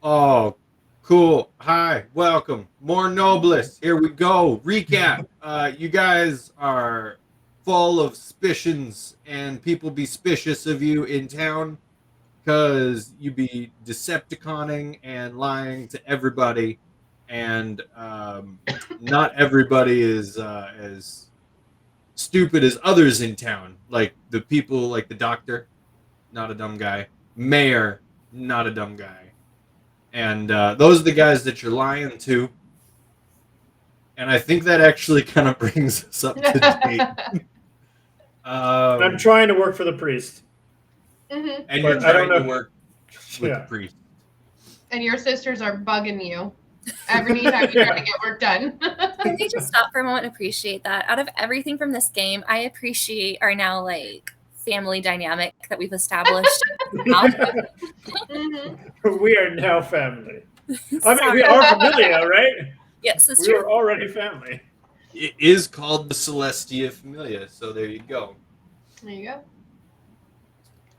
Oh, cool. Hi, welcome. More Nobilis. Here we go. Recap. You guys are full of suspicions, and people be suspicious of you in town because you be Decepticoning and lying to everybody, and not everybody is as stupid as others in town. Like the people, like the doctor, not a dumb guy. Mayor, not a dumb guy. And those are the guys that you're lying to. And I think that actually kind of brings us up to date. I'm trying to work for the priest. Mm-hmm. And you're trying to work with the priest. And your sisters are bugging you every time you try to get work done. Can we just stop for a moment and appreciate that? Out of everything from this game, I appreciate our now family dynamic that we've established. Mm-hmm. We are now family. I mean, we are familia, right? Yes, it's we true. Were already family. It is called the Celestia Familia, so there you go. There you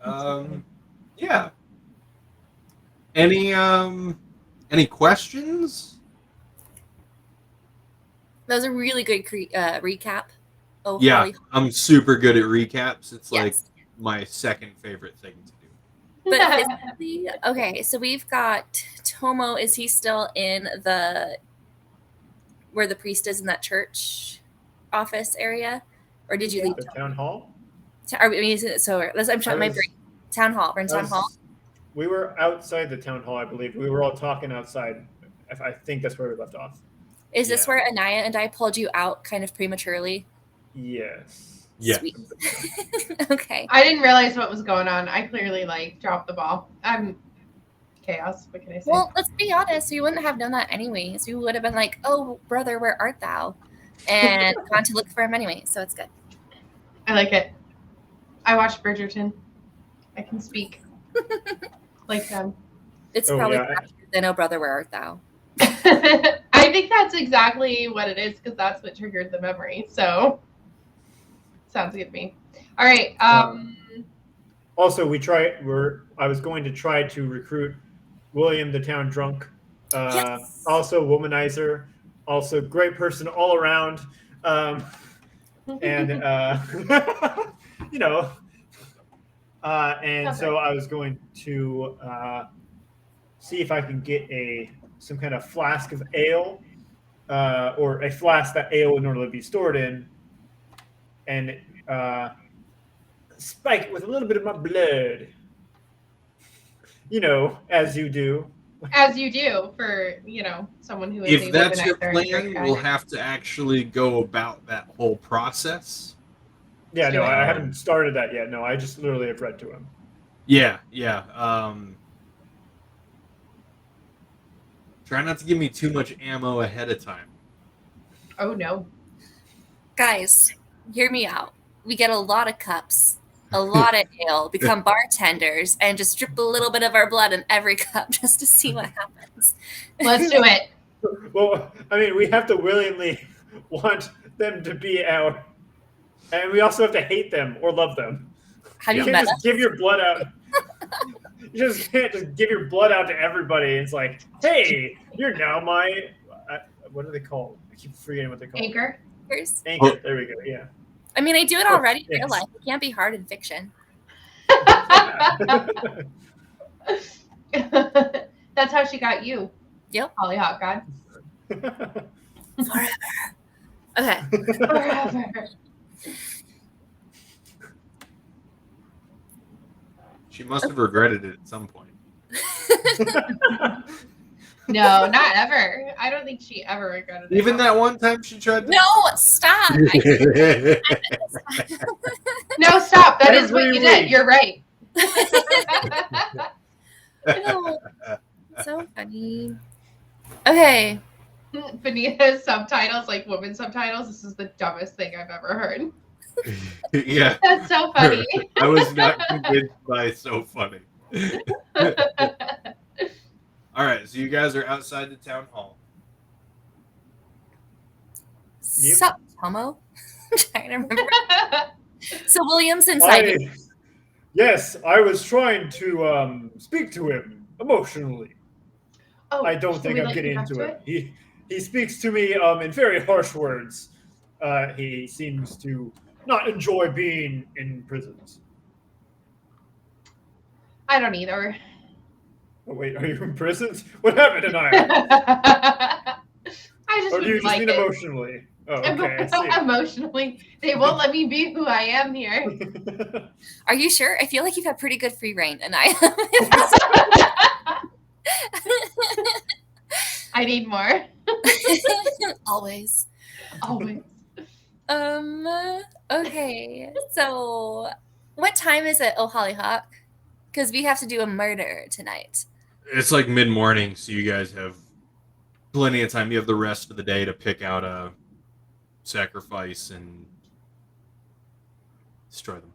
go. Yeah. Any questions? That was a really good recap. Oh, yeah, I'm super good at recaps. It's like my second favorite thing to do. But physically, okay, so we've got Tomo. Is he still in where the priest is in that church office area, or did you leave the town hall? I'm trying my brain. Town hall. We're in town hall. We were outside the town hall, I believe. We were all talking outside. I think that's where we left off. Is this where Anaya and I pulled you out kind of prematurely? Yes. Yeah. Sweet. Okay. I didn't realize what was going on. I clearly dropped the ball. I'm chaos. What can I say? Well, let's be honest. We wouldn't have known that anyways. We would have been like, "Oh, brother, where art thou?" and gone to look for him anyway. So it's good. I like it. I watched Bridgerton. I can speak like them. It's probably faster than "Oh, brother, where art thou?" I think that's exactly what it is because that's what triggered the memory. So sounds good to me. All right. Also, I was going to try to recruit William the town drunk. Yes. Also womanizer. Also great person all around. And so I was going to see if I can get some kind of flask of ale, or a flask that ale would normally be stored in, and spike it with a little bit of my blood. As you do. As you do for, someone who is if that's your plan, we'll have to actually go about that whole process. Yeah, no, I haven't started that yet. No, I just literally have read to him. Yeah. Try not to give me too much ammo ahead of time. Oh, no. Guys, hear me out. We get a lot of cups, a lot of ale, become bartenders, and just drip a little bit of our blood in every cup just to see what happens. Let's do it. Well, I mean, we have to willingly want them to be our... And we also have to hate them or love them. Have you can't just give your blood out. You just can't just give your blood out to everybody. It's like, hey, you're now my... what are they called? I keep forgetting what they're called. Anchor. Anchor. There we go. Yeah. I mean, I do it already in real life. It can't be hard in fiction. That's how she got you. Yep. Holly Hot God. Forever. Okay. Forever. She must have regretted it at some point. No, not ever. I don't think she ever regretted it. Even that one time she tried to... No, stop. No, stop. That is what you did. You're right. No. So funny. Okay. Benita's subtitles, like women subtitles, this is the dumbest thing I've ever heard. Yeah. That's so funny. I was not convinced by so funny. All right, so you guys are outside the town hall. Sup, Tomo? I'm trying to remember. So William's inside. Yes, I was trying to speak to him emotionally. Oh, I don't should think we, I'm like, getting get back into to it. He speaks to me in very harsh words. He seems to not enjoy being in prisons. I don't either. Oh, wait, are you in prisons? What happened tonight? I just Or do you wouldn't just like mean it. emotionally? Oh, okay, I see. Emotionally, they won't let me be who I am here. Are you sure? I feel like you've had pretty good free reign, and I. I need more. Always. Always. Okay. So, what time is it, oh Hollyhock? Because we have to do a murder tonight. It's like mid-morning, so you guys have plenty of time. You have the rest of the day to pick out a sacrifice and destroy them.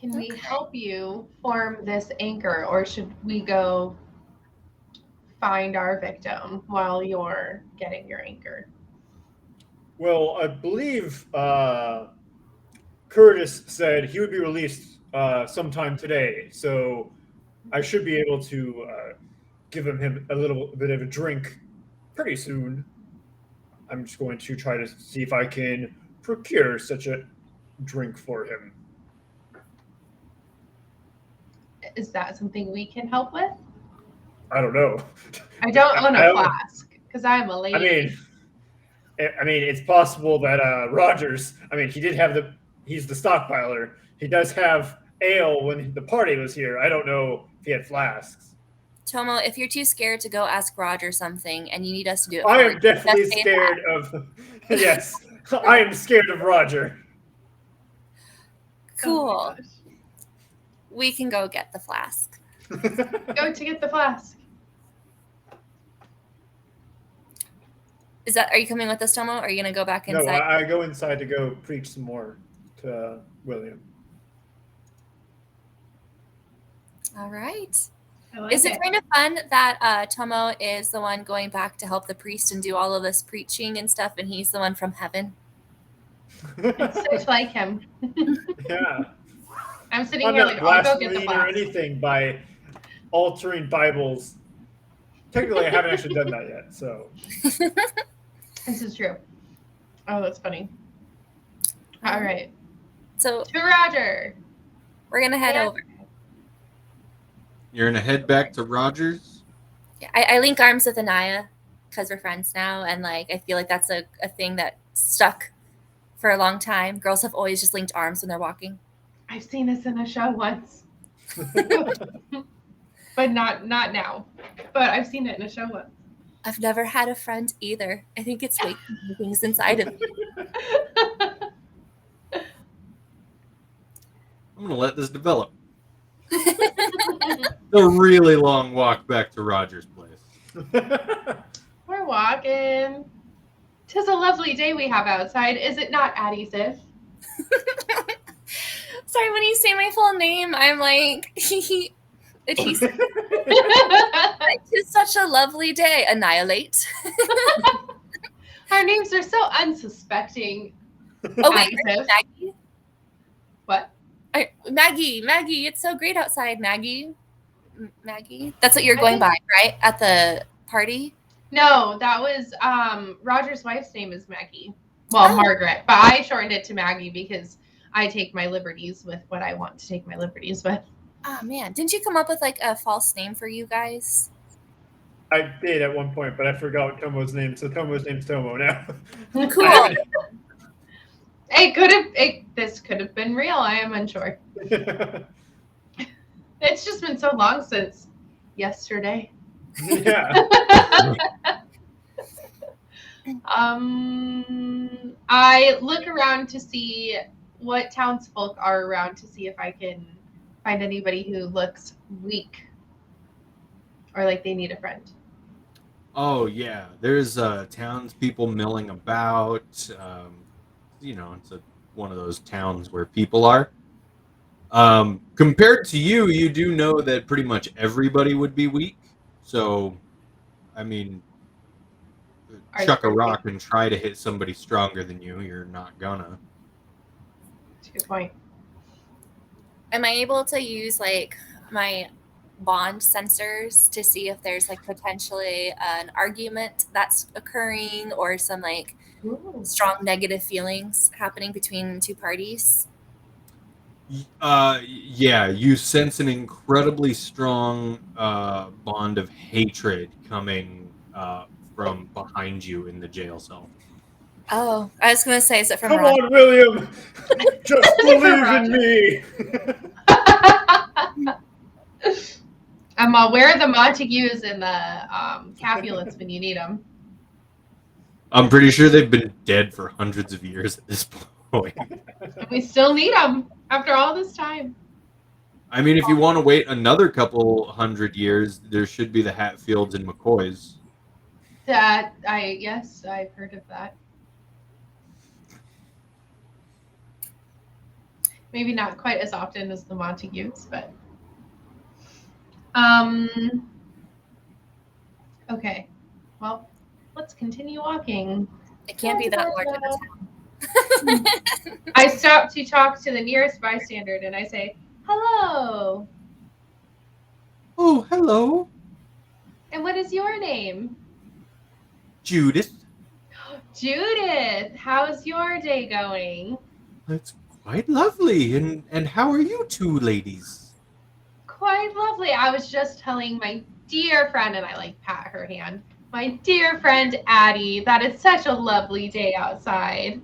Can we Okay. help you form this anchor, or should we go find our victim while you're getting your anchor? Well, I believe Curtis said he would be released sometime today, so I should be able to give him a little bit of a drink pretty soon. I'm just going to try to see if I can procure such a drink for him. Is that something we can help with? I don't know. I don't own I a don't- flask because I'm a lady. I mean, it's possible that Rogers. I mean, he's the stockpiler. He does have ale when the party was here. I don't know if he had flasks. Tomo, if you're too scared to go ask Roger something and you need us to do it, I for am you, definitely just say scared of. Yes, I am scared of Roger. that. Cool. Oh my gosh. We can go get the flask. Go to get the flask. Are you coming with us, Tomo? Or are you gonna go back No, inside? I go inside to go preach some more to William. All right. I like Is it kind of fun that Tomo is the one going back to help the priest and do all of this preaching and stuff, and he's the one from heaven? It's like him. Yeah. I'm sitting I'm here not like, I'll go get the blaspheming or flask. anything by altering Bibles. Technically, I haven't actually done that yet. So This is true. Oh, that's funny. All right. So To Roger. we're gonna head Yeah. over. You're gonna head back to Rogers. Yeah, I link arms with Anaya because we're friends now, and like I feel like that's a thing that stuck for a long time. Girls have always just linked arms when they're walking. I've seen this in a show once, but not now. But I've seen it in a show once. I've never had a friend either. I think it's waking things inside of me. I'm gonna let this develop. A really long walk back to Rogers' place. We're walking. 'Tis a lovely day we have outside, is it not, Addie Sif? Sorry, when you say my full name, I'm like, it's such a lovely day. Annihilate. Our names are so unsuspecting. Oh wait, Addie Sif. Maggie. What? Maggie, it's so great outside, Maggie. Maggie, that's what you're going by, right? At the party. No, that was Roger's wife's name is Maggie. Well, Oh. Margaret, but I shortened it to Maggie because I take my liberties with what I want to take my liberties with. Oh man, didn't you come up with like a false name for you guys? I did at one point, but I forgot Tomo's name, so Tomo's name's Tomo now. Cool. This could have been real. I am unsure. It's just been so long since yesterday. Yeah. I look around to see what townsfolk are around to see if I can find anybody who looks weak or like they need a friend. Oh yeah, there's townspeople milling about. It's one of those towns where people are. Compared to you, you do know that pretty much everybody would be weak. So, I mean, chuck a rock and try to hit somebody stronger than you. You're not gonna. That's a good point. Am I able to use like my bond sensors to see if there's like potentially an argument that's occurring or some like strong negative feelings happening between two parties? Yeah, you sense an incredibly strong bond of hatred coming from behind you in the jail cell. Oh, I was gonna say, is it from Come Ron? on, William. Just Is it from believe in Roger? me. Where are the Montagues and the Capulets when you need them? I'm pretty sure they've been dead for hundreds of years at this point. We still need them after all this time. I mean, if you want to wait another couple hundred years, there should be the Hatfields and McCoys. Yes, I've heard of that. Maybe not quite as often as the Montagues, but okay. Well, let's continue walking. It can't be that large of a town. I stop to talk to the nearest bystander and I say, "Hello. Oh, hello, And what is your name?" Judith. "Judith, how's your day going?" That's quite lovely. And how are you two ladies? "Quite lovely. I was just telling my dear friend," and I like pat her hand, "my dear friend Addie, that it's such a lovely day outside."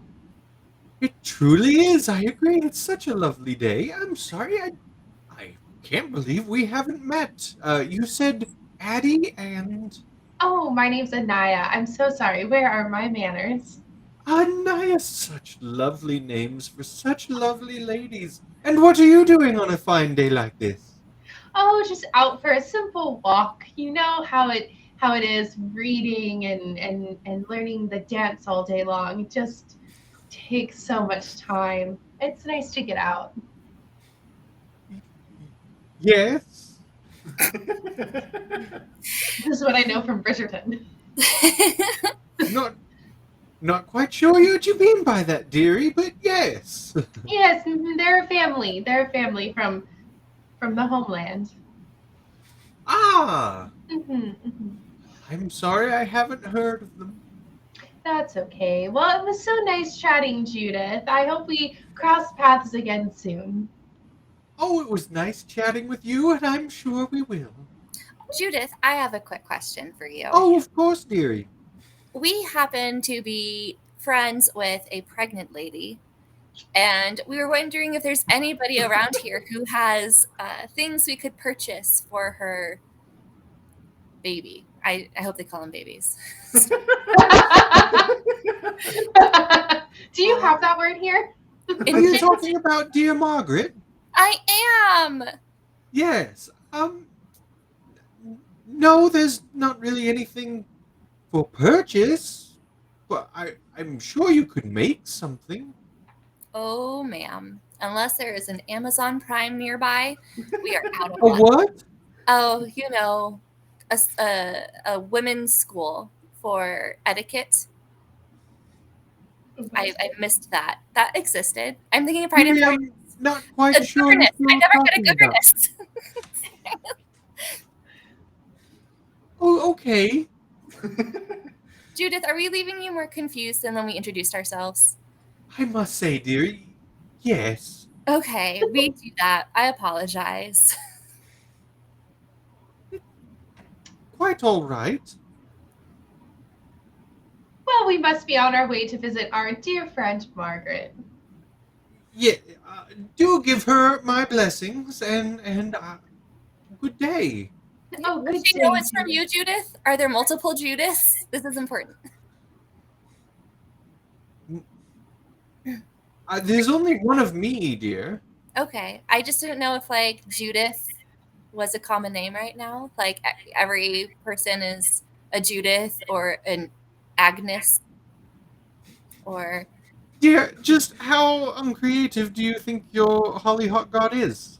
It truly is. I agree. It's such a lovely day. I'm sorry. I can't believe we haven't met. You said Addie and "Oh, my name's Anaya. I'm so sorry. Where are my manners?" Anaya. Such lovely names for such lovely ladies. And what are you doing on a fine day like this? "Oh, just out for a simple walk. You know how it is reading and learning the dance all day long. It just takes so much time. It's nice to get out." Yes. This is what I know from Bridgerton. Not quite sure what you mean by that, dearie, but yes. Yes, they're a family. They're a family from the homeland. Ah, Hmm. I'm sorry I haven't heard of them. That's okay. Well, it was so nice chatting, Judith. I hope we cross paths again soon. Oh, it was nice chatting with you, and I'm sure we will. Judith, I have a quick question for you. Oh, of course, dearie. We happen to be friends with a pregnant lady, and we were wondering if there's anybody around here who has things we could purchase for her baby. I hope they call them babies. Do you have that word here? Are you talking about dear Margaret? I am. Yes. No, there's not really anything for purchase, but I'm sure you could make something. Oh, ma'am. Unless there is an Amazon Prime nearby, we are out of A luck. what? Oh, you know, a women's school for etiquette. I missed that. That existed. I'm thinking of Pride and Really, Prejudice. I'm not quite A sure. governess. what I you're never had a talking about. governess. Oh, okay. Judith, are we leaving you more confused than when we introduced ourselves? I must say, dearie, yes. Okay, we do that. I apologize. Quite all right. Well, we must be on our way to visit our dear friend Margaret. Yeah, do give her my blessings and good day. Oh, good Does she know day, it's from Judith. you, Judith? Are there multiple Judiths? This is important. There's only one of me, dear. Okay, I just didn't know if like Judith was a common name right now. Like every person is a Judith or an Agnes or Dear, just how uncreative do you think your hollyhock god is?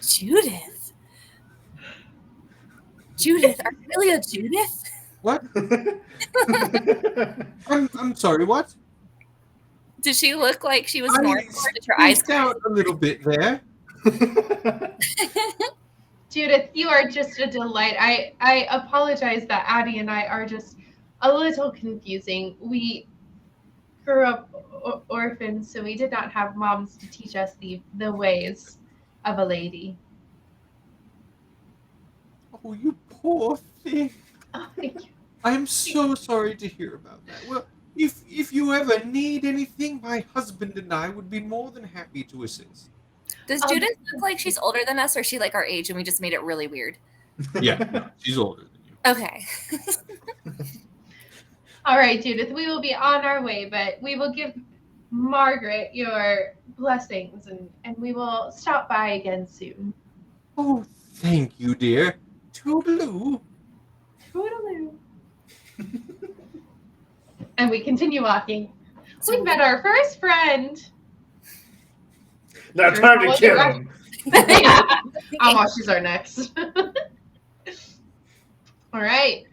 Judith. Judith, are you really a Judith? What? I'm sorry, what? Did she look like she was I normal or did her eyes spaced out a little bit there. Judith, you are just a delight. I apologize that Addie and I are just a little confusing. We grew up orphans, so we did not have moms to teach us the ways of a lady. Oh, you poor thing. Oh, thank you. I'm so sorry to hear about that. Well, if you ever need anything, my husband and I would be more than happy to assist. Does Judith look like she's older than us, or is she like our age and we just made it really weird? Yeah, no, she's older than you. Okay. All right, Judith, we will be on our way, but we will give Margaret your blessings, and we will stop by again soon. Oh, thank you, dear. Toodaloo. Toodaloo. And we continue walking. We met our first friend. Now time to kill him. Yeah. She's our next. All right.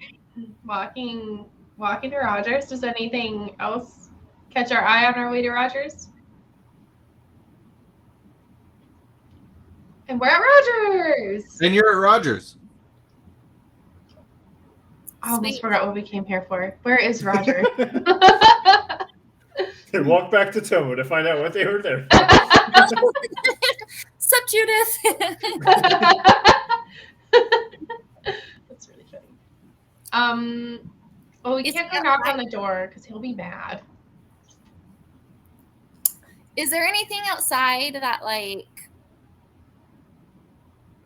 Walking to Rogers. Does anything else catch our eye on our way to Rogers? And we're at Rogers. And you're at Rogers. I almost forgot what we came here for. Where is Roger? They walked back to Tomo to find out what they were there. Sup, Judith? That's really funny. Well, we can't go knock on the door because he'll be mad. Is there anything outside that, like,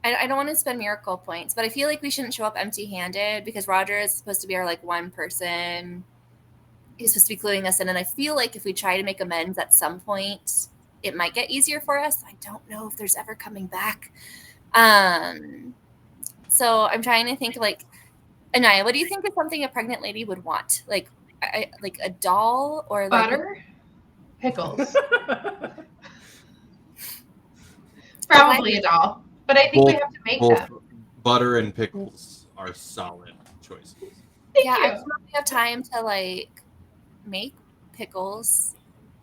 I don't want to spend miracle points, but I feel like we shouldn't show up empty-handed because Roger is supposed to be our, like, one person. He's supposed to be cluing us in, and I feel like if we try to make amends at some point, it might get easier for us. I don't know if there's ever coming back. So I'm trying to think, like, Anaya, what do you think is something a pregnant lady would want? Like a doll or like butter? Pickles. Probably a doll. But I think we have to make them. Butter and pickles are solid choices. Yeah, I don't really have time to, like, make pickles.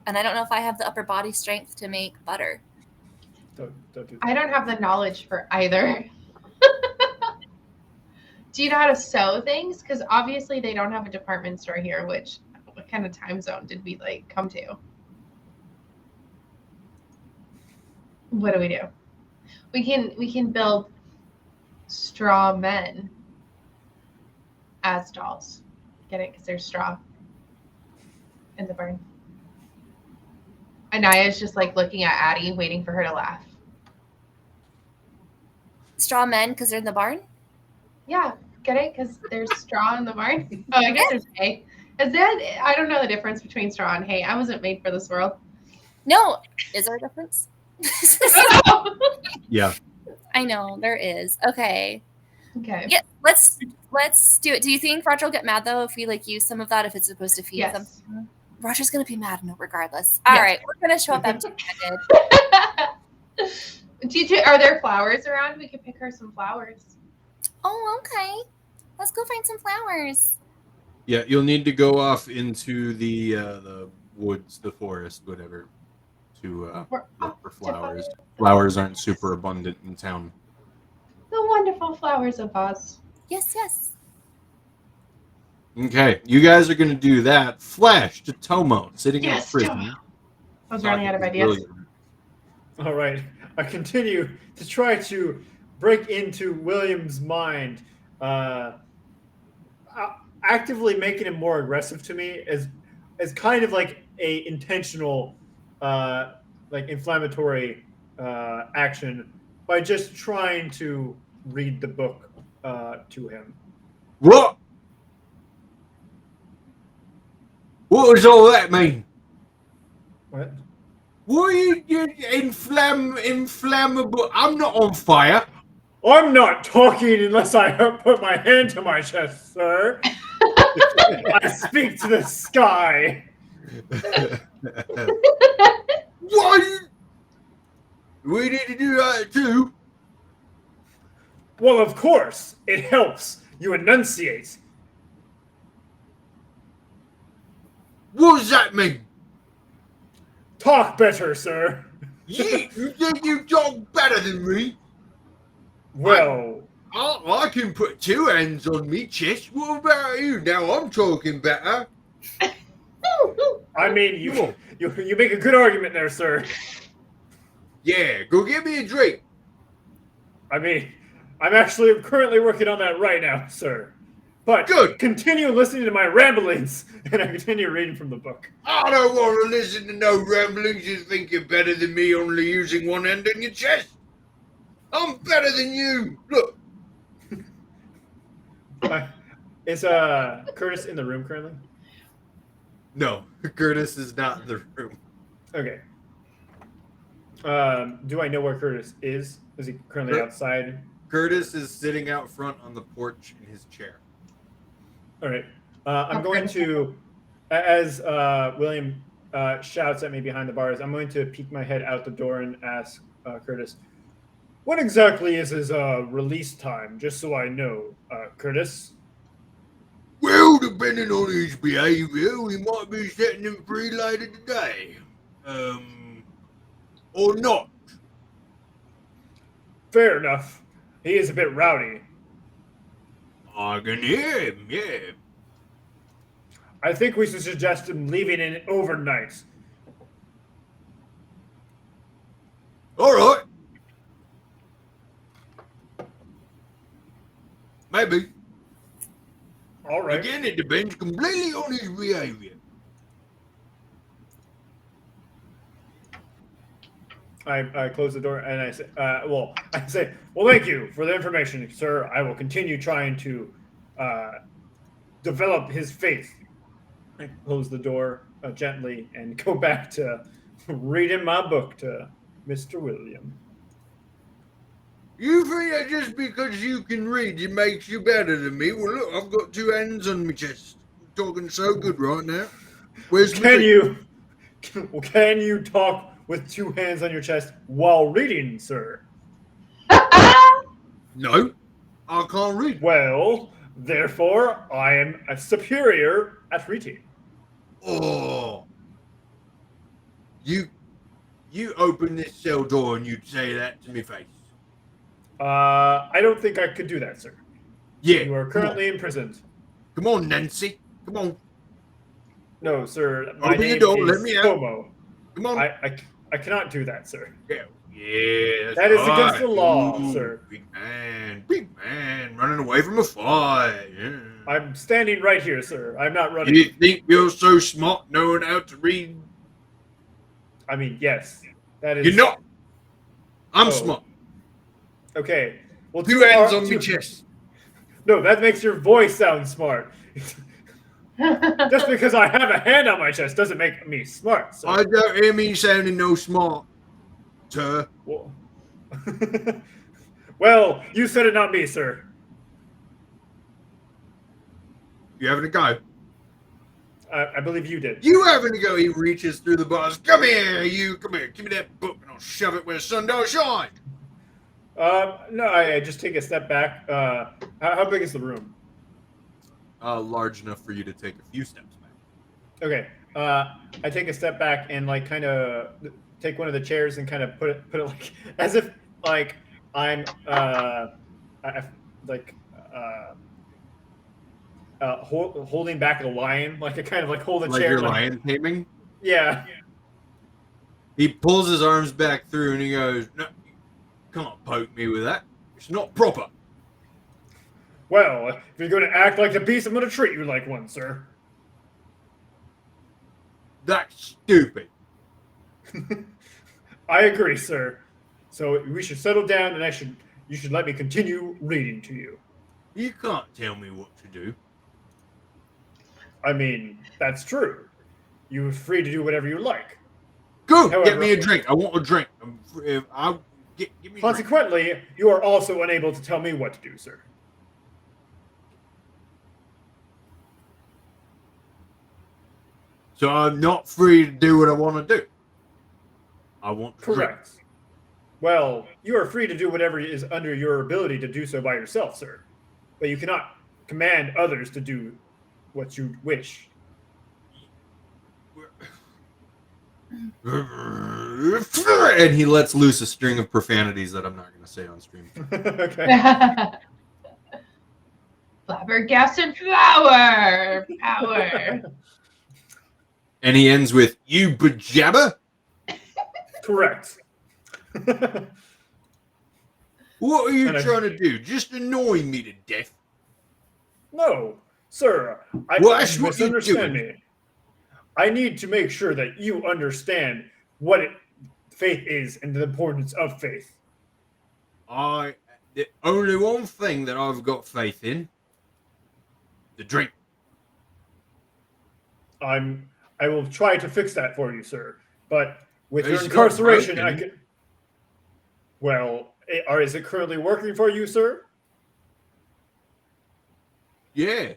And I don't know if I have the upper body strength to make butter. Don't do that. I don't have the knowledge for either. Do you know how to sew things? Because obviously they don't have a department store here, what kind of time zone did we, like, come to? What do we do? We can build straw men as dolls. Get it? Because there's straw in the barn. Anaya's just, like, looking at Addie, waiting for her to laugh. Straw men because they're in the barn? Yeah, get it? Because there's straw in the barn. Oh, I guess there's hay. Is that? I don't know the difference between straw and hay. I wasn't made for this world. No. Is there a difference? Yeah. I know there is. Okay. Okay. Yeah, let's do it. Do you think Roger will get mad though if we, like, use some of that if it's supposed to feed them? Roger's gonna be mad regardless. All right, we're gonna show up empty-handed. Are there flowers around? We could pick her some flowers. Oh, okay. Let's go find some flowers. Yeah, you'll need to go off into the woods, the forest, whatever, to look for flowers. Flowers aren't super abundant in town. The wonderful flowers of Oz. Yes, yes. Okay, you guys are going to do that. Flash to Tomo, sitting in prison. Tomo. I was running out of ideas. All right. I continue to try to break into William's mind, actively making him more aggressive to me as kind of like a intentional, like, inflammatory action by just trying to read the book to him. What? What does all that mean? What? What are you inflammable? I'm not on fire. I'm not talking unless I put my hand to my chest, sir. I speak to the sky. What? We need to do that too. Well, of course. It helps. You enunciate. What does that mean? Talk better, sir. You think you talk better than me? Well, I can put two hands on me chest. What about you? Now I'm talking better. I mean, you make a good argument there, sir. Yeah, go get me a drink. I mean, I'm actually currently working on that right now, sir. But Good. continue listening to my ramblings, and I continue reading from the book. I don't want to listen to no ramblings. You think you're better than me only using one hand on your chest? I'm better than you. Look. Is Curtis in the room currently? No, Curtis is not in the room. Okay. Do I know where Curtis is? Is he currently outside? Curtis is sitting out front on the porch in his chair. All right. I'm going to, as William shouts at me behind the bars, I'm going to peek my head out the door and ask Curtis, what exactly is his release time, just so I know, Curtis? Well, depending on his behavior, we might be setting him free later today. Or not. Fair enough. He is a bit rowdy. I can hear him, yeah. I think we should suggest him leaving in overnight. All right. Maybe. All right. Again, it depends completely on his behavior. I close the door and I say, well, thank you for the information, sir. I will continue trying to develop his faith. I close the door gently and go back to reading my book to Mr. William. You think that just because you can read it makes you better than me? Well, look, I've got two hands on my chest. I'm talking so good right now. Can you talk with two hands on your chest while reading, sir? No, I can't read. Well, therefore, I am a superior at reading. Oh. You open this cell door and you'd say that to me face. I don't think I could do that, sir. Yeah. You are currently imprisoned. Come on, Nancy. Come on. No, sir. My Open name the door. is Let me out. Como. Come on. I cannot do that, sir. Yeah. Yeah. That is against the law, sir. Big man, running away from a fight. Yeah. I'm standing right here, sir. I'm not running. You think you're so smart knowing how to read? I mean, yes. That is. You're not. I'm Oh. smart. Okay. Well, Two hands on my chest. No, that makes your voice sound smart. Just because I have a hand on my chest doesn't make me smart. Sir. I don't hear me sounding no smart, sir. Well, well, you said it, not me, sir. You having a go? I believe you did. You having a go? He reaches through the bars. Come here, you. Come here. Give me that book and I'll shove it where the sun don't shine. No, I just take a step back. How big is the room? Large enough for you to take a few steps back. Okay. I take a step back and like kind of take one of the chairs and kind of put it like as if like I'm holding back a lion, like I kind of like hold a Like chair. you're Like, lion taming? yeah. He pulls his arms back through and he goes, "No, you can't poke me with that. It's not proper." Well, if you're going to act like a beast, I'm going to treat you like one, sir. That's stupid. I agree, sir. So we should settle down, and you should let me continue reading to you. You can't tell me what to do. I mean, that's true. You're free to do whatever you like. Go, However, get me a drink. I want a drink. Give me a drink. Consequently, you are also unable to tell me what to do, sir. So I'm not free to do what I want to do. I want to drink. Correct. Well, you are free to do whatever is under your ability to do so by yourself, sir. But you cannot command others to do what you wish. And he lets loose a string of profanities that I'm not going to say on stream. Okay. Flabbergasted flower power. And he ends with, "You bajabba? Correct. What are you And I- trying to do? Just annoy me to death?" No, sir. I Well, think that's you what you're misunderstand doing. me. I need to make sure that you understand what faith is and the importance of faith. The only one thing that I've got faith in, the drink. I will try to fix that for you, sir. But with your It's not incarceration, I broken. can. Well, is it currently working for you, sir? Yeah.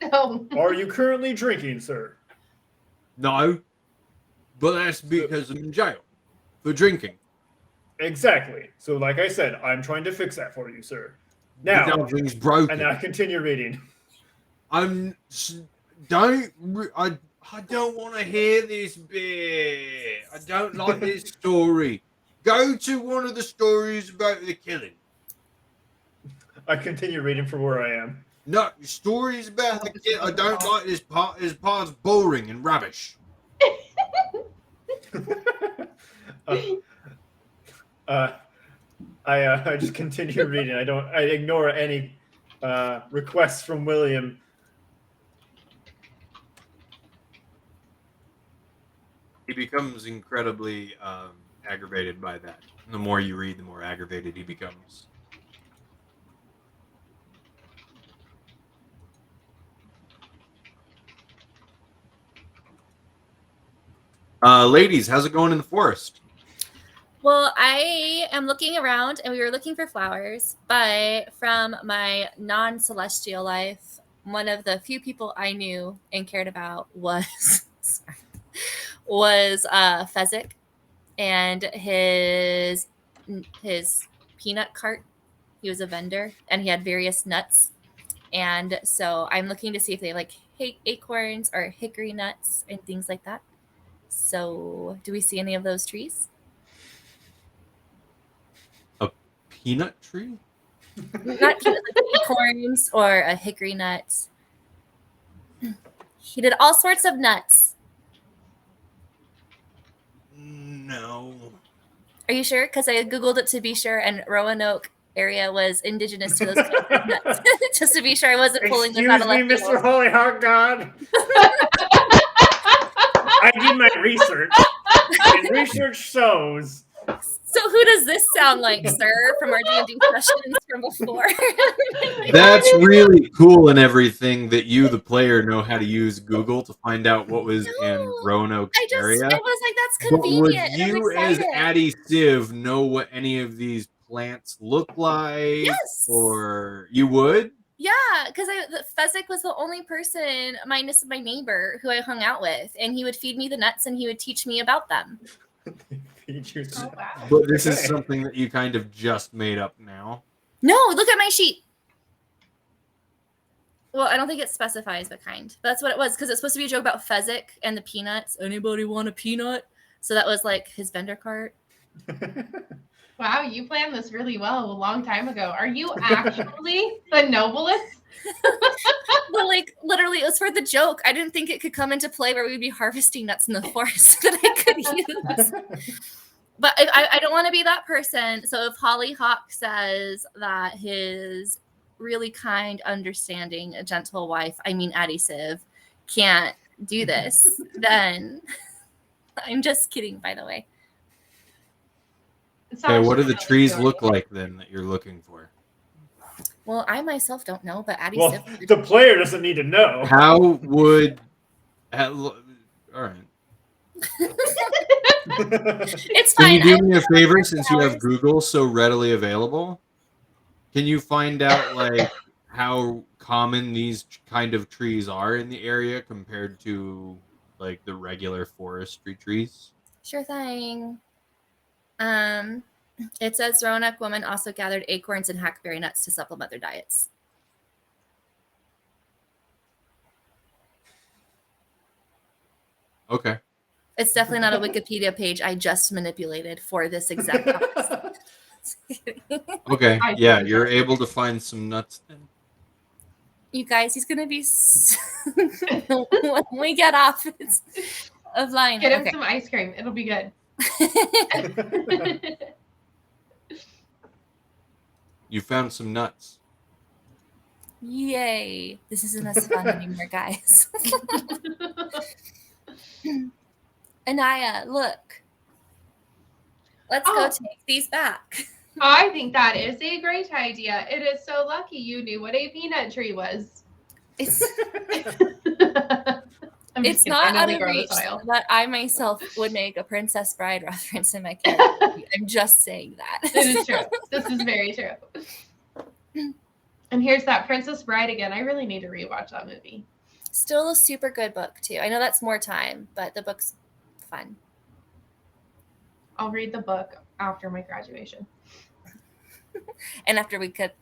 No. Are you currently drinking, sir? No. But that's because I'm in jail for drinking. Exactly. So, like I said, I'm trying to fix that for you, sir. But Now, nothing's broken. and I continue reading. I don't want to hear this bit. I don't like this story. Go to one of the stories about the killing. I continue reading from where I am. No, stories about the killing. I don't like this part. This part's boring and rubbish. I just continue reading. I ignore any requests from William. He becomes incredibly aggravated by that. The more you read, the more aggravated he becomes. Ladies, how's it going in the forest? Well, I am looking around, and we were looking for flowers, but from my non-celestial life, one of the few people I knew and cared about was Fezzik and his peanut cart. He was a vendor, and he had various nuts. And so I'm looking to see if they like acorns or hickory nuts and things like that. So, do we see any of those trees? Peanut tree? Not peanut, like acorns or a hickory nut. He did all sorts of nuts. No. Are you sure? Because I Googled it to be sure, and Roanoke area was indigenous to those kinds of nuts. Just to be sure I wasn't pulling this out Excuse of me, left Mr. field. Holy Heart God. I did my research, and research shows. So who does this sound like, sir, from our D&D sessions from before? That's really cool and everything that you, the player, know how to use Google to find out what was in Roanoke's area. I was like, that's But would convenient. and I'm you, as excited. Addie Civ, know what any of these plants look like? Yes. Or you would? Yeah, because Fezzik was the only person, minus my neighbor, who I hung out with, and he would feed me the nuts and he would teach me about them. Oh, wow. But this is Okay. something that you kind of just made up now. No, look at my sheet. Well, I don't think it specifies the kind. But that's what it was, because it's supposed to be a joke about Fezzik and the peanuts. Anybody want a peanut? So that was like his vendor cart. Wow, you planned this really well a long time ago. Are you actually the Nobilis? Well, like literally, it was for the joke. I didn't think it could come into play where we'd be harvesting nuts in the forest that I could use. But I don't want to be that person. So if Holly Hawk says that his really kind, understanding, gentle wife, I mean Addie Civ, can't do this, then I'm just kidding, by the way. Okay, what do the trees look like then that you're looking for? Well, I myself don't know, but Addie Well, Civ. the player doesn't need to know. How would... All right. It's Can fine. you do me a favor, since you have flowers. Google so readily available? Can you find out like how common these kind of trees are in the area compared to like the regular forestry trees? Sure thing. It says Roanoke women also gathered acorns and hackberry nuts to supplement their diets. Okay. It's definitely not a Wikipedia page I just manipulated for this exact conversation. Okay, I yeah, totally you're get it. able to find some nuts then. You guys, he's gonna be when we get off of line. Get him Okay. some ice cream. It'll be good. You found some nuts. Yay! This isn't as fun anymore, guys. Anaya, look. Let's go Oh. take these back. I think that is a great idea. It is so lucky you knew what a peanut tree was. It's I'm just it's kidding. I not know out we of grow the reach soil. that I myself would make a Princess Bride reference in my character. I'm just saying that. It is true. This is very true. And here's that Princess Bride again. I really need to rewatch that movie. Still a super good book too. I know that's more time, but the book's fun. I'll read the book after my graduation. And after we get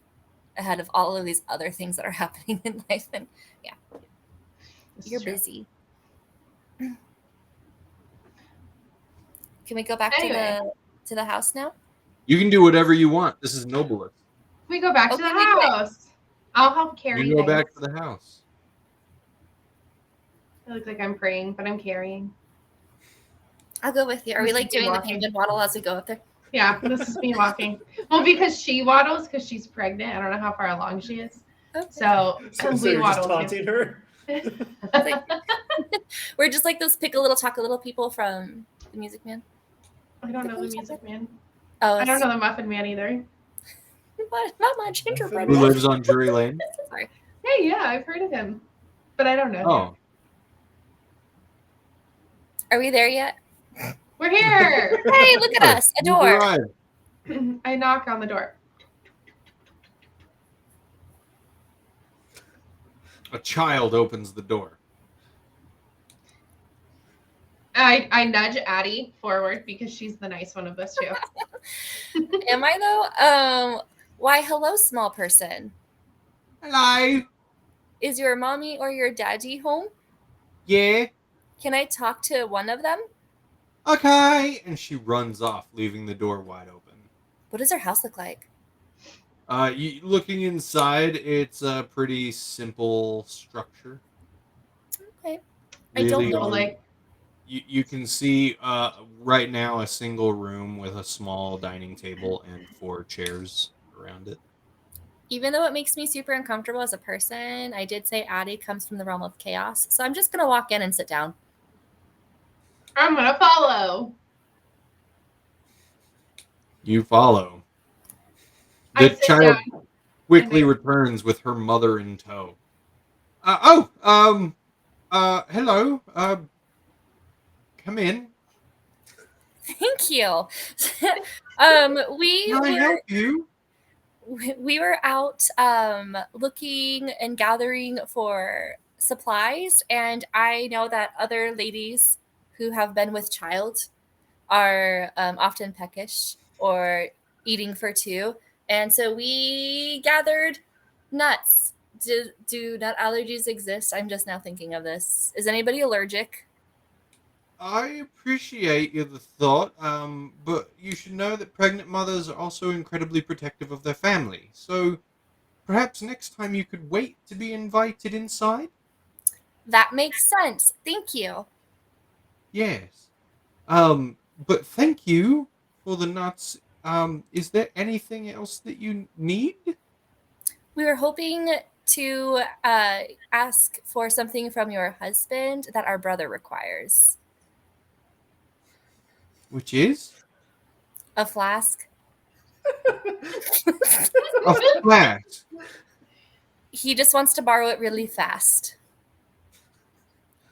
ahead of all of these other things that are happening in life, and yeah, This is you're true. busy. Can we go back Anyway. to the house now? You can do whatever you want. This is Nobilis. We go back to the Okay, wait. house. I'll help carry You go things. back to the house. I look like I'm praying, but I'm carrying. I'll go with you. Are we like doing the Walking. penguin waddle as we go up there? Yeah, this is me walking. Well, because she waddles because she's pregnant. I don't know how far along she is. Okay. So So we you're just waddle too. taunting her? We're just like those pick a little, talk a little people from the Music Man. I don't know the Music Man. Oh, I don't know the Muffin Man either. What? Not my gingerbread Who man. lives on Drury Lane? Sorry. Hey, yeah, I've heard of him, but I don't know him. Oh, Are we there yet? We're here. Hey, look at us. A you've door. arrived. I knock on the door. A child opens the door. I nudge Addie forward because she's the nice one of us two. Am I though? Why, hello, small person. Hello. Is your mommy or your daddy home? Yeah. Can I talk to one of them? Okay. And she runs off, leaving the door wide open. What does her house look like? Looking inside, it's a pretty simple structure. Okay. I don't Really, know. Like, you can see right now a single room with a small dining table and 4 chairs around it. Even though it makes me super uncomfortable as a person, I did say Addie comes from the realm of chaos. So I'm just going to walk in and sit down. I'm gonna follow. You follow. I The sit child down. quickly returns with her mother in tow. Hello. Come in. Thank you. Can I help you? We were out looking and gathering for supplies, and I know that other ladies who have been with child are often peckish or eating for 2, and so we gathered nuts. Do nut allergies exist? I'm just now thinking of this. Is anybody allergic? I appreciate the thought, but you should know that pregnant mothers are also incredibly protective of their family. So perhaps next time you could wait to be invited inside? That makes sense. Thank you. Yes. But thank you for the nuts. Is there anything else that you need? We were hoping to ask for something from your husband that our brother requires. Which is? A flask. A flask. He just wants to borrow it really fast.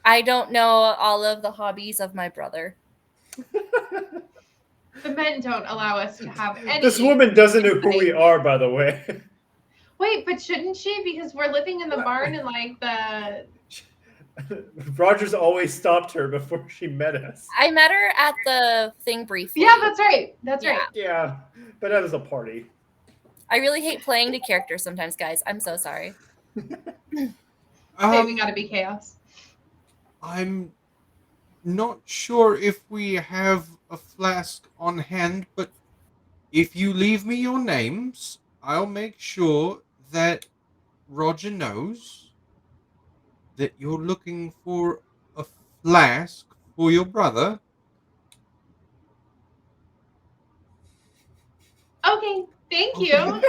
I don't know all of the hobbies of my brother. The men don't allow us to have any. This woman doesn't know who we are, by the way. Wait, but shouldn't she? Because we're living in the barn and like the. Rogers always stopped her before she met us. I met her at the thing briefly. Yeah, that's right. That's Yeah. right. Yeah, but that was a party. I really hate playing to characters sometimes, guys. I'm so sorry. Hey, we gotta be chaos. I'm not sure if we have a flask on hand, but if you leave me your names, I'll make sure that Roger knows that you're looking for a flask for your brother. Okay, thank you.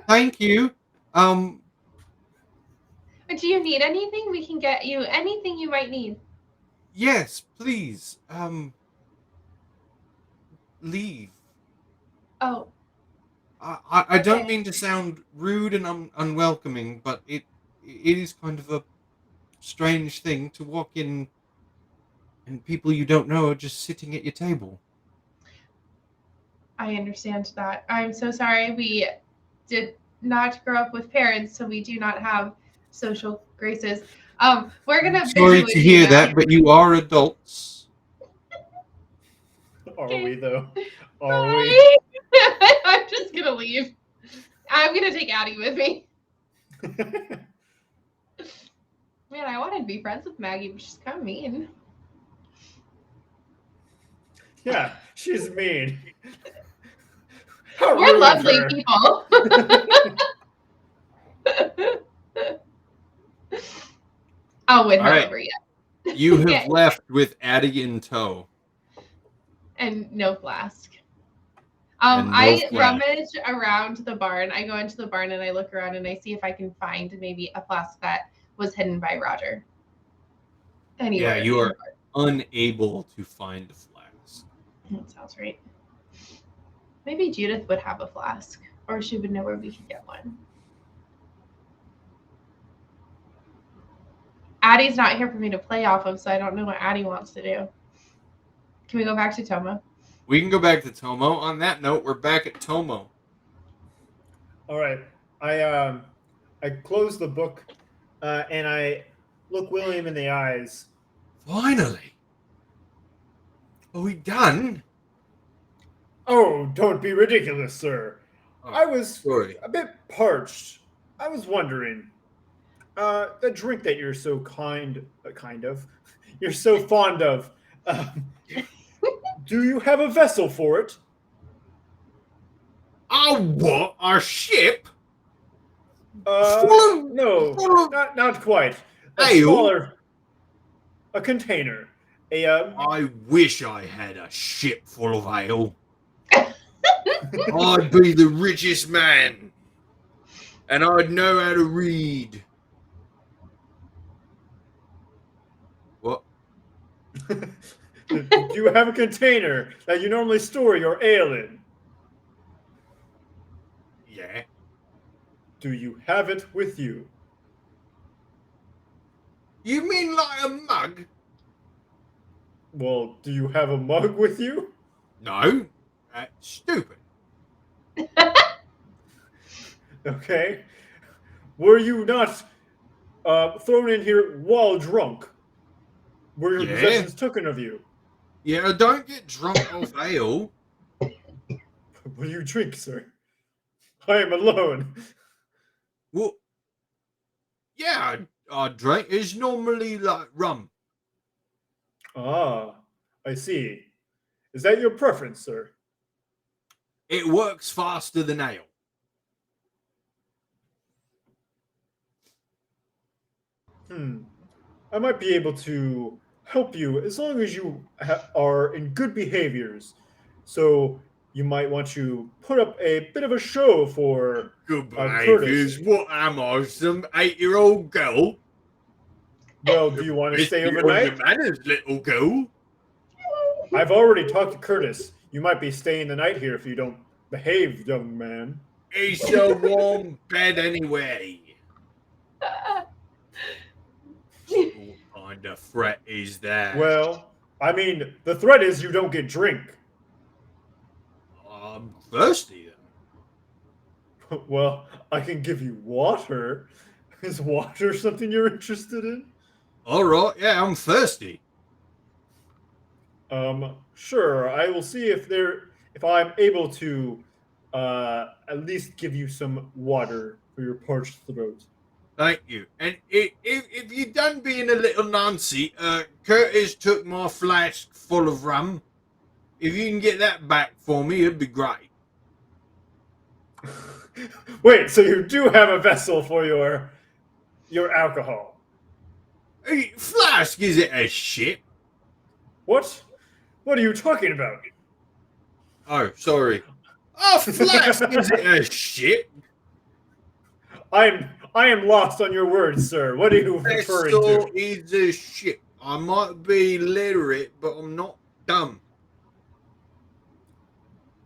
Thank you. Do you need anything? We can get you anything you might need. Yes, please. Leave. Oh, I don't okay. mean to sound rude and unwelcoming, but it is kind of a strange thing to walk in and people you don't know are just sitting at your table. I understand that. I'm so sorry. We did not grow up with parents, so we do not have social graces. We're gonna Sorry busy to with you hear now. that, but you are adults. Are Okay. we though? Are we? Bye. I'm just gonna leave. I'm gonna take Addie with me. Man, I wanted to be friends with Maggie, but she's kind of mean. Yeah, she's mean. How We're rude of lovely her. people. I'll win All her right. over yet. You have Okay. left with Addie in tow. And no flask. And no I flask. rummage around the barn. I go into the barn and I look around and I see if I can find maybe a flask that was hidden by Roger. Anywhere. Yeah, you are unable to find a flask. That sounds right. Maybe Judith would have a flask, or she would know where we could get one. Addie's not here for me to play off of, so I don't know what Addie wants to do. Can we go back to Tomo? We can go back to Tomo. On that note, we're back at Tomo. All right. I close the book and I look William in the eyes. Finally. Are we done? Oh, don't be ridiculous, sir. Oh, I was sorry. a bit parched. I was wondering, the drink that you're so you're so fond of, do you have a vessel for it? Oh, what? Our ship? No, full of not quite. A ale? smaller, a container. I wish I had a ship full of ale. I'd be the richest man. And I'd know how to read. What? Do you have a container that you normally store your ale in? Yeah. Do you have it with you? You mean like a mug? Well, do you have a mug with you? No. That's stupid. Okay. Were you not thrown in here while drunk? Were your Yeah. possessions taken of you? Yeah, don't get drunk off ale. What do you drink, sir? I am alone. Well, yeah, I drink. It's normally like rum. Ah, I see. Is that your preference, sir? It works faster than ale. I might be able to help you as long as you are in good behaviors. So you might want to put up a bit of a show for Good Curtis. behaviors. What am I, some 8-year-old girl? Well, do you want to stay On your overnight? manners, little girl. I've already talked to Curtis. You might be staying the night here if you don't behave, young man. It's a warm bed anyway. What kind of threat is that? Well, I mean, the threat is you don't get drink. I'm thirsty then. Well, I can give you water. Is water something you're interested in? All right, yeah, I'm thirsty. Sure. I will see if I'm able to at least give you some water for your parched throat. Thank you. And if you're done being a little Nancy, Curtis took my flask full of rum. If you can get that back for me, it'd be great. Wait, so you do have a vessel for your alcohol? Hey, flask, is it a ship? What? What are you talking about? Oh, sorry. A flask, is it a ship? I am lost on your words, sir. What are you referring Vessel to? is a ship. I might be literate, but I'm not dumb.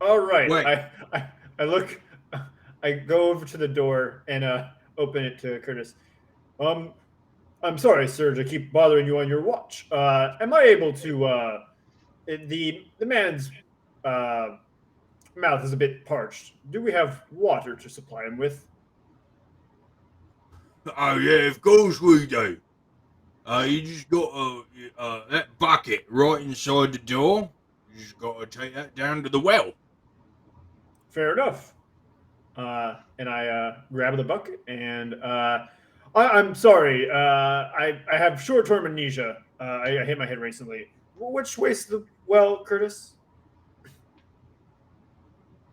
All right. Wait. I look. I go over to the door and open it to Curtis. I'm sorry, sir, to keep bothering you on your watch. Am I able to? The man's mouth is a bit parched. Do we have water to supply him with? Oh yeah, of course we do. You just got that bucket right inside the door. You just got to take that down to the well. Fair enough. And I grab the bucket and I'm sorry. I have short-term amnesia. I hit my head recently. Which way's the well, Curtis?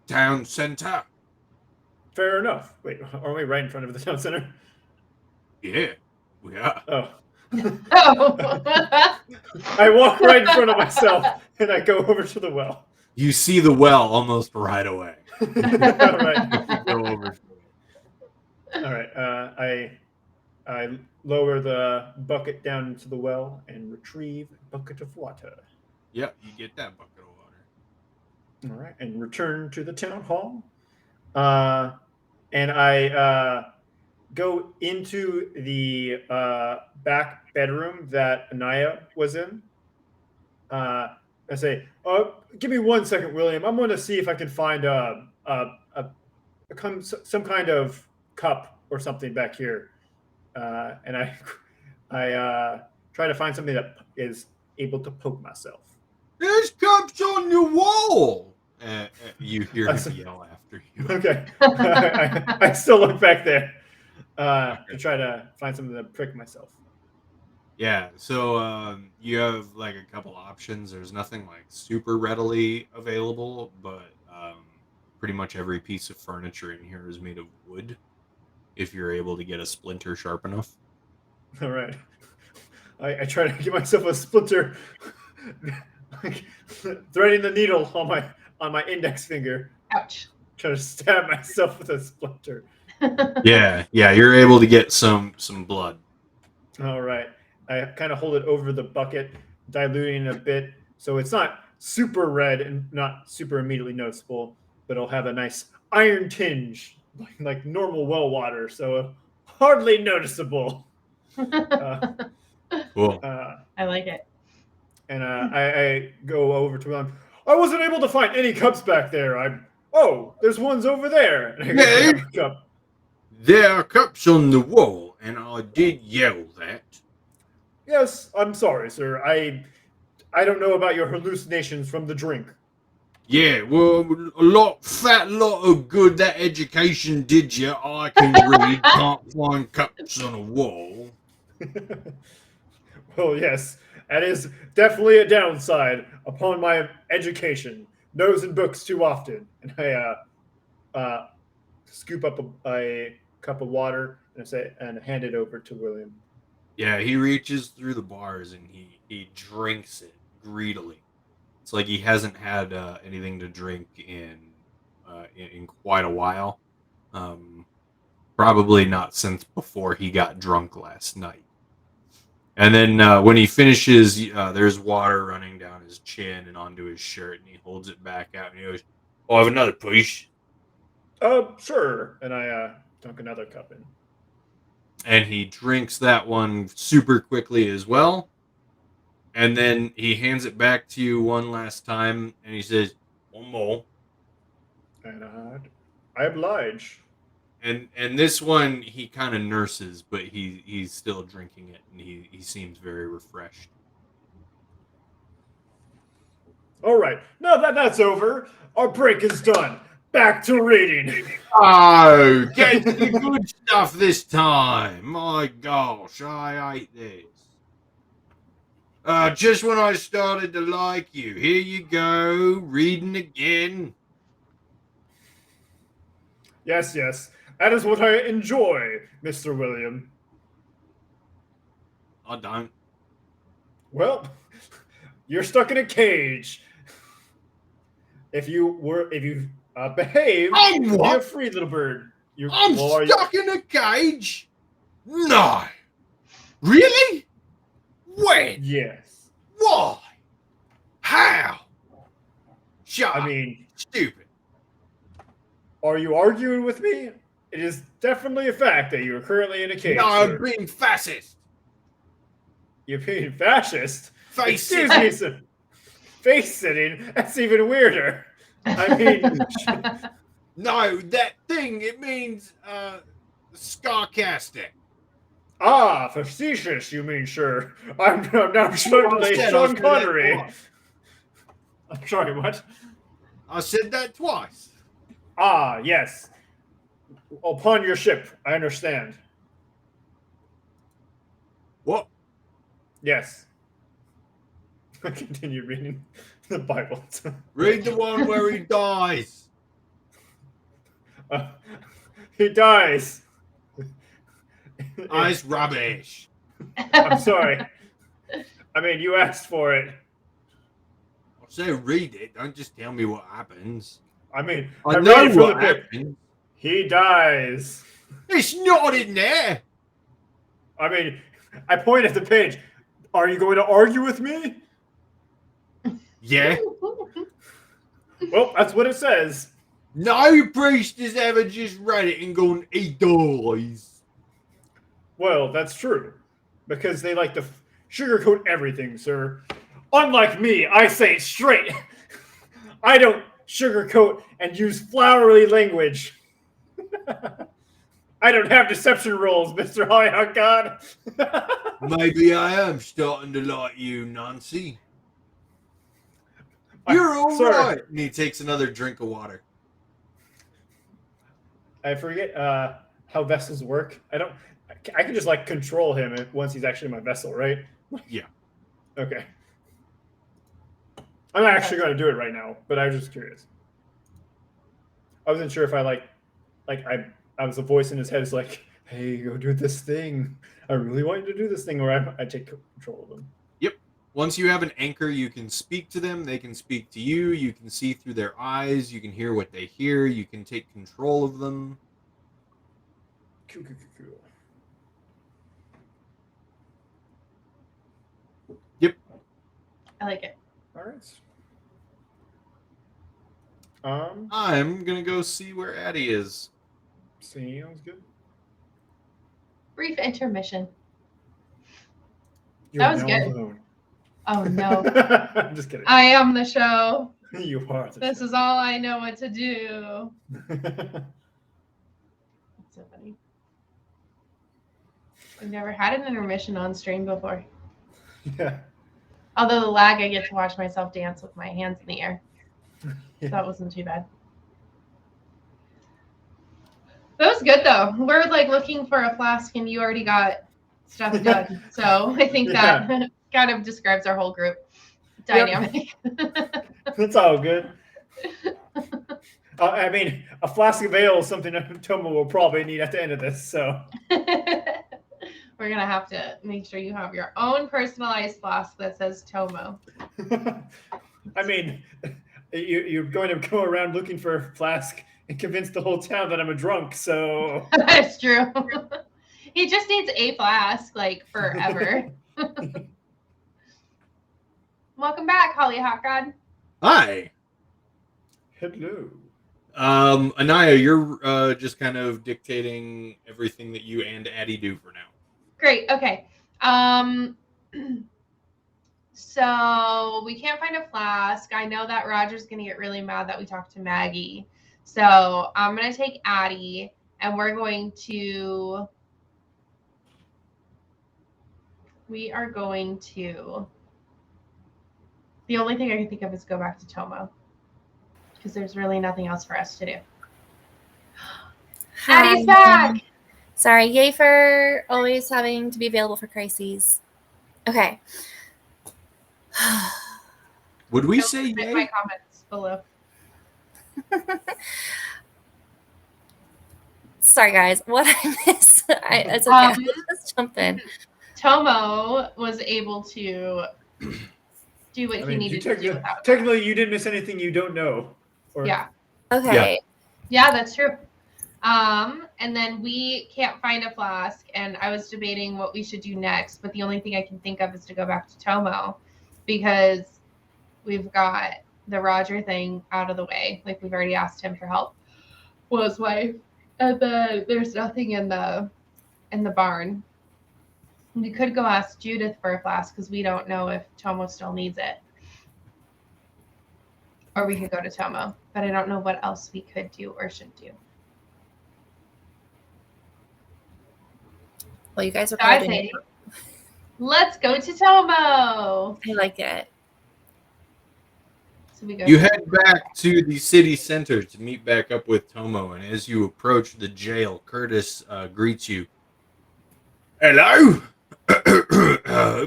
Town center. Fair enough. Wait, are we right in front of the town center? Yeah, we are. Oh. Oh. I walk right in front of myself and I go over to the well. You see the well almost right away. All right. Go over. All right. I lower the bucket down into the well and retrieve a bucket of water. Yep, you get that bucket of water. All right, and return to the town hall. And I go into the back bedroom that Anaya was in. I say, "Give me 1 second, William. I'm going to see if I can find some kind of cup or something back here." And I try to find something that is able to poke myself. There's cups on your wall. You hear him yell after you. Okay. I still look back there to try to find something to prick myself. Yeah, so you have like a couple options. There's nothing like super readily available, but pretty much every piece of furniture in here is made of wood. If you're able to get a splinter sharp enough. All right. I try to give myself a splinter, threading the needle on my index finger. Ouch. Try to stab myself with a splinter. Yeah, you're able to get some blood. All right. I kind of hold it over the bucket, diluting it a bit, so it's not super red and not super immediately noticeable, but it'll have a nice iron tinge, like normal well water, so hardly noticeable. Cool. I like it. And I go over to him. I wasn't able to find any cups back there. There's ones over there. And I grab a cup. There are cups on the wall, and I did yell that. Yes, I'm sorry, sir. I don't know about your hallucinations from the drink. Yeah, well, fat lot of good that education did you. I can read, can't find cups on a wall. Well, yes, that is definitely a downside upon my education. Nose in books too often. And I scoop up a cup of water and hand it over to William. Yeah, he reaches through the bars and he drinks it greedily. It's like he hasn't had anything to drink in quite a while. Probably not since before he got drunk last night. And then when he finishes, there's water running down his chin and onto his shirt, and he holds it back out and he goes, "I'll have another, please." Sure. And I dunk another cup in. And he drinks that one super quickly as well. And then he hands it back to you one last time, and he says, "One more." And I oblige. And this one he kind of nurses, but he's still drinking it, and he seems very refreshed. All right. Now that's over, our break is done. Back to reading. Oh, get to the good stuff this time. My gosh, I hate this. Just when I started to like you, here you go, reading again. Yes, yes. That is what I enjoy, Mr. William. I don't. Well, you're stuck in a cage. If you behave, I'm you'll be a what? free little bird. I'm stuck in a cage? No. Really? When? Yes. Why? How? Shut I up. mean, Stupid. are you arguing with me? It is definitely a fact that you are currently in a cage, No, I'm sir. being fascist. You're being fascist? Face Excuse it. me, sir. Face sitting? That's even weirder. I mean, No, that thing, it means, sarcastic. facetious, you mean, sir. I'm now certainly said Sean that Connery. twice. I'm sorry, what? I said that twice. Yes. Upon your ship, I understand. What? Yes. I continue reading the Bible. Read the one where he dies. He dies. It's rubbish. I'm sorry. I mean, you asked for it. I say read it. Don't just tell me what happens. I mean, I read know it from what the pit. happens. He dies. It's not in there. I mean, I point at the page. Are you going to argue with me? Yeah. Well, that's what it says. No priest has ever just read it and gone, he dies. Well, that's true. Because they like to sugarcoat everything, sir. Unlike me, I say it straight. I don't sugarcoat and use flowery language. I don't have deception rules, Mr. High God. Maybe I am starting to like you, Nancy. You're all Sir, right. And he takes another drink of water. I forget how vessels work. I can just like control him once he's actually my vessel, right? Yeah. Okay. I'm actually going to do it right now, but I was just curious. I wasn't sure if I was a voice in his head is like, hey, go do this thing. I really want you to do this thing, or I take control of him. Yep. Once you have an anchor, you can speak to them. They can speak to you. You can see through their eyes. You can hear what they hear. You can take control of them. Cool. Yep. I like it. All right. I'm going to go see where Addie is. Sounds good. Brief intermission. You're That was now good. alone. Oh no. I'm just kidding. I am the show. You are the This is all I know what to do. That's So funny. I've never had an intermission on stream before. Yeah. Although the lag, I get to watch myself dance with my hands in the air. Yeah. That wasn't too bad. That was good though. We're like looking for a flask and you already got stuff done. So I think that kind of describes our whole group dynamic. That's all good. I mean, a flask of ale is something that Tomo will probably need at the end of this. So We're going to have to make sure you have your own personalized flask that says Tomo. I mean, you're going to go around looking for a flask and convince the whole town that I'm a drunk. So That's true. He just needs a flask like forever. Welcome back, Holly Hot God. Hi. Hello. Anaya, you're just kind of dictating everything that you and Addie do for now. Great. Okay. So we can't find a flask. I know that Roger's going to get really mad that we talked to Maggie. So I'm going to take Addie and we are going to the only thing I can think of is go back to Tomo. because there's really nothing else for us to do. Hi. Addie's back. Sorry, yay for always having to be available for crises. Okay. Would we Don't say submit yay? my comments below. Sorry, guys. What I missed? It's okay. Let's jump in. Tomo was able to do what he needed to do without. Technically, you didn't miss anything you don't know. Or, Yeah. Okay. Yeah, that's true. And then we can't find a flask, and I was debating what we should do next, but the only thing I can think of is to go back to Tomo, because we've got the Roger thing out of the way. Like, we've already asked him for help. Well, his wife. And then there's nothing in the barn. We could go ask Judith for a flask, because we don't know if Tomo still needs it. Or we could go to Tomo, but I don't know what else we could do or should do. Well, you guys are So I probably say, let's go to Tomo. I like it. So we go. You head back to the city center to meet back up with Tomo, and as you approach the jail, Curtis greets you. Hello?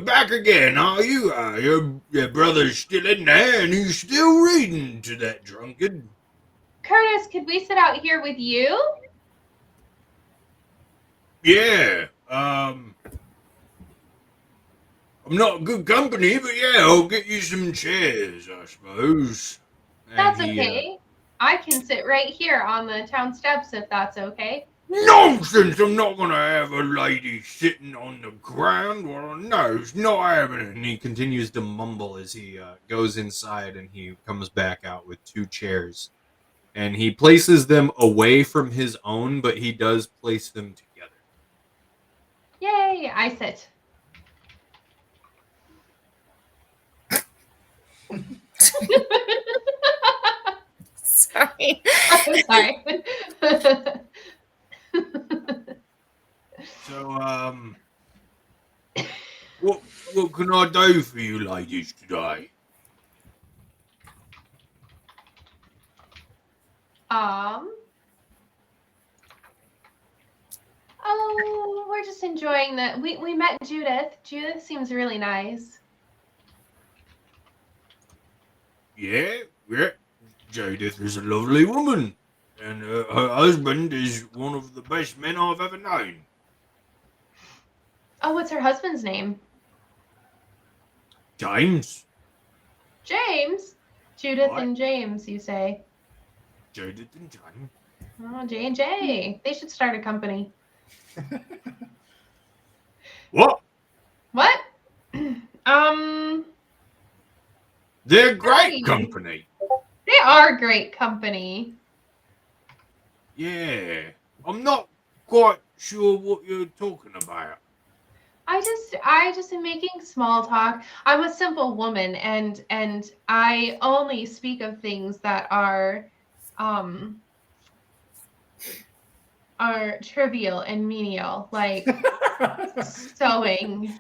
Back again, are you? Your brother's still in there, and he's still reading to that drunkard. Curtis, could we sit out here with you? Yeah, I'm not good company, but yeah, I'll get you some chairs, I suppose. And That's okay. I can sit right here on the town steps if that's okay. Nonsense! I'm not gonna have a lady sitting on the ground. Well, no, it's not happening. And he continues to mumble as he goes inside, and he comes back out with 2 chairs. And he places them away from his own, but he does place them together. Yay, I sit. Sorry. I'm sorry. So, what can I do for you ladies today? Oh, we're just enjoying the. We met Judith. Judith seems really nice. Yeah. Judith is a lovely woman, and her husband is one of the best men I've ever known. Oh, what's her husband's name? James. James. Judith What? and James, you say? Judith and James. Oh, J&J. They should start a company. What? What? They're great Right. company. They are great company. Yeah. I'm not quite sure what you're talking about. I just am making small talk. I'm a simple woman, and I only speak of things that are trivial and menial, like sewing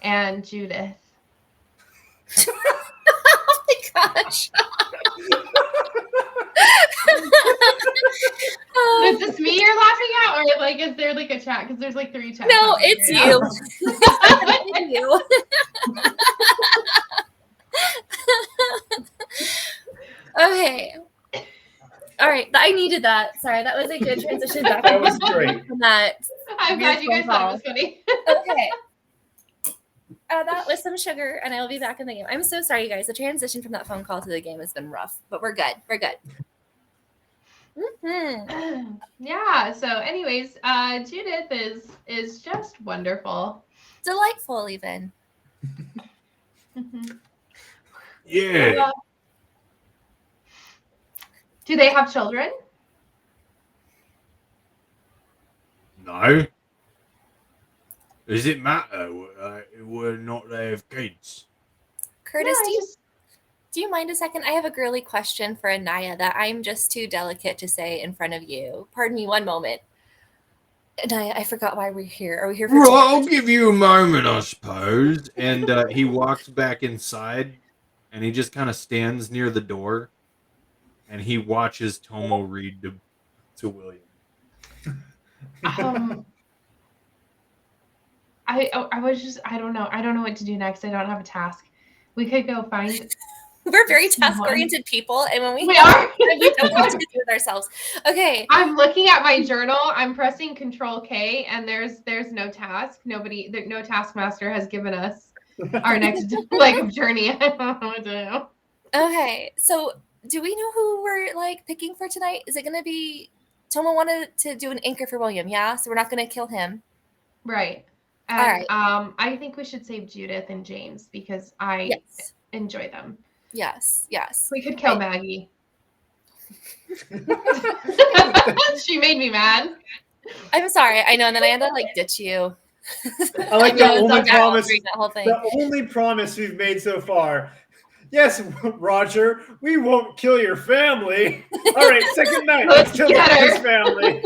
and Judith. Oh my gosh. Is this me you're laughing at, or like is there like a chat? Because there's like 3 chats. No, happening it's right you. now. It's you. Okay. All right. I needed that. Sorry, that was a good transition back. That was great. From that. I'm glad you guys thought it was funny. Okay. That was some sugar, and I will be back in the game. I'm so sorry, you guys. The transition from that phone call to the game has been rough, but we're good. We're good. Mm-hmm. Yeah. So, anyways, Judith is just wonderful. Delightful, even. Yeah. Do they have children? No. Does it matter whether or not they have kids? Curtis, No, do you mind a second? I have a girly question for Anaya that I'm just too delicate to say in front of you. Pardon me one moment. Anaya, I forgot why we're here. Are we here for Right, I'll give you a moment, I suppose. And he walks back inside, and he just kind of stands near the door. and he watches Tomo read to William. I was just I don't know what to do next. I don't have a task. We could go find. We're very someone. task-oriented people, and when we We have are. we don't know what to do with ourselves. Okay. I'm looking at my journal. I'm pressing Control K, and there's no task. No taskmaster has given us our next journey. I don't know what to do. Okay, so do we know who we're like picking for tonight? Is it going to be Tomo wanted to do an anchor for William? Yeah, so we're not going to kill him. Right. And, all right. I think we should save Judith and James because I enjoy them. Yes. We could kill Maggie. She made me mad. I'm sorry. I know, and then I had to like ditch you. I like the only promise. That whole thing. The only promise we've made so far. Yes, Roger, we won't kill your family. All right, second night, let's kill his family.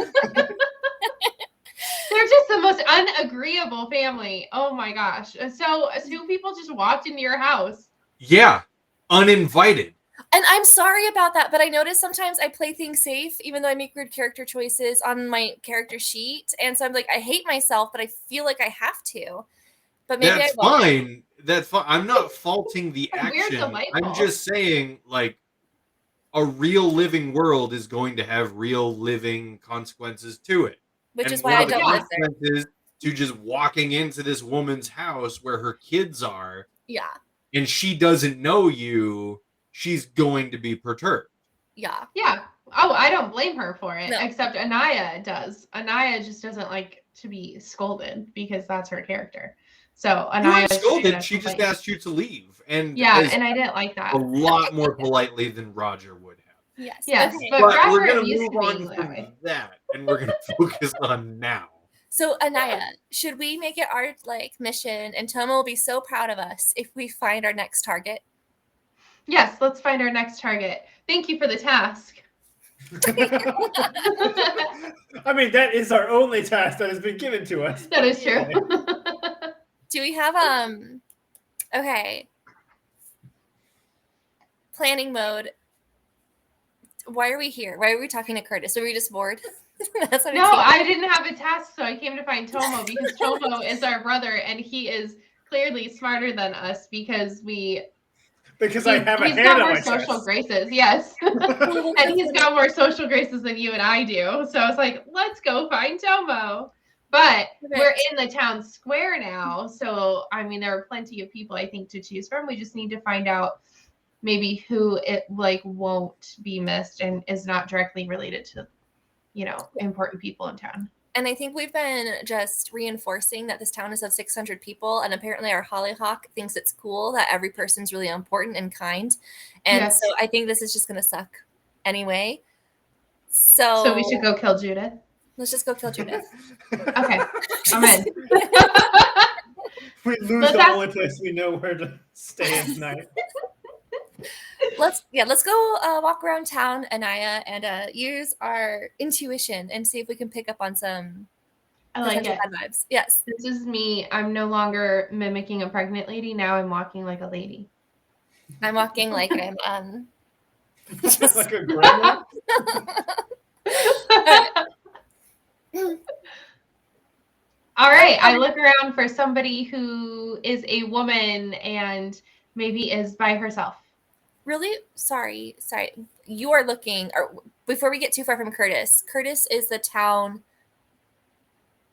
They're just the most unagreeable family. Oh my gosh. So two people just walked into your house. Yeah, uninvited. And I'm sorry about that, but I notice sometimes I play things safe, even though I make weird character choices on my character sheet. And so I'm like, I hate myself, but I feel like I have to. But maybe That's fine. That's fine. I'm not faulting the action. I'm just saying, like, a real living world is going to have real living consequences to it. Which is why I don't live there. To just walking into this woman's house where her kids are. Yeah. And she doesn't know you. She's going to be perturbed. Yeah. Yeah. Oh, I don't blame her for it. No. Except Anaya does. Anaya just doesn't like to be scolded because that's her character. So Anaya scolded. She just asked you to leave. And and I didn't like that. A lot more politely than Roger would have. Yes. Okay. But we're going to move on from that, and we're going to focus on now. So Anaya, should we make it our mission, and Tomo will be so proud of us if we find our next target? Yes, let's find our next target. Thank you for the task. I mean, that is our only task that has been given to us. That is true. Do we have okay. Planning mode. Why are we here? Why are we talking to Curtis? Are we just bored? That's what I didn't have a task, so I came to find Tomo because Tomo is our brother and he is clearly smarter than us because I have a hand got on more my social chest. graces, yes. And he's got more social graces than you and I do. So I was like, let's go find Tomo. But we're in the town square now. So, I mean, there are plenty of people, I think, to choose from. We just need to find out maybe who it won't be missed and is not directly related to, important people in town. And I think we've been just reinforcing that this town is of 600 people. And apparently our Hollyhock thinks it's cool that every person's really important and kind. And so I think this is just going to suck anyway. So we should go kill Judith. Let's just go kill Judith. Okay. I'm in. We lose the only place we know where to stay at night. Let's go walk around town, Anaya, and use our intuition and see if we can pick up on some bad vibes. Yes. This is me. I'm no longer mimicking a pregnant lady. Now I'm walking like a lady. I'm walking like I'm just like a grandma. All right. I look around for somebody who is a woman and maybe is by herself. Really? Sorry. You are looking, or before we get too far from Curtis is the town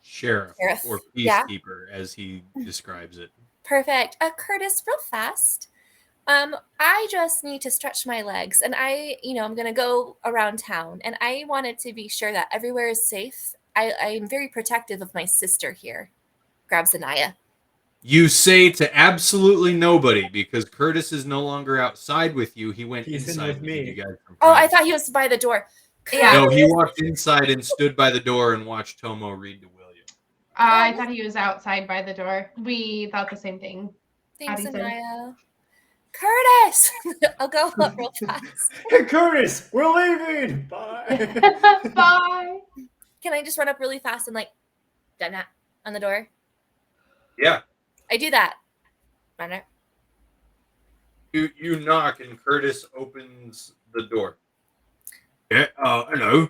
sheriff or peacekeeper, as he describes it. Perfect. Curtis, real fast. I just need to stretch my legs, and I'm going to go around town, and I wanted to be sure that everywhere is safe. I'm very protective of my sister here. Grabs Anaya. You say to absolutely nobody because Curtis is no longer outside with you. He went inside with me. You guys I thought he was by the door. Yeah. No, he walked inside and stood by the door and watched Tomo read to William. I thought he was outside by the door. We thought the same thing. Thanks, Anaya. Curtis! I'll go up real fast. Hey, Curtis, we're leaving. Bye. Bye. Can I just run up really fast and done that on the door? Yeah. I do that. You knock and Curtis opens the door. Yeah, hello.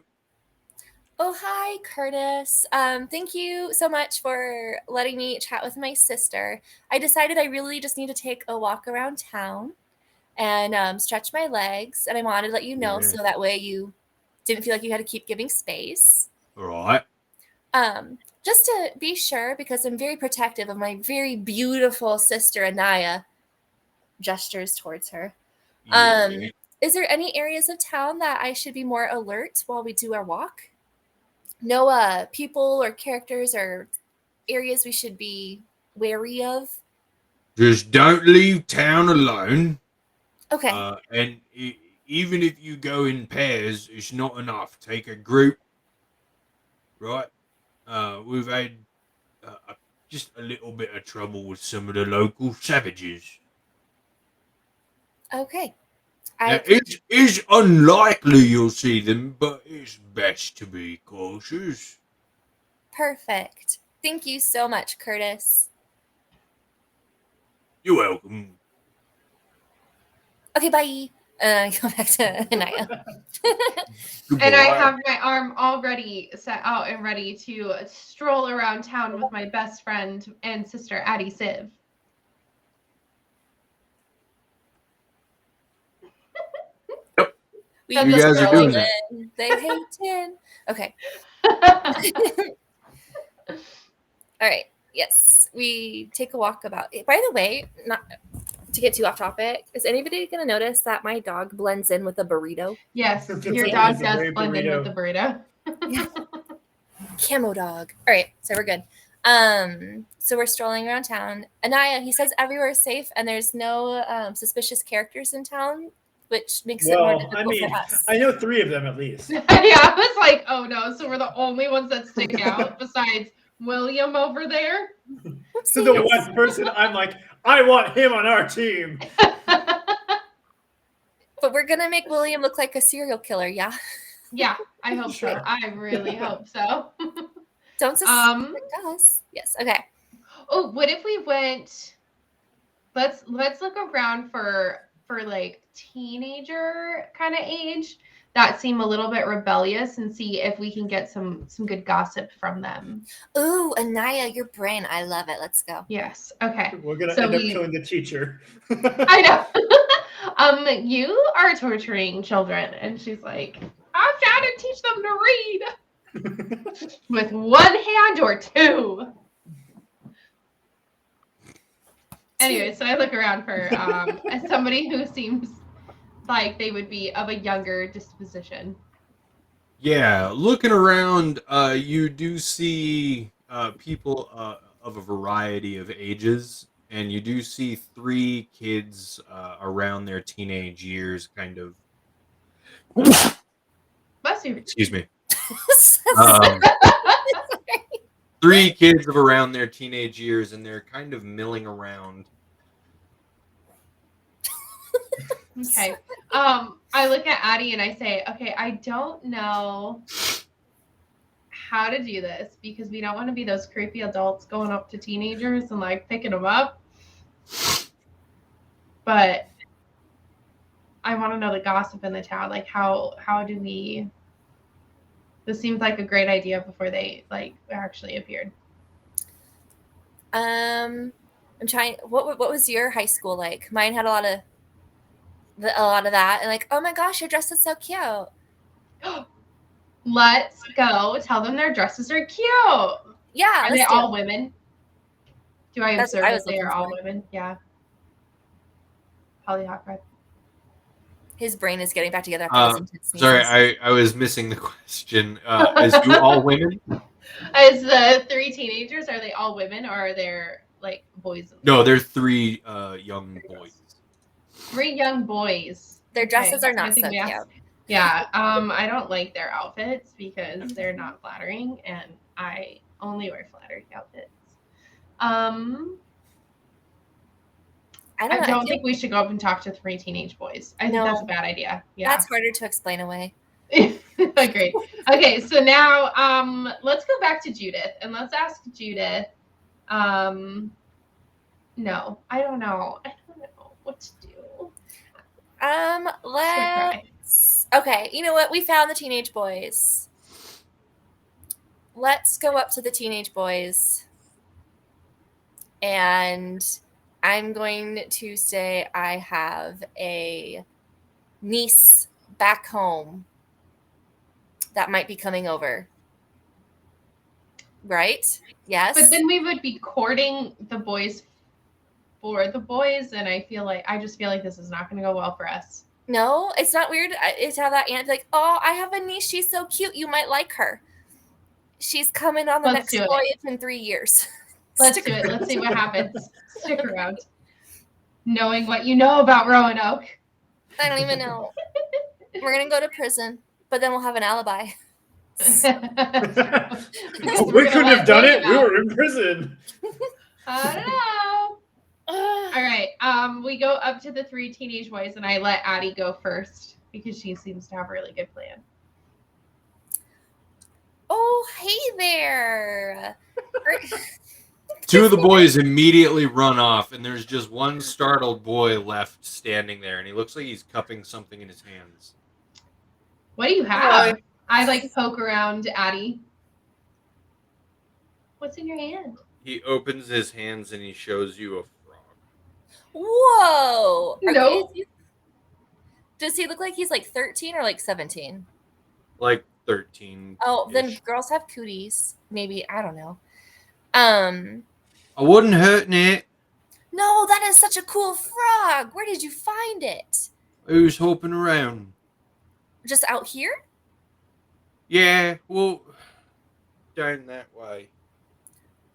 Oh, hi, Curtis. Thank you so much for letting me chat with my sister. I decided I really just need to take a walk around town and stretch my legs, and I wanted to let you know Yeah. so that way you didn't feel like you had to keep giving space. All right. Just to be sure, because I'm very protective of my very beautiful sister, Anaya, gestures towards her. Yeah. Is there any areas of town that I should be more alert while we do our walk? No people or characters or areas we should be wary of? Just don't leave town alone. Okay. And even if you go in pairs, it's not enough. Take a group, right? We've had just a little bit of trouble with some of the local savages. Okay. Now, it's unlikely you'll see them, but it's best to be cautious. Perfect. Thank you so much, Curtis. You're welcome. Okay, bye. And I go back to Anaya. And I have my arm already set out and ready to stroll around town with my best friend and sister, Addie Siv. We You go guys are doing scrolling. They hate tin. Okay. All right. Yes. We take a walk about. By the way, not to get too off topic, is anybody going to notice that my dog blends in with a burrito? Yes, It's your a dog does great blend in burrito. with the burrito. Camo dog. All right, so we're good. So we're strolling around town. Anaya, he says everywhere is safe and there's no suspicious characters in town, which makes it more Well, difficult I mean, for us. I know 3 of them at least. Yeah, I was like, oh no, so we're the only ones that stick out besides William over there. So the one person I'm like, I want him on our team. But we're gonna make William look like a serial killer, yeah? Yeah, I hope Sure. so. I really hope so. Don't suspect us. Yes. Okay. Oh, what if we went? Let's look around for like teenager kind of age that seem a little bit rebellious and see if we can get some good gossip from them. Ooh, Anaya, your brain. I love it. Let's go. Yes. Okay. We're gonna So end up killing the teacher. I know. You are torturing children, and she's like, I'm trying to teach them to read with one hand or two. Anyway, so I look around for somebody who seems like they would be of a younger disposition. Yeah, looking around, you do see people of a variety of ages, and you do see 3 kids around their teenage years, kind of. Bless you. Excuse me. 3 kids of around their teenage years, and they're kind of milling around. Okay. I look at Addie and I say, okay, I don't know how to do this because we don't want to be those creepy adults going up to teenagers and like picking them up. But I want to know the gossip in the town. Like how do we? This seems like a great idea before they like actually appeared. I'm trying. What was your high school like? Mine had a lot of that, and like, oh my gosh, your dress is so cute. Let's go tell them their dresses are cute. Yeah, are they all women? Do I observe that they are all women? Yeah. Polyhawk. His brain is getting back together after those intense Sorry, I was missing the question. Is you all women? As the 3 teenagers, are they all women or are there like boys? No, they're 3 young boys. 3 young boys. Their dresses are not so cute. Yeah, I don't like their outfits because they're not flattering, and I only wear flattering outfits. I don't think we should go up and talk to 3 teenage boys. I think that's a bad idea. Yeah, that's harder to explain away. Great. Okay, so now let's go back to Judith and let's ask Judith. No, I don't know. I don't know what to do. Okay, you know what? We found the teenage boys. Let's go up to the teenage boys. And I'm going to say I have a niece back home that might be coming over. Right? Yes. But then we would be courting the boys for the boys, and I just feel like this is not going to go well for us. No, it's not weird. It's how that aunt like, oh, I have a niece. She's so cute. You might like her. She's coming on the Let's next do it. voyage in 3 years. Let's do it. Let's see what happens. Stick around. Knowing what you know about Roanoke. I don't even know. We're going to go to prison, but then we'll have an alibi. We couldn't have done it. We were in prison. I don't know. All right. We go up to the 3 teenage boys, and I let Addie go first because she seems to have a really good plan. Oh, hey there. 2 of the boys immediately run off, and there's just one startled boy left standing there, and he looks like he's cupping something in his hands. What do you have? I poke around Addie. What's in your hand? He opens his hands and he shows you a frog. Whoa. No. Does he look like he's like 13 or like 17? Like 13. Oh, then girls have cooties. Maybe, I don't know. I wouldn't hurt it. No, that is such a cool frog. Where did you find it? I was hopping around. Just out here? Yeah, well, down that way.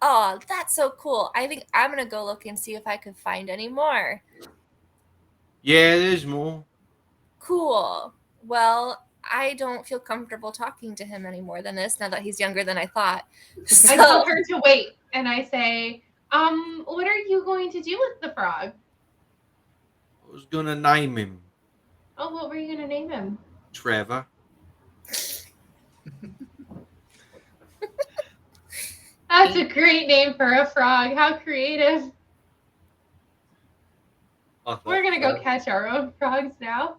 Oh, that's so cool. I think I'm going to go look and see if I can find any more. Yeah, there's more. Cool. Well, I don't feel comfortable talking to him any more than this now that he's younger than I thought. I tell her to wait, and I say, what are you going to do with the frog? I was gonna name him Oh, what were you going to name him? Trevor. That's a great name for a frog. How creative. We're going to go catch our own frogs now.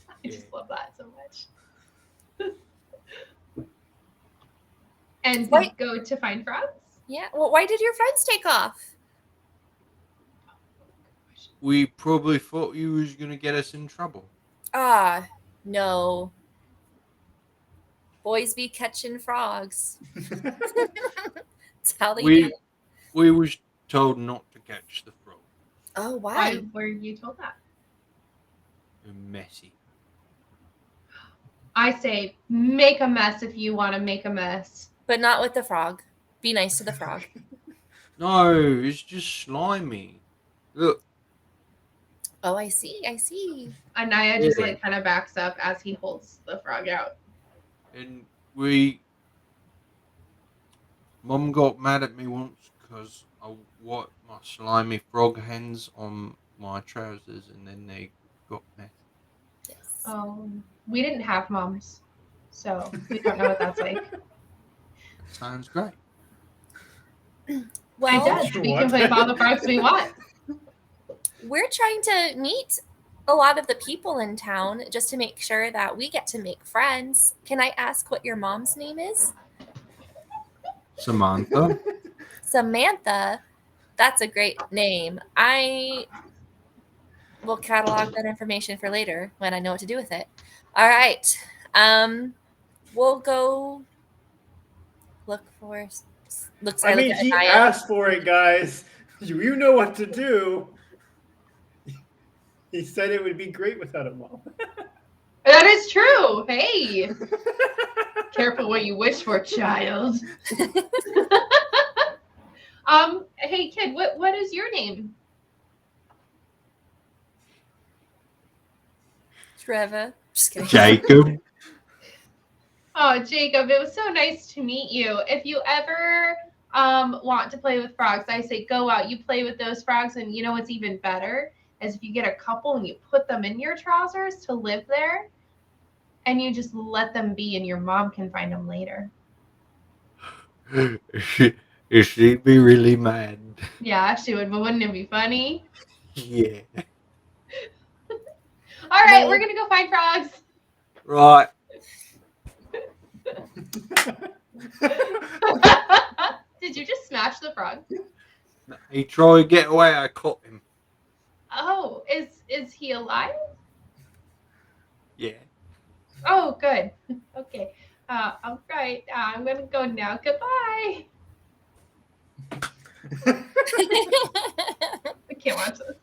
I just love that so much. And we go to find frogs? Yeah. Well, why did your friends take off? We probably thought you was gonna get us in trouble. Ah, no. Boys be catching frogs. That's how they do. We was told not to catch the frog. Oh, why? Why were you told that? They're messy. I say, make a mess if you want to make a mess. But not with the frog. Be nice to the frog. No, it's just slimy. Look. Oh, I see. I see. Anaya just kind of backs up as he holds the frog out. And Mum got mad at me once because I wiped my slimy frog hands on my trousers, and then they got messy. Yes. We didn't have moms, so we don't know what that's like. Sounds great. Well, It does. We can play with all the frogs we want. We're trying to meet a lot of the people in town just to make sure that we get to make friends. Can I ask what your mom's name is? Samantha. Samantha. That's a great name. I will catalog that information for later when I know what to do with it. All right. We'll go look for. I mean, he asked for it, guys. You know what to do. He said it would be great without a mom. That is true. Hey, careful what you wish for, child. Hey, kid, what is your name? Trevor. Just kidding. Jacob. Oh, Jacob, it was so nice to meet you. If you ever want to play with frogs, I say go out. You play with those frogs, and you know what's even better is if you get a couple and you put them in your trousers to live there, and you just let them be, and your mom can find them later. She'd be really mad. Yeah, she would, but wouldn't it be funny? Yeah. All right, we're gonna go find frogs. Right. Did you just smash the frog? He tried to get away. I caught him. Oh, is he alive? Yeah. Oh, good. Okay. All right. I'm gonna go now. Goodbye. I can't watch this.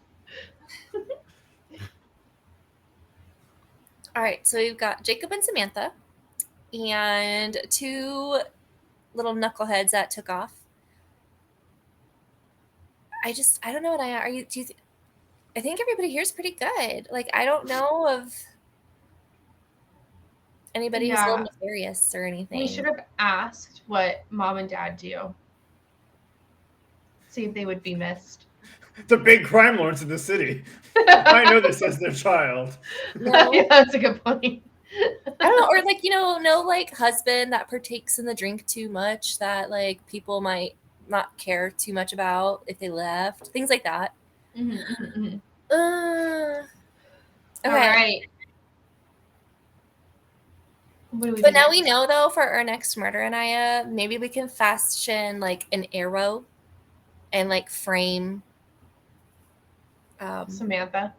All right, so we've got Jacob and Samantha, and 2 little knuckleheads that took off. I don't know what I are you. I think everybody here is pretty good. Like, I don't know of anybody who's a little nefarious or anything. We should have asked what mom and dad do. See if they would be missed. The big crime lords in the city. I know this as their child. No. Yeah, that's a good point. I don't know, or like, no like husband that partakes in the drink too much that like people might not care too much about if they left, things like that. Okay. Okay. All right. But now we know though for our next murder, Anaya, maybe we can fashion like an arrow and like frame Samantha.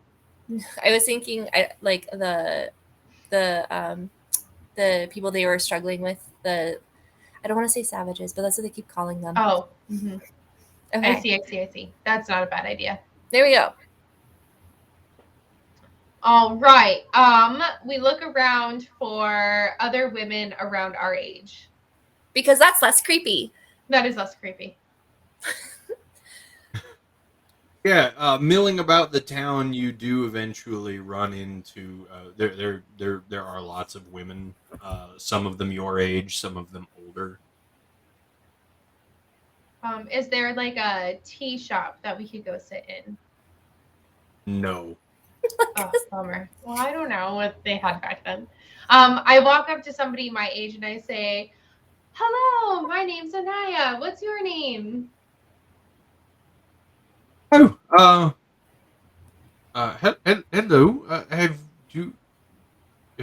I was thinking like the people they were struggling with, I don't want to say savages, but that's what they keep calling them. Oh. Okay. I see. That's not a bad idea. There we go. All right. We look around for other women around our age. Because that's less creepy. That is less creepy. Yeah, milling about the town, you do eventually run into there are lots of women. Some of them your age, some of them older. Is there like a tea shop that we could go sit in? No. Oh, bummer. Well, I don't know what they had back then. I walk up to somebody my age and I say, "Hello, my name's Anaya. What's your name?" Oh, hello. Have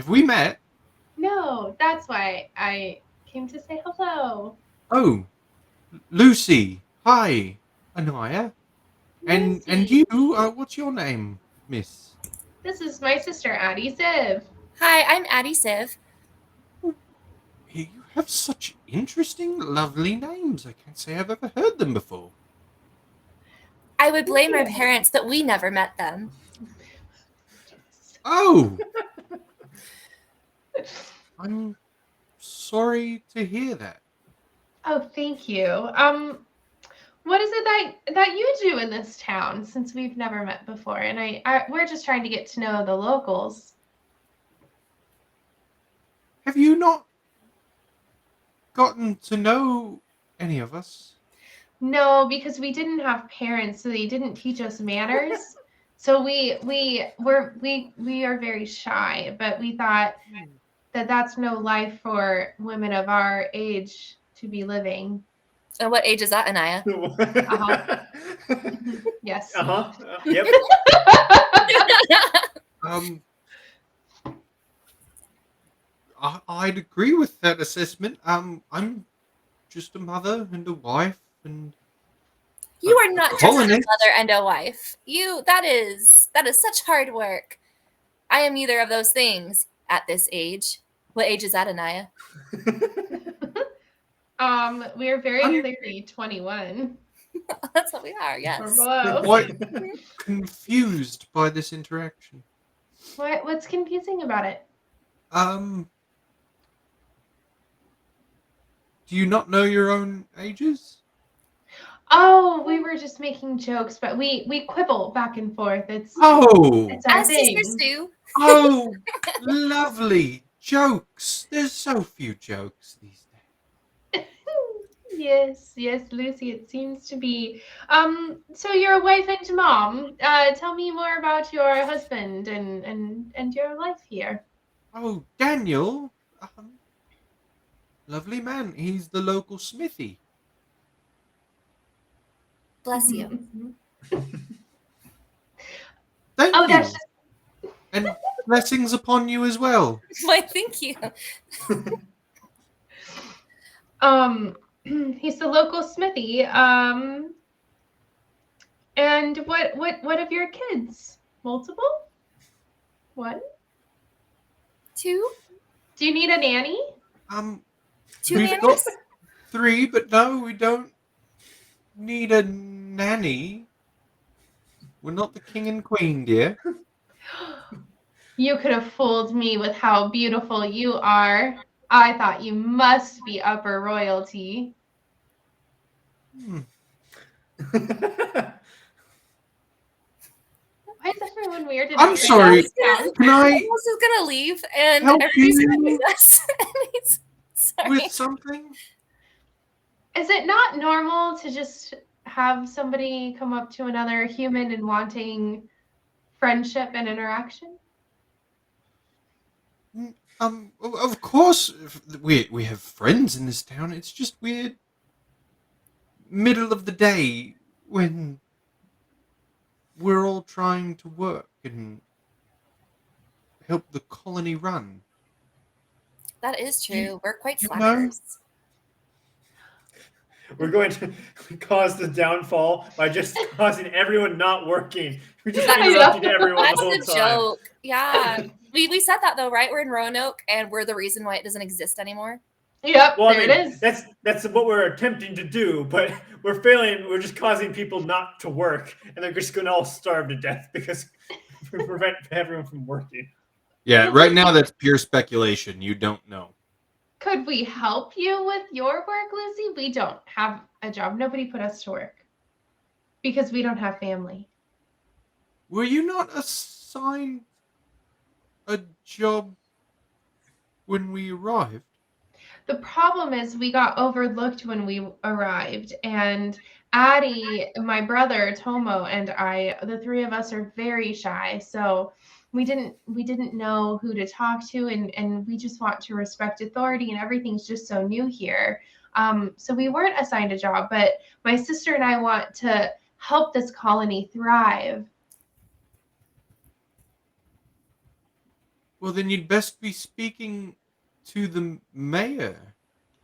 we met? No, that's why I came to say hello. Oh, Lucy. Hi, Anaya. And Lucy. you, what's your name, miss? This is my sister, Addie Ziv. Hi, I'm Addie Siv. You have such interesting, lovely names. I can't say I've ever heard them before. I would blame our parents that we never met them. Oh, I'm sorry to hear that. Oh, thank you. What is it that you do in this town since we've never met before? And we're just trying to get to know the locals. Have you not gotten to know any of us? No, because we didn't have parents, so they didn't teach us manners. So we are very shy, but we thought that that's no life for women of our age to be living. And what age is that, Anaya? Yes. Yep. I'd agree with that assessment. I'm just a mother and a wife and You are not just a colonist. mother and a wife. That is such hard work. I am neither of those things at this age. What age is that, Anaya? We are very clearly 21. That's what we are, yes. Or below. Quite confused by this interaction. What's confusing about it? Do you not know your own ages? Oh, we were just making jokes, but we quibble back and forth. It's our As thing. sisters do. Oh, lovely jokes. There's so few jokes these days. Yes, Lucy, it seems to be. So you're a wife and mom. Tell me more about your husband and your life here. Oh, Daniel. Lovely man. He's the local smithy. Bless you. Thank you. That's And blessings upon you as well. Why, thank you. He's the local smithy. And what of your kids? Multiple? One? Two? Do you need a nanny? Two We've nannies? got 3, but no, we don't need a nanny. We're not the king and queen, dear. You could have fooled me with how beautiful you are. I thought you must be upper royalty. Why is everyone weird? I'm sorry. Sound? Can I Almost is gonna leave, and help everybody's you gonna leave us. Sorry. with something? Is it not normal to just have somebody come up to another human and wanting friendship and interaction? Of course, we have friends in this town. It's just weird. Middle of the day when we're all trying to work and help the colony run. That is true. We're quite you know- slackers. We're going to cause the downfall by just causing everyone not working. We're just interrupting everyone That's the whole the time. joke. Yeah. We said that though, right? We're in Roanoke, and we're the reason why it doesn't exist anymore. Yep, Well, there I mean, it is. that's what we're attempting to do, but we're failing. We're just causing people not to work, and they're just going to all starve to death because we prevent everyone from working. Yeah, right now that's pure speculation. You don't know. Could we help you with your work, Lucy? We don't have a job. Nobody put us to work because we don't have family. Were you not assigned a job when we arrived? The problem is we got overlooked when we arrived, and Addie, my brother Tomo, and I, the 3 of us are very shy, so we didn't know who to talk to, and we just want to respect authority, and everything's just so new here. So we weren't assigned a job, but my sister and I want to help this colony thrive. Well, then you'd best be speaking to the mayor.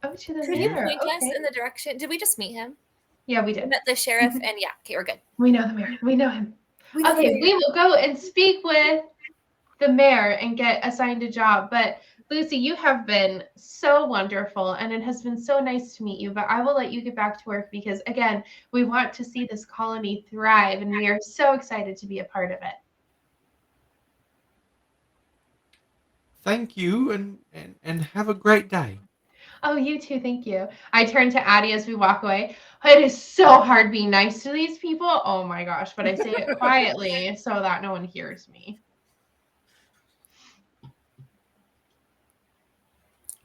Oh, to the Could you mayor. point us Okay. in the direction? Did we just meet him? Yeah, we We did. met the sheriff, and yeah, okay, we're good. We know the mayor. We know him. We know Okay, the- we will go and speak with the mayor and get assigned a job. But Lucy, you have been so wonderful, and it has been so nice to meet you. But I will let you get back to work because, again, we want to see this colony thrive, and we are so excited to be a part of it. Thank you, and have a great day. Oh, you too. Thank you. I turn to Addie as we walk away. It is so hard being nice to these people. Oh my gosh. But I say it quietly so that no one hears me.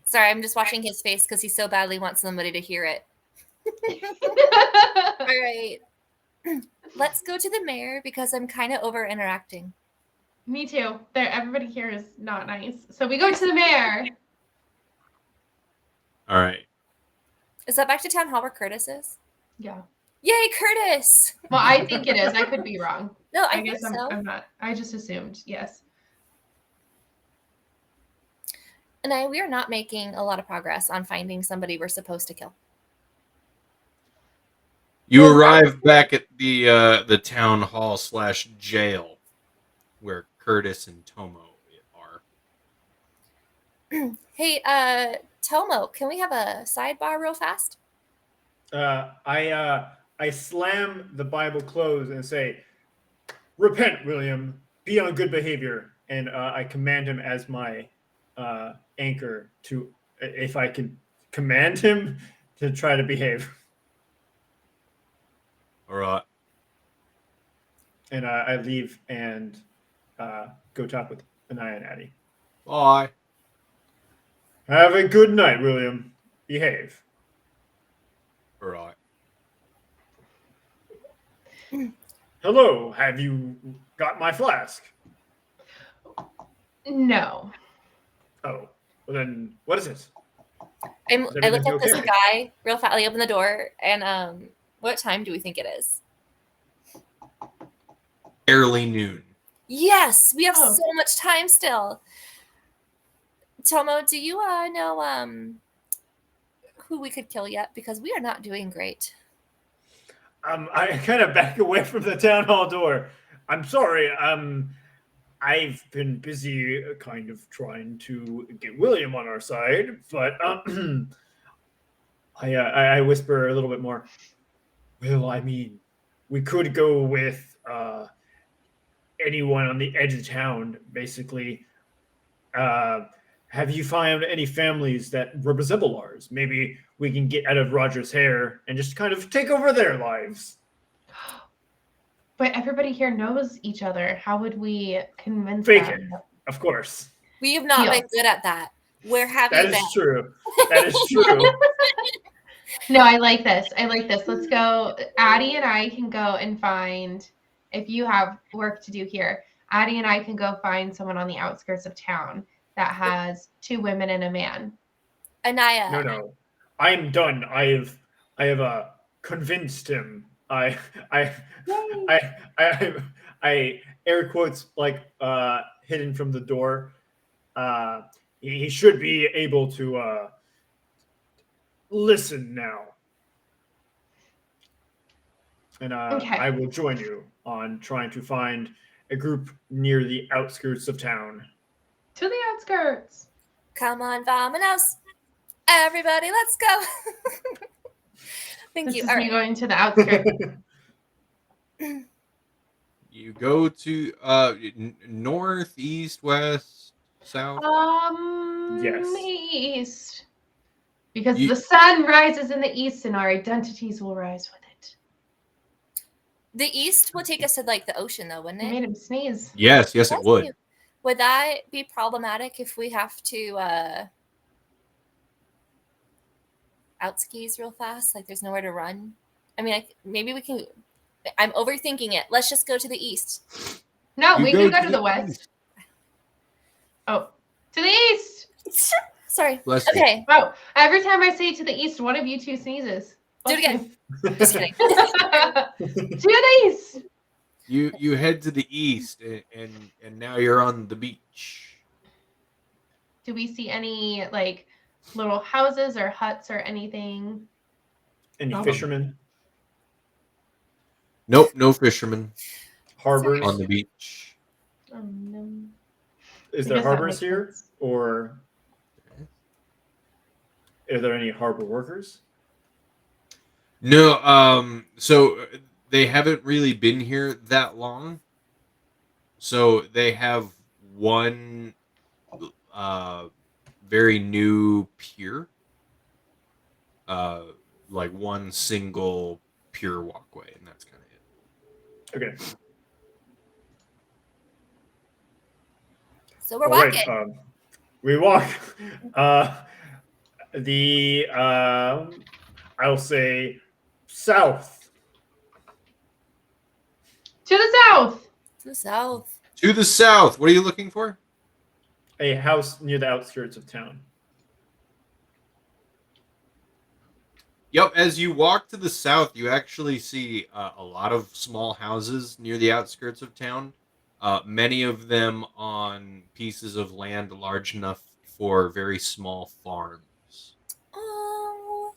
Sorry, I'm just watching his face because he so badly wants somebody to hear it. All right. Let's go to the mayor because I'm kind of over interacting. Me too. Everybody here is not nice. So we go to the mayor. All right. Is that back to town hall where Curtis is? Yeah. Yay, Curtis! Well, I think it is. I could be wrong. No, I I guess think so. I'm not. I just assumed. Yes. And we are not making a lot of progress on finding somebody we're supposed to kill. You arrive back at the town hall / jail, where Curtis and Tomo are. Hey, Tomo, can we have a sidebar real fast? I slam the Bible closed and say, "Repent, William. Be on good behavior." And I command him as my anchor to, if I can command him to try to behave. All right. And I leave and go talk with Anaya and Addie. Bye. Have a good night, William. Behave. All right. Hello, have you got my flask? No. Oh, well then, what is it? I Is look everything at this okay? guy real fast. I open the door, and what time do we think it is? Early noon. Yes, we have Oh. so much time still. Tomo, do you know who we could kill yet? Because we are not doing great. I kind of back away from the town hall door. I'm sorry. I've been busy kind of trying to get William on our side, but I whisper a little bit more. Well, I mean, we could go with anyone on the edge of town, basically. Have you found any families that resemble ours? Maybe we can get out of Roger's hair and just kind of take over their lives. But everybody here knows each other. How would we convince Fake them? it, of course. We have not Deal. been good at that. Where have That you is been? true. That is true. No, I like this. I like this. Let's go. Addie and I can go and find, if you have work to do here, Addie and I can go find someone on the outskirts of town that has 2 women and a man. Anaya. No. I am done. I have convinced him. I air quotes like hidden from the door. He should be able to listen now. And Okay. I will join you on trying to find a group near the outskirts of town. To the outskirts. Come on, vamonos. Everybody, let's go. Thank This you. is All me right. going to the outskirts. You go to north, east, west, south. Yes. East. Because You- the sun rises in the east and our identities will rise with it. The east would take us to like the ocean, though, wouldn't You it? made him sneeze. Yes, it Bless would. you. Would that be problematic if we have to outskis real fast? Like there's nowhere to run? I mean, maybe we can. I'm overthinking it. Let's just go to the east. No, You we go can go to to the the west. east. Oh, to the east. Sorry. Bless you. Okay. Oh, every time I say to the east, one of you 2 sneezes. Do it again. Just kidding. To the east. You head to the east, and now you're on the beach. Do we see any like little houses or huts or anything? Any Oh. fishermen? Nope, no fishermen Harbors? on the beach. No. Is I there guess that harbors makes here? sense. Or are there any harbor workers? No, so they haven't really been here that long. So they have one very new pier. Like one single pure walkway, and that's kind of it. Okay. So we're All right, walking. we walk. I'll say south. To the south. To the south. To the south. What are you looking for? A house near the outskirts of town. Yep. As you walk to the south, you actually see a lot of small houses near the outskirts of town. Many of them on pieces of land large enough for very small farms. Oh.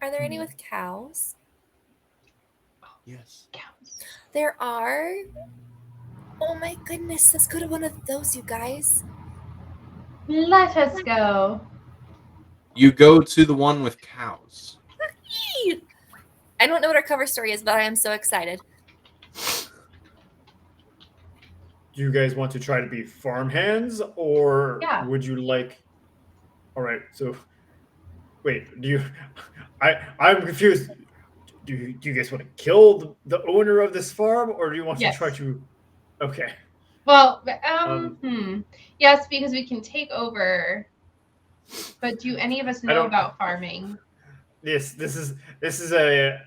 Are there any with cows? Yes. Cows. There are. Oh my goodness, let's go to one of those, you guys. Let us go. You go to the one with cows. Yee! I don't know what our cover story is, but I am so excited. Do you guys want to try to be farmhands, or Yeah. would you like? All right. So, wait. Do you? I'm confused. Do you guys want to kill the owner of this farm, or do you want Yes. to try to? Okay. Well, Um, yes, because we can take over. But do any of us I know don't- about farming? This is a.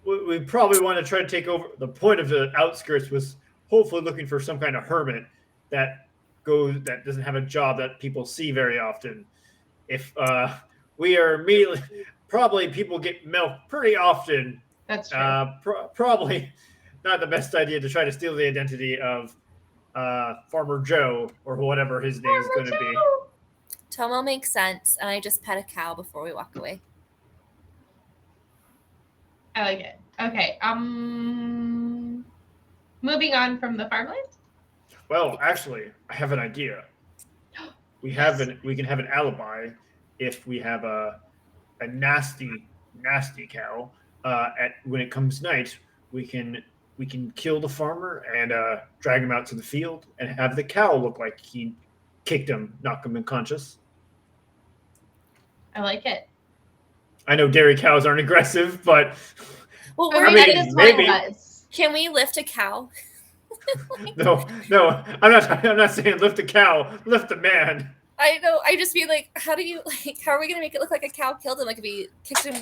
We probably want to try to take over. The point of the outskirts was hopefully looking for some kind of hermit that doesn't have a job that people see very often. If we are immediately, probably people get milk pretty often. That's true. Probably not the best idea to try to steal the identity of Farmer Joe or whatever his name is going to be. Tomo makes sense, and I just pet a cow before we walk away. I like it. Okay. Moving on from the farmland. Well, actually, I have an idea. We can have an alibi if we have a nasty cow. When it comes night, we can kill the farmer and drag him out to the field and have the cow look like he kicked him, knock him unconscious. I like it. I know dairy cows aren't aggressive, but Well, Or we're maybe mean, this one maybe. was. Can we lift a cow? no, I'm not saying lift a cow, lift a man. I know. I just feel like, how are we gonna make it look like a cow killed him? Like if we kicked him,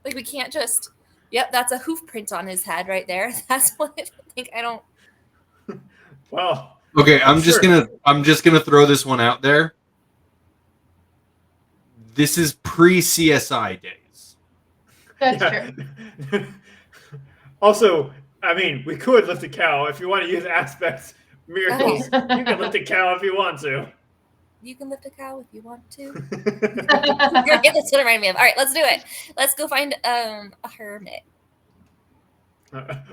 like we can't just. Yep, that's a hoof print on his head right there. That's what I don't. Well, Okay, I'm just sure. gonna throw this one out there. This is pre-CSI days. That's Yeah. true. Also, I mean, we could lift a cow if you want to use aspects miracles. You can lift a cow if you want to. You can lift a cow if you want to. That's what it reminded me of. All right, let's do it. Let's go find a hermit.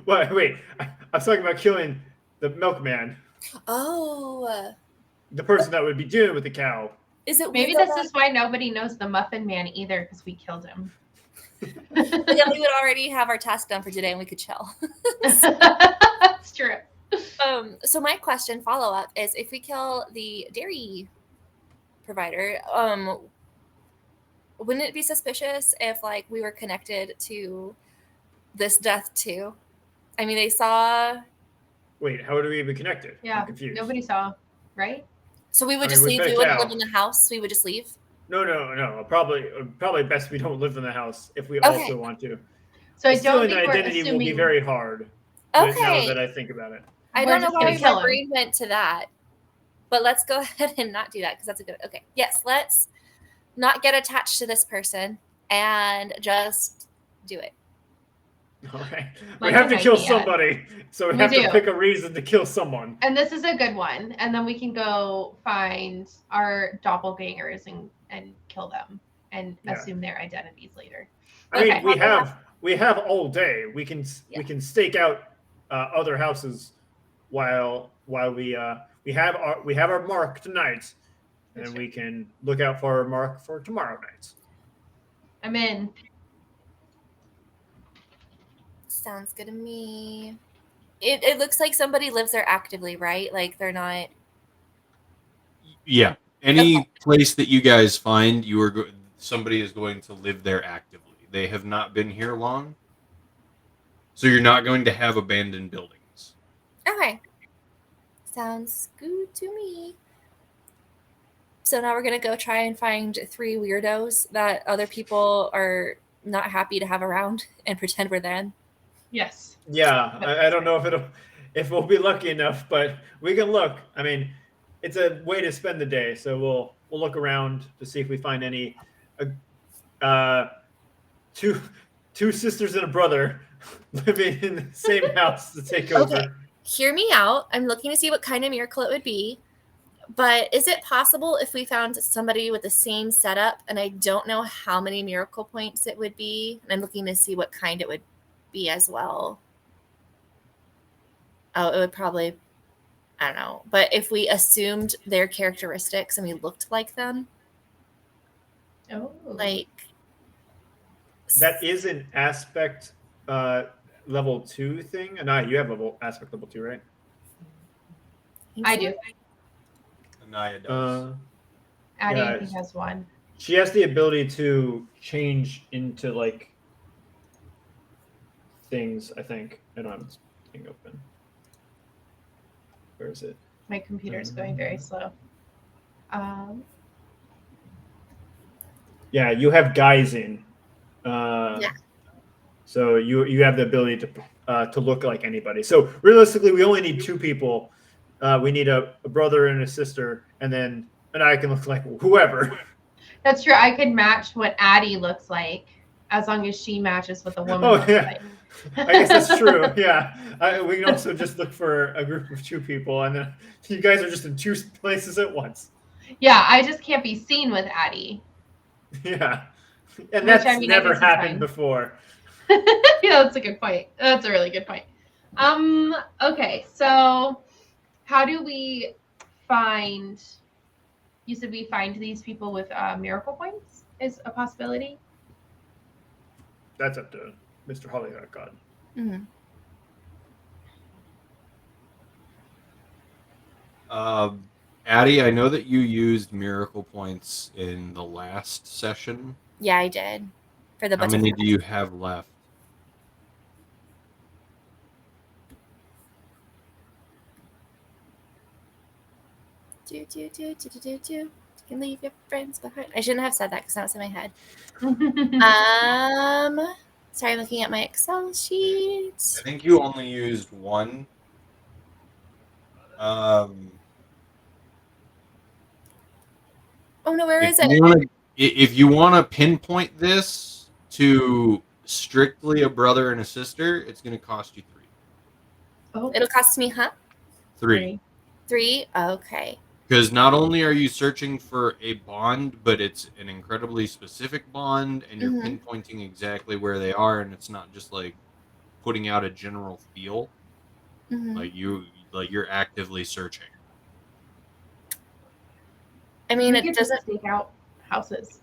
Wait, I was talking about killing the milkman, Oh, the person that would be dealing with the cow. is it Maybe weird this is why nobody knows the Muffin Man either, because we killed him. then we would already have our task done for today and we could chill. That's true. So my question follow up is, if we kill the dairy provider, wouldn't it be suspicious if like we were connected to this death too? I mean, they saw. Wait, how would we be connected? Yeah, I'm confused. nobody saw, right? So we would I mean, just we leave. fed a We wouldn't cow. live in the house. We would just leave. No. Probably best we don't live in the house if we Okay. also want to. So I don't Stealing think the we're identity will be assuming. very hard. Now Okay. that I think about it. I We're don't know just gonna why kill my him. brain went to that, but let's go ahead and not do that because that's a good. Okay, yes, let's not get attached to this person and just do it. All right. We Like have to an kill idea. somebody, so we We have do. to pick a reason to kill someone. And this is a good one. And then we can go find our doppelgangers and kill them and Yeah. assume their identities later. I mean, Okay. we have all day. We can stake out other houses while we have our mark tonight, and That's then we can look out for our mark for tomorrow night. I'm in. Sounds good to me. It looks like somebody lives there actively, right? Like they're not. Yeah. Any place that you guys find, somebody is going to live there actively. They have not been here long, so you're not going to have abandoned buildings. Okay. Sounds good to me. So now we're gonna go try and find 3 weirdos that other people are not happy to have around and pretend we're them. Yes. Yeah, I don't know if we'll be lucky enough, but we can look. I mean, it's a way to spend the day, so we'll look around to see if we find any two sisters and a brother living in the same house to take over. Okay. Hear me out. I'm looking to see what kind of miracle it would be. But is it possible if we found somebody with the same setup, and I don't know how many miracle points it would be, and I'm looking to see what kind it would be as well. Oh, it would probably, I don't know. But if we assumed their characteristics and we looked like them, Oh. like That is an aspect level 2 thing. And you have aspect level 2, right? I do. Anaya does. Addie, Yeah, I think, has one. She has the ability to change into like things, I think. I don't have this thing open. Where is it? My computer's going very slow. Yeah, you have guising. Yeah. So you have the ability to look like anybody. So realistically, we only need 2 people. We need a brother and a sister, and I can look like whoever. That's true. I could match what Addie looks like as long as she matches what the woman Oh, looks yeah. like. I guess that's true. Yeah, we can also just look for a group of 2 people, and then you guys are just in 2 places at once. Yeah, I just can't be seen with Addie. Yeah, and Which, that's I mean, I never guess it's happened fine. before. Yeah, that's a good point. That's a really good point. Okay, so how do we find? You said we find these people with miracle points is a possibility. That's up to Mr. Hollyhock God. Mhm. Addie, I know that you used miracle points in the last session. Yeah, I did. For the How many do butterflies. you have left? Do. You can leave your friends behind. I shouldn't have said that because now it's in my head. Sorry, I'm looking at my Excel sheet. I think you only used one. Oh no, where is it? If you want to pinpoint this to strictly a brother and a sister, it's going to cost you 3. Oh, It'll cost me, huh? 3. 3? Okay. Because not only are you searching for a bond, but it's an incredibly specific bond, and you're Mhm. pinpointing exactly where they are, and it's not just like putting out a general feel. Mhm. You're actively searching. I mean, we it could doesn't. just stake out houses.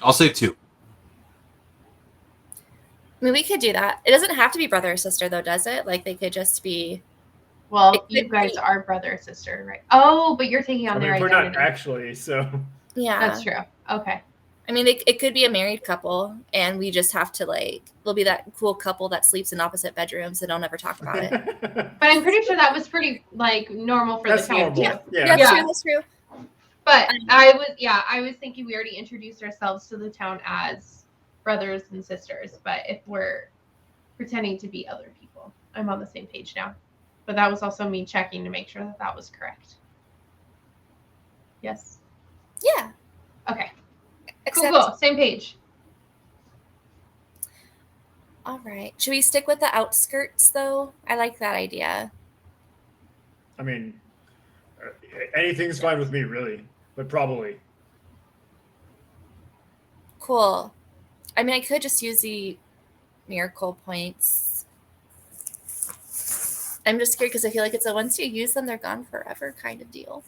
I'll say 2. I mean, we could do that. It doesn't have to be brother or sister, though, does it? Like, they could just be. Well, It you could guys be- are brother or sister, right? Oh, but you're taking on I mean, their we're identity. not actually, so Yeah. That's true. Okay. I mean, it could be a married couple, and we just have to, like, we'll be that cool couple that sleeps in opposite bedrooms and don't ever talk about it. But I'm pretty sure that was pretty like normal for That's the time. normal. Yeah. Yeah. That's true. But I was thinking we already introduced ourselves to the town as brothers and sisters. But if we're pretending to be other people, I'm on the same page now. But that was also me checking to make sure that that was correct. Yes. Yeah. Okay. Except, Cool. Same page. all right. Should we stick with the outskirts, though? I like that idea. I mean, anything's fine with me, really, but probably. Cool. I mean, I could just use the miracle points. I'm just scared because I feel like it's a once you use them, they're gone forever kind of deal.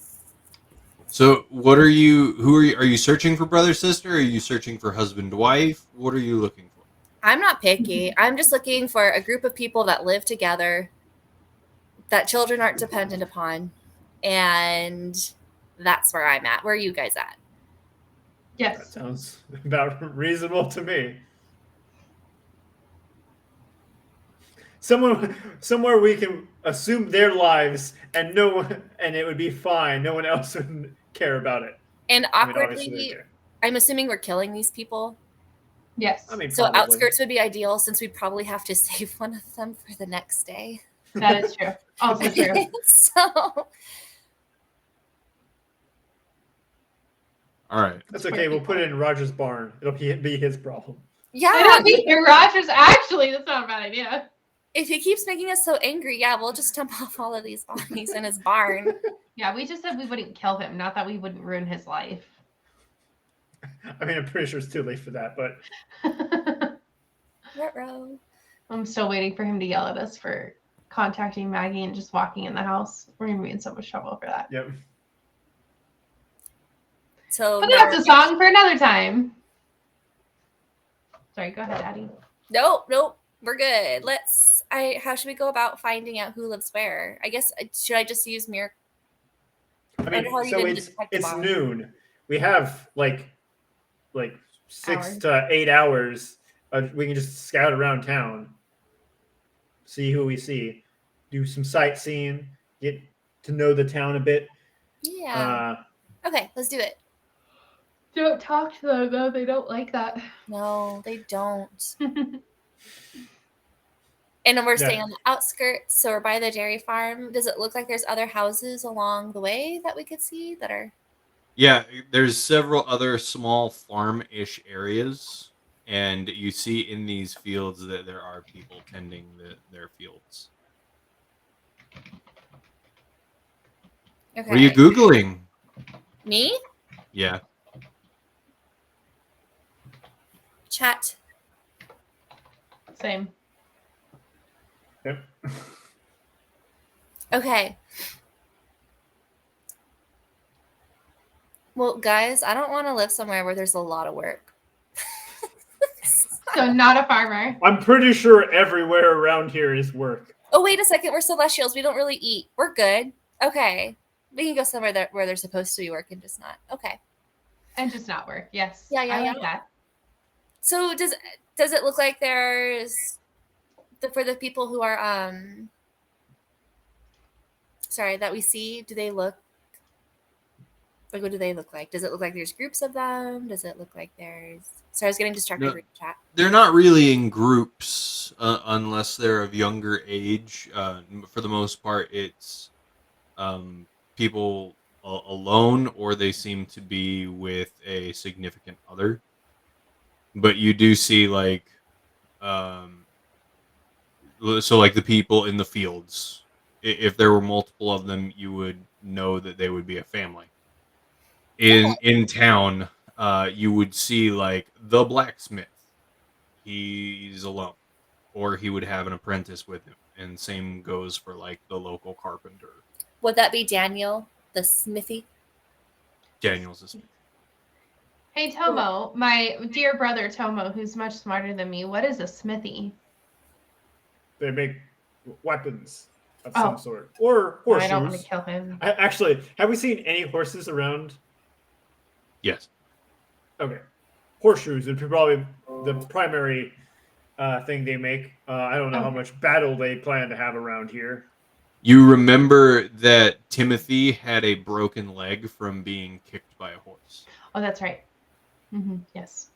So, what are you? Who are you? Are you searching for brother sister? Are you searching for husband wife? What are you looking for? I'm not picky. I'm just looking for a group of people that live together, that children aren't dependent upon, and that's where I'm at. Where are you guys at? That Yes. sounds about reasonable to me. Somewhere we can assume their lives, and and it would be fine. No one else would care about it. And I mean, obviously they awkwardly, care. I'm assuming we're killing these people. Yes. I mean, So probably. outskirts would be ideal since we'd probably have to save one of them for the next day. That is true. Also true. So All right. That's okay. We'll put it in Roger's barn. It'll be his problem. I yeah, don't think Rogers actually. That's not a bad idea. if he keeps making us so angry, yeah, we'll just dump off all of these bodies in his barn. Yeah, we just said we wouldn't kill him, not that we wouldn't ruin his life. I mean, I'm pretty sure it's too late for that, but Ruh-roh. I'm still waiting for him to yell at us for contacting Maggie and just walking in the house. We're gonna be in so much trouble for that. yep. So But that's a song for another time. Sorry, go ahead, Addie. Nope, we're good. How should we go about finding out who lives where? I guess should I just use miracle? I mean, how are you so gonna it's detect the bomb? noon. We have like 6 Hours. to 8 hours. We can just scout around town, see who we see, do some sightseeing, get to know the town a bit. Yeah. Okay, let's do it. Don't talk to them though, they don't like that. No, they don't. And we're staying on the outskirts, so we're by the dairy farm. Does it look like there's other houses along the way that we could see that are? Yeah, there's several other small farm-ish areas, and you see in these fields that there are people tending their fields. Okay. What are you Googling? Me? Yeah. Chat. Same. Yep. Okay. Well, guys, I don't want to live somewhere where there's a lot of work. So not a farmer. I'm pretty sure everywhere around here is work. Oh, wait a second. We're celestials. We don't really eat. We're good. Okay. We can go somewhere where they're supposed to be working, just not. Okay. And just not work. Yes. Yeah, I like that. So does it look like there's for the people who are sorry, that we see, do they look like, what do they look like? Does it look like there's groups of them? Does it look like there's... So I was getting distracted No. with the chat. They're not really in groups unless they're of younger age. For the most part, it's people alone, or they seem to be with a significant other. But you do see like so like the people in the fields. If there were multiple of them, you would know that they would be a family. In town, you would see like the blacksmith. He's alone, or he would have an apprentice with him, and same goes for like the local carpenter. Would that be Daniel, the smithy? Daniel's a smith. Hey, Tomo, my dear brother Tomo, who's much smarter than me, what is a smithy? They make weapons of Oh. some sort. Or No, horseshoes. I don't want to kill him. Actually, have we seen any horses around? Yes. Okay. Horseshoes would be probably the primary thing they make. I don't know how Okay. much battle they plan to have around here. You remember that Timothy had a broken leg from being kicked by a horse. Oh, that's right. Yes.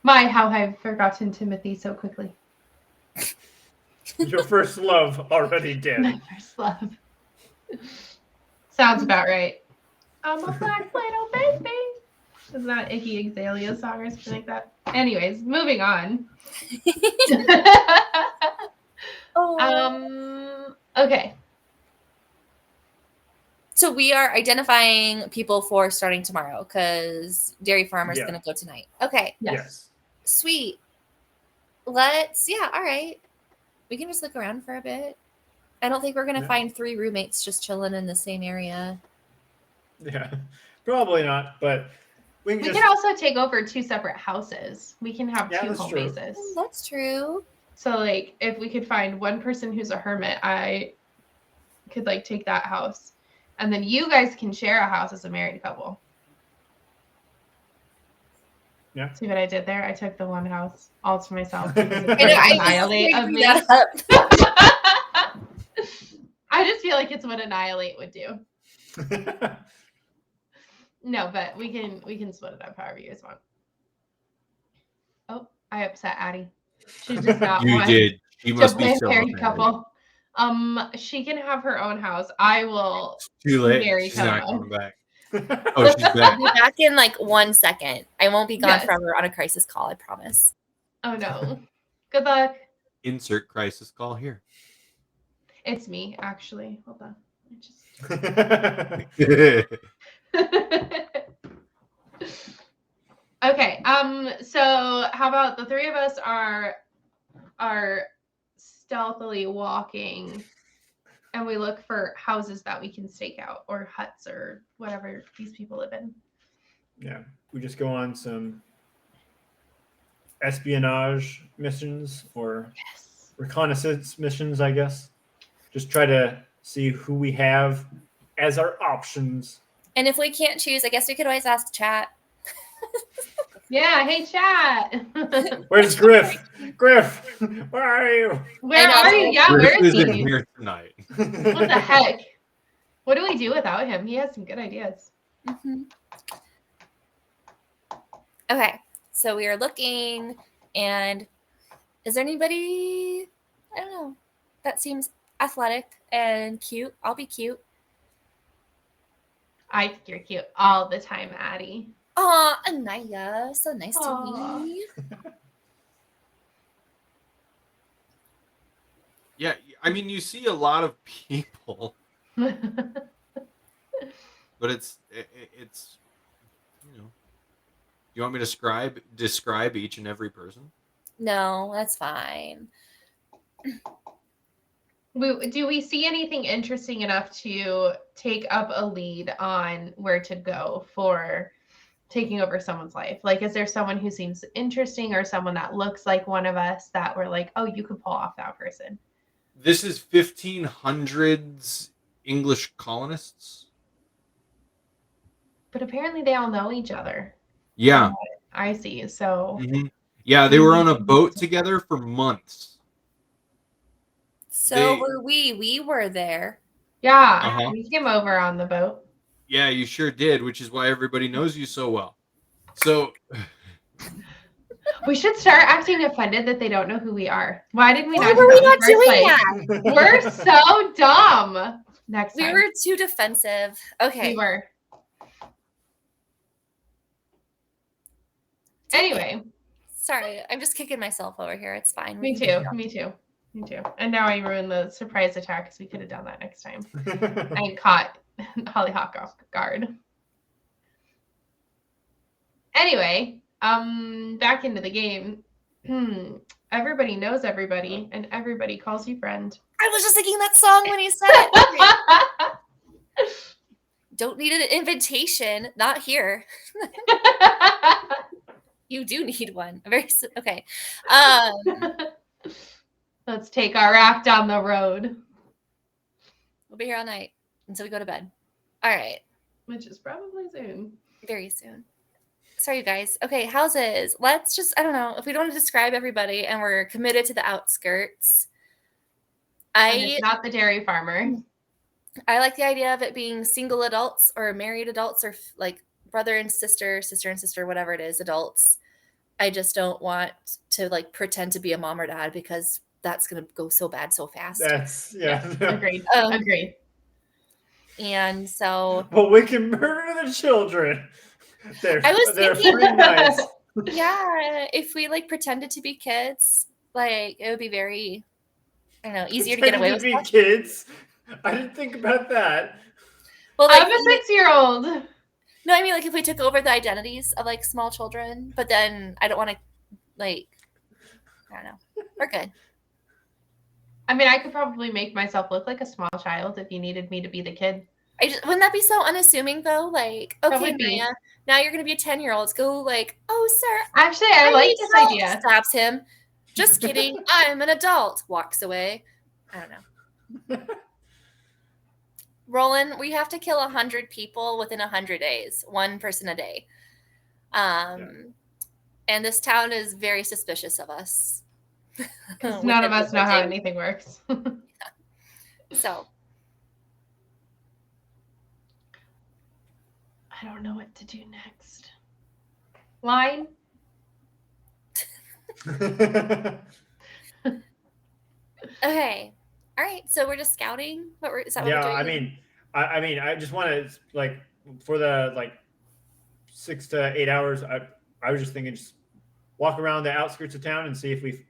My, how I've forgotten Timothy so quickly. Your first love already My dead. first love. Sounds about right. I'm a black little baby. Isn't that Iggy Azalea song or something like that? Anyways, moving on. Okay. So we are identifying people for starting tomorrow because Dairy Farmer's Yeah. going to go tonight. Okay. Yes. Sweet. All right. We can just look around for a bit. I don't think we're going to Yeah. find 3 roommates just chilling in the same area. Yeah. Probably not, but we can We just... could also take over 2 separate houses. We can have Yeah, 2 that's home true. bases. That's true. So, like, if we could find one person who's a hermit, I could, like, take that house. And then you guys can share a house as a married couple. Yeah. See what I did there? I took the one house all to myself. I Because know, it's I annihilate of bring me. that up. I just feel like it's what Annihilate would do. No, but we can split it up however you guys want. Oh, I upset Addie. She's just not You one did. She must to be play a so married offended. couple. She can have her own house. I will Too late. marry She's not Tomo. coming back. Oh, she's back. I'll be back in like 1 second. I won't be gone Yes. forever on a crisis call, I promise. Oh no. Good luck. Insert crisis call here. It's me, actually. Hold on. Okay. So how about the 3 of us are stealthily walking and we look for houses that we can stake out, or huts, or whatever these people live in. Yeah, we just go on some espionage missions or Yes. reconnaissance missions, I guess. Just try to see who we have as our options. And if we can't choose, I guess we could always ask chat. Yeah, hey chat. Where's Griff? Griff, where are you? Where I know. are you? Yeah, Griff where is isn't he? here tonight. What the heck? What do we do without him? He has some good ideas. Mm-hmm. Okay, so we are looking, and is there anybody, I don't know, that seems athletic and cute? I'll be cute. I think you're cute all the time, Addie. Aw, Anaya, so nice Aw. to meet you. I mean, you see a lot of people, but it's you know. You want me to describe each and every person? No, that's fine. Do we see anything interesting enough to take up a lead on where to go for taking over someone's life? Like, is there someone who seems interesting or someone that looks like one of us that we're like, oh, you could pull off that person? This is 1500s English colonists. But apparently they all know each other. Yeah. I see. So. Mm-hmm. Yeah, they were on a boat together for months. So were we. We were there. Yeah, we came over on the boat. Yeah, you sure did, which is why everybody knows you so well. So we should start acting offended that they don't know who we are. Why did we not? Why were we not doing that? We're so dumb. Next time. We were too defensive. Okay. We were. Anyway. Sorry, I'm just kicking myself over here. It's fine. Me too. And now I ruined the surprise attack because we could have done that next time. I caught Hollyhock off guard. Anyway, back into the game. Everybody knows everybody, and everybody calls you friend. I was just singing that song when he said it. Don't need an invitation. Not here. You do need one. Okay. Let's take our raft down the road. We'll be here all night until we go to bed. All right. Which is probably soon. Very soon. Sorry, you guys. Okay, houses. Let's just, I don't know, if we don't want to describe everybody and we're committed to the outskirts. And it's not the dairy farmer. I like the idea of it being single adults or married adults or like brother and sister, whatever it is, adults. I just don't want to like pretend to be a mom or dad because that's going to go so bad so fast. Agreed. Agreed. And so. Well, we can murder the children. They're thinking, pretty nice. Yeah, if we like pretended to be kids, like it would be very, I don't know, easier to get away with. Be kids. I didn't think about that. Well, like, I'm a 6-year-old. No, I mean like if we took over the identities of like small children, but then I don't want to like, I don't know. We're good. I mean, I could probably make myself look like a small child if you needed me to be the kid. Wouldn't that be so unassuming though? Like, okay, Maya, now you're gonna be a 10-year-old. Go like, oh, sir. Actually, I like this idea. Stabs him. Just kidding. I'm an adult. Walks away. I don't know. Roland, we have to kill 100 people within 100 days. 1 person a day. And this town is very suspicious of us. None of us know how anything works. So. I don't know what to do next. Line? Okay. All right. So we're just scouting. Is that what we're doing? I mean, I just want to like for the like 6 to 8 hours. I was just thinking, just walk around the outskirts of town and see if we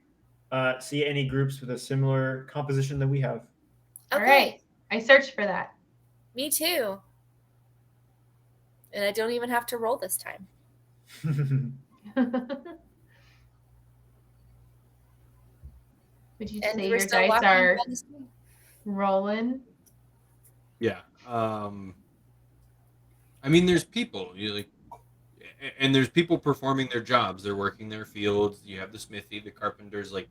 see any groups with a similar composition that we have. Okay. All right. I searched for that. Me too. And I don't even have to roll this time. Would you say your dice are rolling? Yeah. I mean, there's people. And there's people performing their jobs. They're working their fields. You have the smithy, the carpenters, like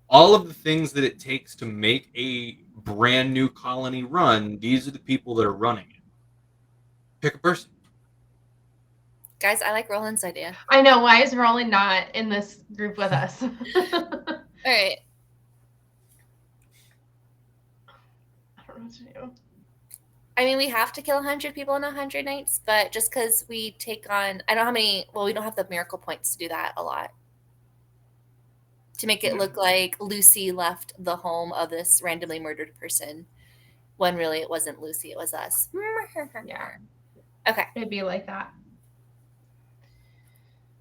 all of the things that it takes to make a brand new colony run. These are the people that are running it. Pick a person. Guys, I like Roland's idea. I know. Why is Roland not in this group with us? All right. I don't know what to do. I mean, we have to kill 100 people in 100 nights, but just because we take on, I don't know how many, well, we don't have the miracle points to do that a lot. To make it look like Lucy left the home of this randomly murdered person when really it wasn't Lucy, it was us. Yeah. Okay. It'd be like that.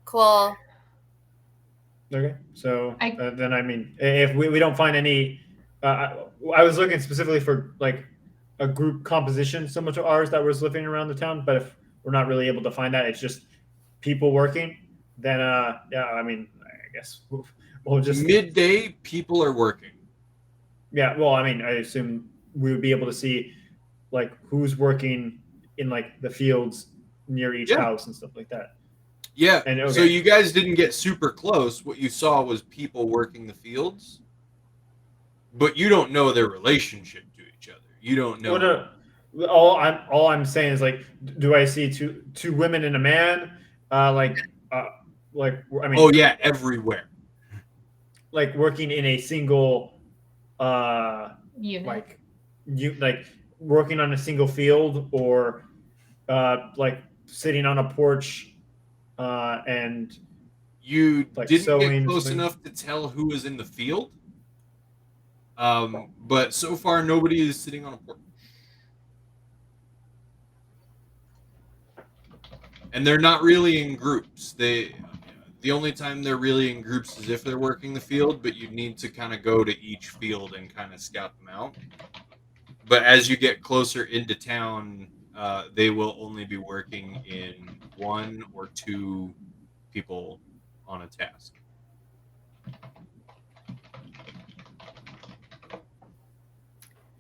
Cool. Okay. So then, I mean, if we don't find any I was looking specifically for like a group composition similar to ours that was living around the town. But if we're not really able to find that, it's just people working. Then, yeah, I mean, I guess we'll just Midday, people are working. yeah. Well, I mean, I assume we would be able to see like who's working in like the fields near each house and stuff like that. Yeah. And okay. So you guys didn't get super close. What you saw was people working the fields, but you don't know their relationship to each other. You don't know. Well, no, all I'm saying is like, do I see two women and a man? Like I mean, Oh yeah, everywhere. like working in a single Unit. like working on a single field, or like sitting on a porch and You like didn't sewing get close something. enough to tell who was in the field. But so far nobody is sitting on a porch. And they're not really in groups. The only time they're really in groups is if they're working the field, but you need to kind of go to each field and kind of scout them out. But as you get closer into town, they will only be working in 1 or 2 people on a task.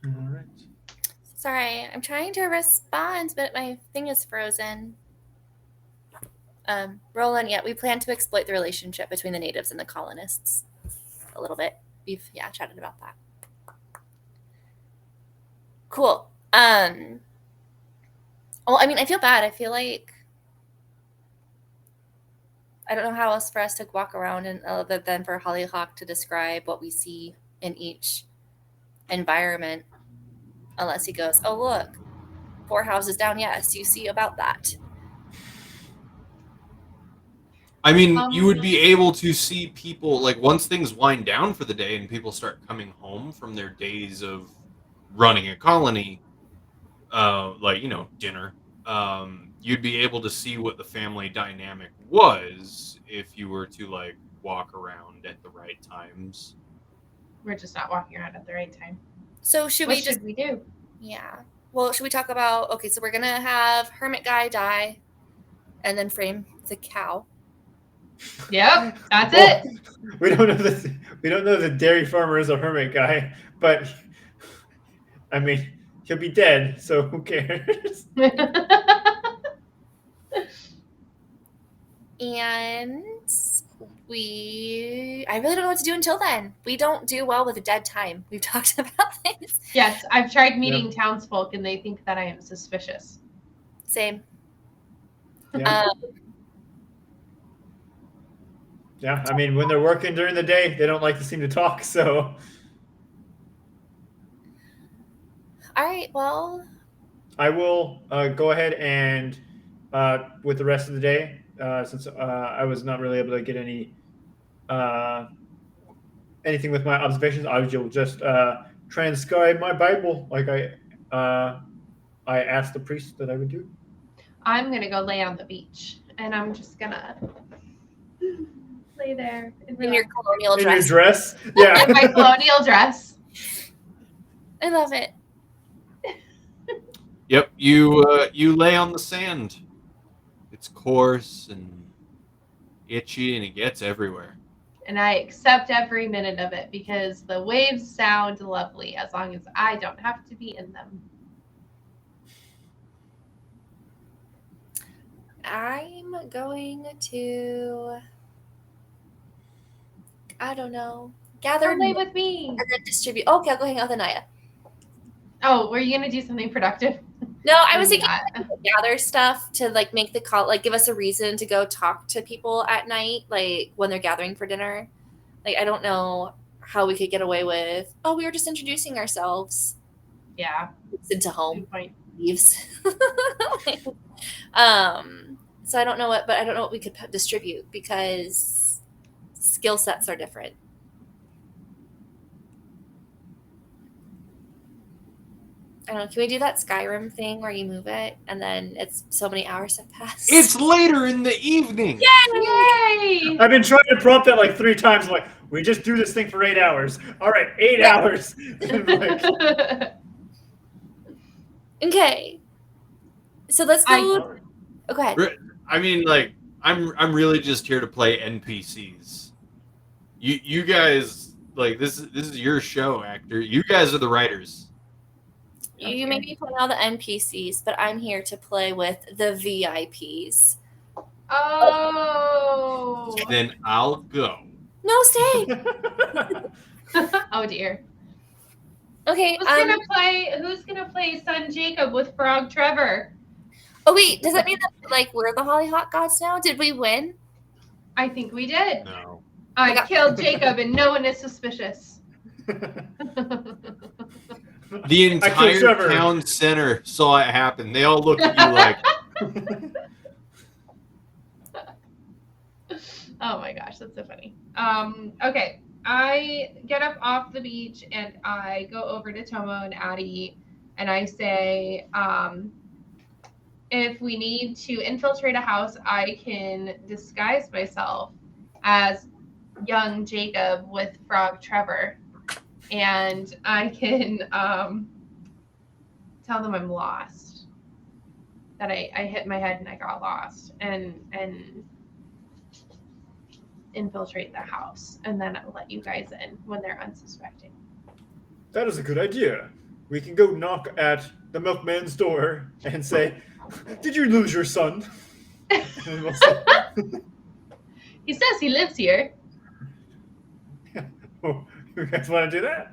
All right. Sorry, I'm trying to respond, but my thing is frozen. Roland, yeah, we plan to exploit the relationship between the natives and the colonists a little bit. We've chatted about that. Cool. Well, I mean, I feel bad. I feel like I don't know how else for us to walk around and other than for Hollyhock to describe what we see in each environment, unless he goes, "Oh, look, 4 houses down. Yes, you see about that." I mean, you would be able to see people, like, once things wind down for the day and people start coming home from their days of running a colony, like, dinner, you'd be able to see what the family dynamic was if you were to, like, walk around at the right times. We're just not walking around at the right time. So should What should we do? Yeah. Well, should we talk about, okay, so we're going to have Hermit Guy die and then frame the cow. Yep, that's it. We don't know the dairy farmer is a hermit guy, but I mean, he'll be dead, so who cares? And I really don't know what to do until then. We don't do well with a dead time. We've talked about this. Yes, I've tried meeting townsfolk and they think that I am suspicious. Same. Yeah. Yeah, I mean, when they're working during the day, they don't like to seem to talk, so. All right, well. I will go ahead and, with the rest of the day, since I was not really able to get anything with my observations, I will just transcribe my Bible like I asked the priest that I would do. I'm going to go lay on the beach, and I'm just going to lay there. In your colonial dress. In your dress? Yeah. In my colonial dress. I love it. Yep, you lay on the sand. It's coarse and itchy, and it gets everywhere. And I accept every minute of it because the waves sound lovely as long as I don't have to be in them. I'm going to, I don't know, gather. Come lay with me. And then distribute. Okay, I'll go hang out with Anaya. Oh, were you going to do something productive? No, I was thinking gather stuff to like make the call, like give us a reason to go talk to people at night, like when they're gathering for dinner. Like, I don't know how we could get away with, oh, we were just introducing ourselves. Yeah. It's into home. Good point. Leaves. So I don't know but I don't know what we could distribute because skill sets are different. I don't know. Can we do that Skyrim thing where you move it and then it's so many hours have passed? It's later in the evening. Yay! I've been trying to prompt that like 3 times. I'm like, we just do this thing for 8 hours. All right, 8 hours. Like, Okay. So let's go. Oh, go ahead. I mean, like, I'm really just here to play NPCs. You guys, like, this is your show, actor. You guys are the writers. You may be playing all the NPCs, but I'm here to play with the VIPs. Oh. Then I'll go. No, stay. Oh dear. Okay. Who's gonna play son Jacob with Frog Trevor? Oh wait, does that mean that like we're the Hollyhock gods now? Did we win? I think we did. No. I killed Jacob and no one is suspicious. The entire town center saw it happen. They all looked at you like. Oh my gosh, that's so funny. Okay, I get up off the beach and I go over to Tomo and Addie and I say, if we need to infiltrate a house, I can disguise myself as young Jacob with Frog Trevor. And I can tell them I'm lost. That I hit my head and I got lost. And infiltrate the house. And then I'll let you guys in when they're unsuspecting. That is a good idea. We can go knock at the milkman's door and say, "Did you lose your son?" And we'll say, He says he lives here. oh, you guys want to do that?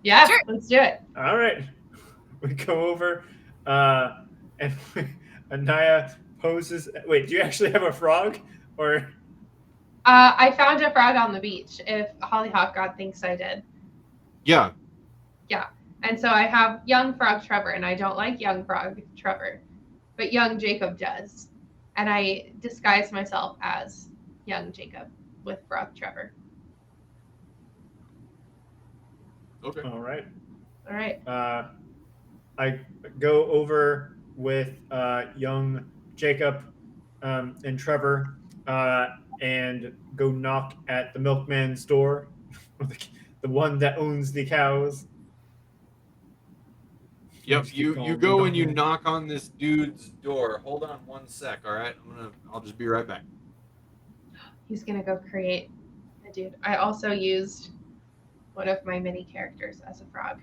Yeah, Sure. Let's do it. All right. We go over, and Anaya poses. Wait, do you actually have a frog, or? I found a frog on the beach. If Hollyhock God thinks I did. Yeah. And so I have young Frog Trevor, and I don't like young Frog Trevor, but young Jacob does. And I disguise myself as young Jacob with Frog Trevor. Okay. All right. All right. I go over with young Jacob and Trevor and go knock at the milkman's door, the one that owns the cows. Yep. You go and you knock on this dude's door. Hold on one sec. All right. I'll just be right back. He's going to go create a dude. I also used one of my mini characters as a frog.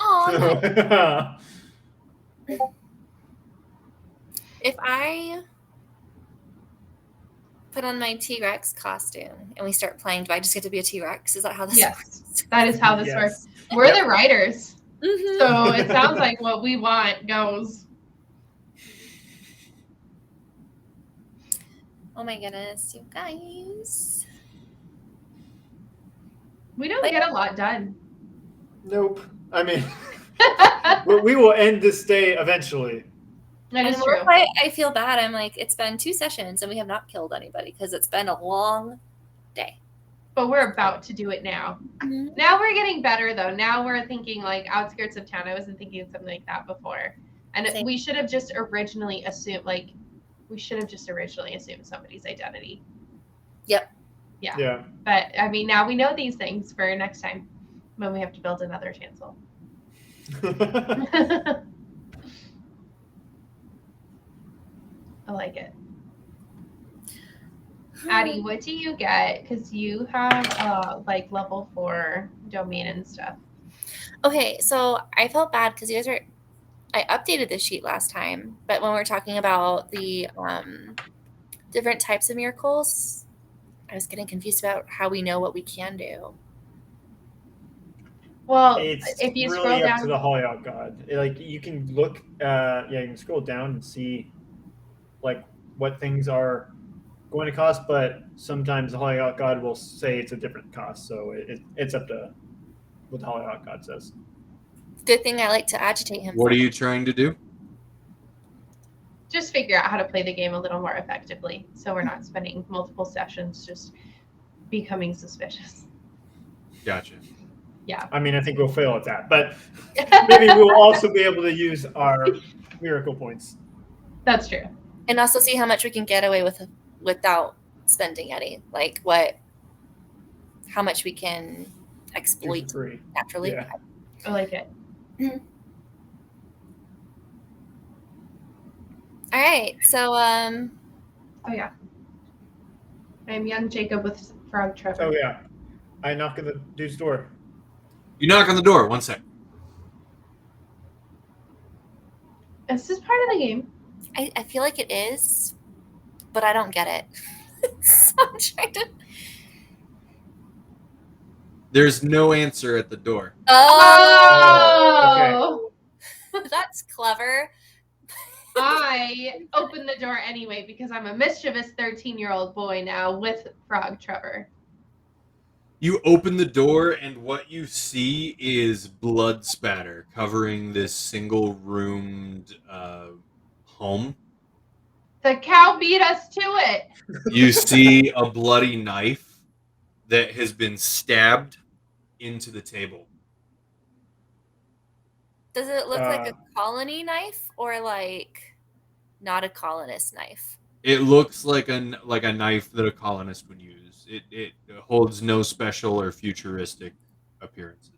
Oh. If I put on my T-Rex costume and we start playing, do I just get to be a T-Rex? Is that how this works? That is how this Yes. works. We're the writers. Mm-hmm. So it sounds like what we want goes. Oh my goodness, you guys. We don't get a lot done. Nope. I mean, we will end this day eventually. That is And true. I feel bad. I'm like, it's been 2 sessions and we have not killed anybody because it's been a long day. But we're about to do it now. Mm-hmm. Now we're getting better, though. Now we're thinking like outskirts of town. I wasn't thinking something like that before. And Same. we should have just originally assumed, somebody's identity. Yep. Yeah. But, I mean, now we know these things for next time when we have to build another chancel. I like it. Addie, what do you get? Because you have like level 4 domain and stuff. Okay, so I felt bad because I updated this sheet last time, but when we were talking about the different types of miracles, I was getting confused about how we know what we can do. Well, It's if you really scroll up down to the Hollyhock God. Like you can look, you can scroll down and see, like what things are going to cost, but sometimes the Hollyhock God will say it's a different cost. So it's up to what the Hollyhock God says. Good thing I like to agitate him. What are you trying to do? just figure out how to play the game a little more effectively, so we're not spending multiple sessions just becoming suspicious. Gotcha. Yeah. I mean, I think we'll fail at that, but maybe we'll also be able to use our miracle points. That's true. And also see how much we can get away with without spending any. Like how much we can exploit free. naturally. Yeah. I like it. All right. So Oh yeah. I'm young Jacob with Frog Trevor. Oh yeah. I knock on the dude's door. You knock on the door. 1 sec. Is this part of the game? I feel like it is, but I don't get it. So I'm trying to. There's no answer at the door. Oh! That's clever. I opened the door anyway because I'm a mischievous 13-year-old boy now with Frog Trevor. You open the door, and what you see is blood spatter covering this single-roomed home. The cow beat us to it. You see a bloody knife that has been stabbed into the table. Does it look like a colony knife or like not a colonist knife? It looks like a knife that a colonist would use. It holds no special or futuristic appearances.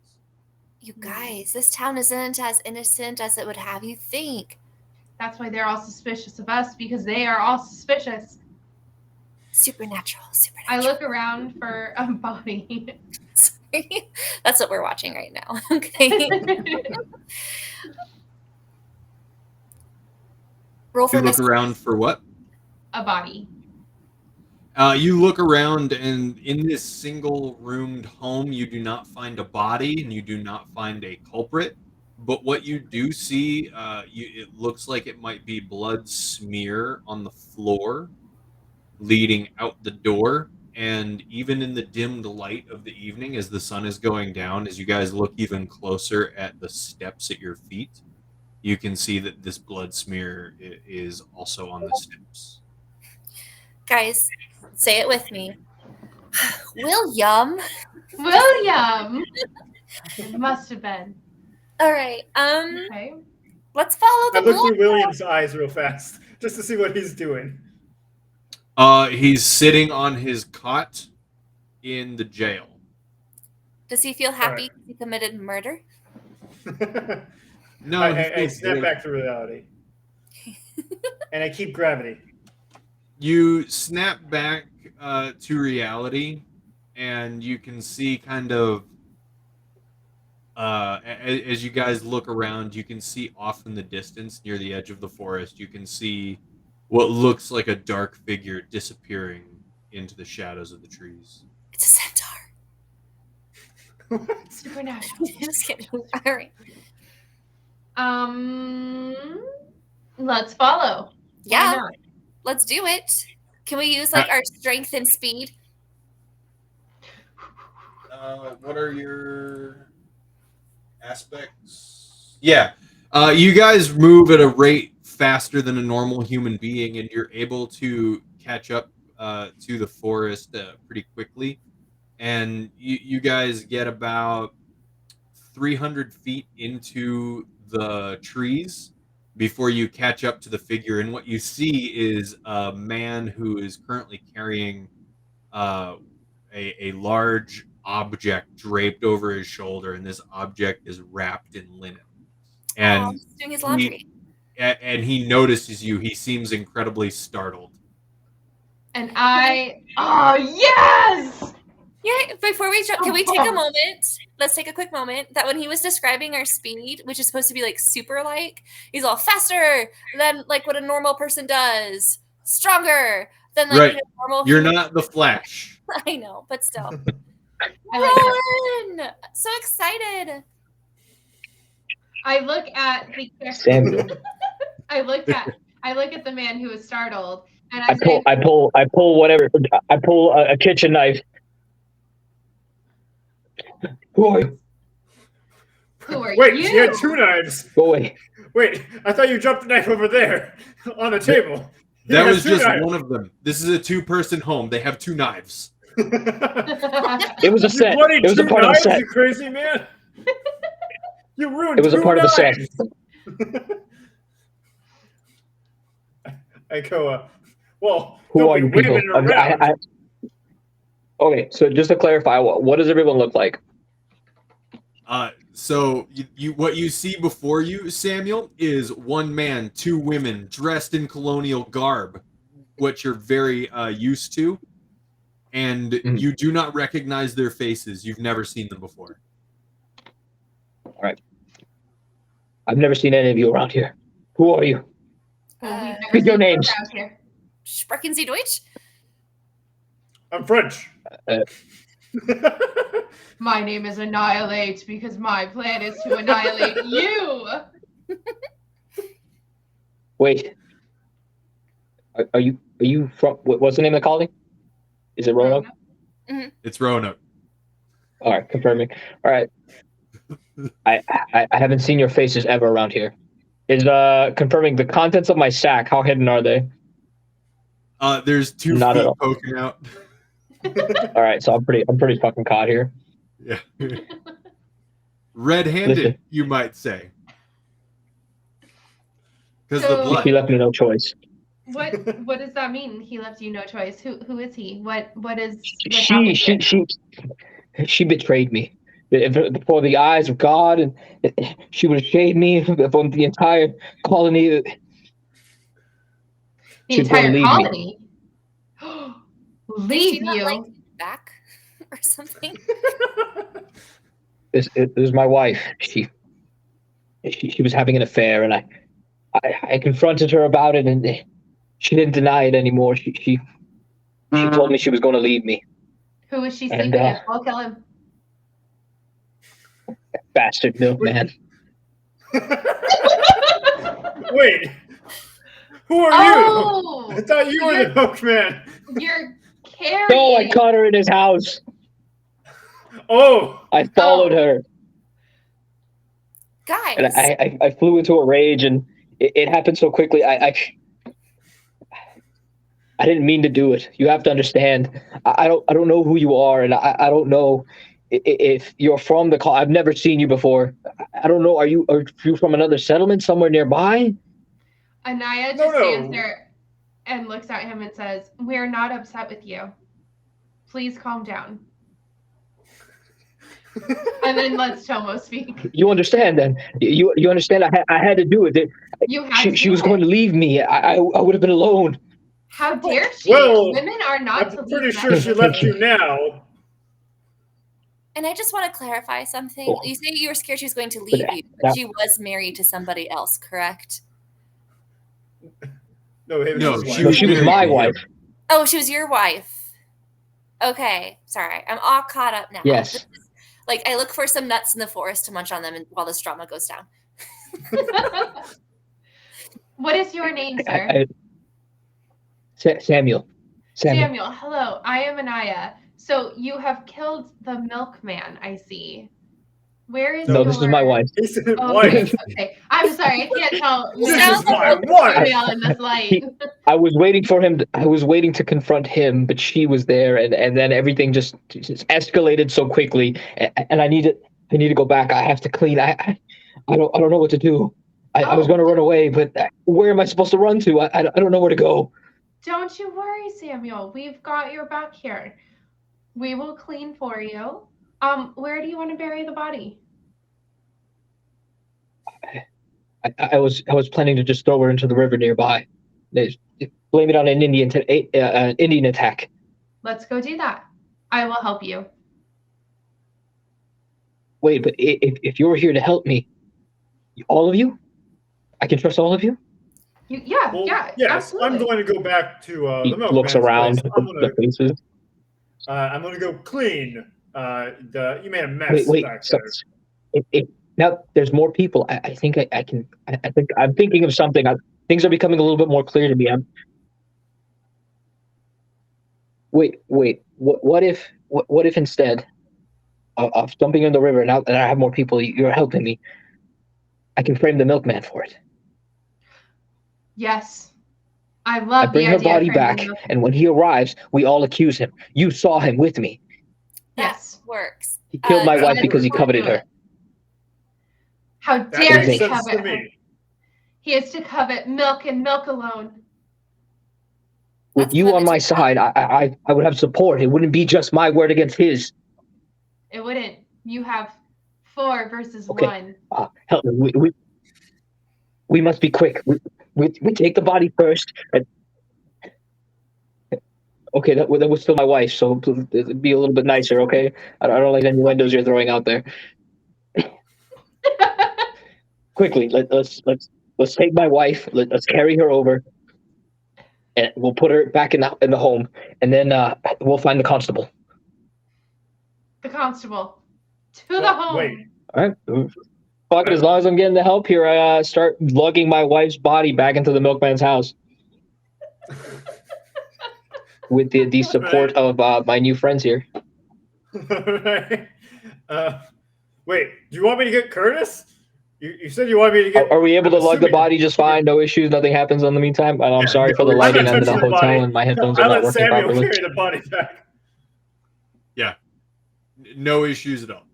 You guys, this town isn't as innocent as it would have you think. That's why they're all suspicious of us, because they are all suspicious. Supernatural. I look around for a body. Sorry. That's what we're watching right now. Okay. Roll for You look around for what? A body. You look around, and in this single-roomed home, you do not find a body, and you do not find a culprit. But what you do see, it looks like it might be blood smear on the floor leading out the door. And even in the dimmed light of the evening, as the sun is going down, as you guys look even closer at the steps at your feet, you can see that this blood smear is also on the steps. Guys, say it with me. William. It must have been. All right. Okay. Let's follow the I look blood. through William's eyes real fast just to see what he's doing. He's sitting on his cot in the jail. Does he feel happy Right. because he committed murder? No, I snap back to reality. And I keep gravity. You snap back to reality, and you can see kind of as you guys look around, you can see off in the distance near the edge of the forest, you can see what looks like a dark figure disappearing into the shadows of the trees. It's a centaur. Supernatural. Just kidding. All right. Let's follow. Yeah. Why not? Let's do it. Can we use like our strength and speed? What are your aspects? Yeah. You guys move at a rate faster than a normal human being, and you're able to catch up to the forest pretty quickly. And you guys get about 300 feet into the trees before you catch up to the figure. And what you see is a man who is currently carrying a large object draped over his shoulder, and this object is wrapped in linen. And he's doing his laundry. And he notices you. He seems incredibly startled. And oh yes! Yeah, before we jump, can we take a moment? Let's take a quick moment that when he was describing our speed, which is supposed to be like super like, he's all faster than like what a normal person does, stronger than like Right. a normal You're human. not the Flash. I know, but still. I like that. Rowan! So excited. I look at the Samuel. I look at the man who is startled, and I pull a kitchen knife. Who are you? Who are Wait, you? you had two knives. Go away. Wait, I thought you dropped the knife over there on a table. That He has was two just knives. one of them. This is a two-person home. They have two knives. It was a You set. bloody It was a two part of the knives, set. you crazy man! You ruined It was a two part of the set. knives! I go, well, Who don't are be you people? waving it around. Okay, so just to clarify, what does everyone look like? So what you see before you, Samuel, is one man, two women dressed in colonial garb, what you're very used to, and Mhm. you do not recognize their faces. You've never seen them before. All right. I've never seen any of you around here. Who are you? Well, we've never Read your seen you names. around here. Sprechen Sie Deutsch? I'm French. My name is Annihilate because my plan is to annihilate you. Wait. Are you from? What's the name of the colony? Is it Roanoke? It's Roanoke. All right, confirming. All right. I haven't seen your faces ever around here. Is confirming the contents of my sack. How hidden are they? There's two Not at feet all. poking out. All right, so I'm pretty fucking caught here. Yeah. Red-handed, Listen. you might say. Because So- the He blood. left me no choice. What does that mean? He left you no choice. Who is he? What She betrayed me before the eyes of God, and she would have shade me from the entire colony. The She's going to entire leave me. colony. Did Leave she not you. like back or something? This is my wife. She was having an affair, and I confronted her about it, and she didn't deny it anymore. She told me she was going to leave me. Who is she And, sleeping with? I'll kill him. Bastard milkman. Wait, who are Oh, you? I thought you were the milkman. you're carrying. No, I caught her in his house. Oh, I followed her, Guys, and I flew into a rage, and it happened so quickly. I didn't mean to do it. You have to understand. I don't know who you are, and I don't know if you're from the call. I've never seen you before. I don't know. Are you from another settlement somewhere nearby? Anaya No, just no. stands there and looks at him and says, "We're not upset with you. Please calm down." And then lets Tomo speak. You understand then? You understand? I had to do it. You had to She do was it. going to leave me. I would have been alone. How dare she? Well, Women are not to I'm leave pretty men. sure she left you now. and I just want to clarify something. Oh. You say you were scared she was going to leave you, that- but she was married to somebody else, correct? No, it was No, his she wife. She was married my to wife. him. Oh, she was your wife. Okay, sorry. I'm all caught up now. Yes. This is- like, I look for some nuts in the forest to munch on them while this drama goes down. What is your name, sir? Samuel. Samuel. Hello, I am Anaya. So you have killed the milkman, I see. Where is No, your... this is my wife. He said, Oh, wife. okay. I'm sorry, I can't tell. This male is my from wife. female in this light. I was waiting for him. I was waiting to confront him, but she was there, and then everything just escalated so quickly. And I need to go back. I have to clean. I don't know what to do. I was Oh. going to run away, but where am I supposed to run to? I don't know where to go. Don't you worry, Samuel. We've got your back here. We will clean for you. Where do you want to bury the body? I was planning to just throw her into the river nearby. Blame it on an Indian attack. Let's go do that. I will help you. Wait, but if you're here to help me, all of you, I can trust all of you. Yeah, Well, yeah, yes, absolutely. I'm going to go back to He the milkman's looks around place. I'm the faces. gonna go clean. You made a mess Wait. back So, there. now there's more people. I think I can. I think I'm thinking of something. Things are becoming a little bit more clear to me. Wait. What if instead of dumping in the river, now that I have more people, you're helping me, I can frame the milkman for it. Yes. I love I bring the her idea body of back, bringing the- and when he arrives, we all accuse him. You saw him with me. Yes. That works. He killed my that wife because he works. coveted her. How That dare makes he sense covet to her? me. He is to covet milk and milk alone. With That's you good on that my you- side, I would have support. It wouldn't be just my word against his. It wouldn't. You have 4 versus Okay. 1. Help me. We must be quick. We take the body first. Okay, that was still my wife, so be a little bit nicer, okay? I don't like the innuendos you're throwing out there. Quickly, let's take my wife. Let's carry her over, and we'll put her back in the home, and then we'll find the constable. The constable. To the home. Wait. All right. Fuck it. As long as I'm getting the help here, I start lugging my wife's body back into the milkman's house with the support of my new friends here. Right. Wait, do you want me to get Curtis? You said you wanted me to get. Are we able to I'm lug the assuming- body just fine? No issues. Nothing happens in the meantime. And I'm Yeah, sorry for the no, lighting. I'm not I'm in a touching the hotel body. and my headphones I are not let working Samuel properly. carry the body back. No issues at all.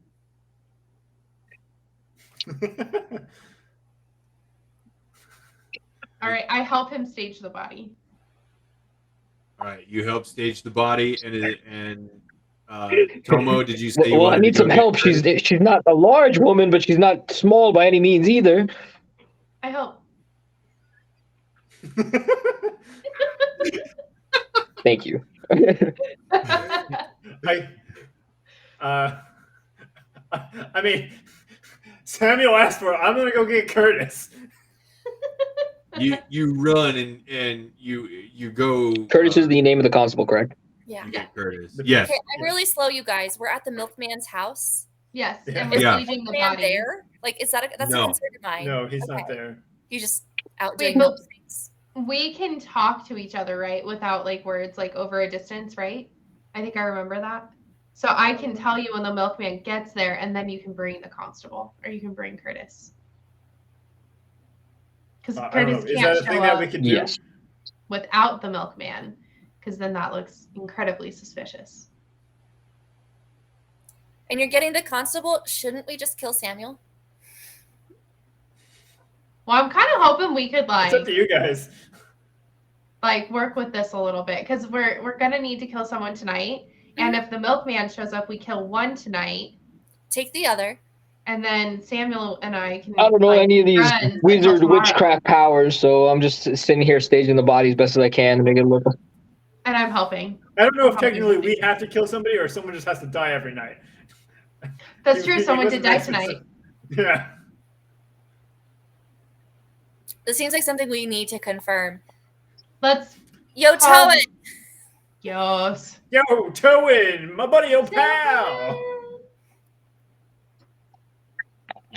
All right, I help him stage the body. All right, you help stage the body, and Tomo, did you say you Well, I wanted need to go some get help. Curtis? She's not a large woman, but she's not small by any means either. I help. Thank you. I mean, Samuel asked for it. I'm gonna go get Curtis. You run and you go. Curtis is the name of the constable, correct? Yeah. You get Curtis. Yes. Okay, I'm really slow, you guys. We're at the milkman's house. Yes, Yeah. and we're Yeah. staging the Man body. there? Like, is that that's No. a concern of mine? No, he's not Okay. there. He's just out Wait, doing but- milk things. We can talk to each other, right? Without like words, like over a distance, right? I think I remember that. So I can tell you when the milkman gets there, and then you can bring the constable, or you can bring Curtis. Because I don't know. Curtis Is can't that a show thing that we up could do? Yes. without the milkman, because then that looks incredibly suspicious. And you're getting the constable. Shouldn't we just kill Samuel? Well, I'm kind of hoping we could It's up to you guys. work with this a little bit, because we're gonna need to kill someone tonight. And if the milkman shows up, we kill one tonight, Take the other. and then Samuel and I can. I don't know like, any of these friends until wizard tomorrow. witchcraft powers, so I'm just sitting here staging the body as best as I can to make it look. And I'm helping. I don't know if How technically many- we have to kill somebody or someone just has to die every night. That's true. He Someone wasn't did die very tonight. specific. Yeah. This seems like something we need to confirm. Let's. Yo, Towen! Yos. Yo, Towin, my buddy, yo, pal.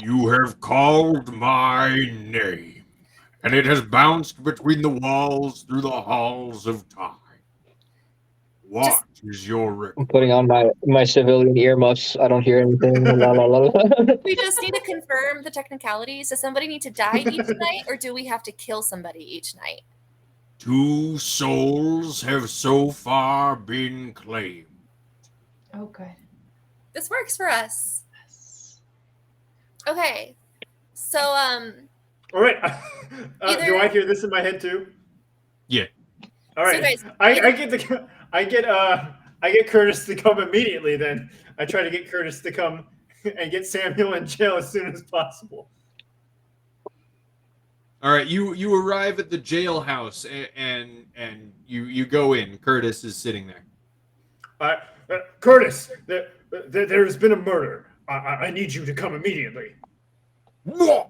You have called my name, and it has bounced between the walls through the halls of time. What is your I'm request? putting on my civilian earmuffs. I don't hear anything. La, la, la, la. We just need to confirm the technicalities. Does somebody need to die each night, or do we have to kill somebody each night? 2 souls have so far been claimed. Oh, good. This works for us. Okay. So, All right. Do I hear this in my head too? Yeah. All right. So guys, I get Curtis to come immediately. Then I try to get Curtis to come and get Samuel in jail as soon as possible. All right, you arrive at the jailhouse and you go in. Curtis is sitting there. Curtis, there's been a murder. I need you to come immediately. What?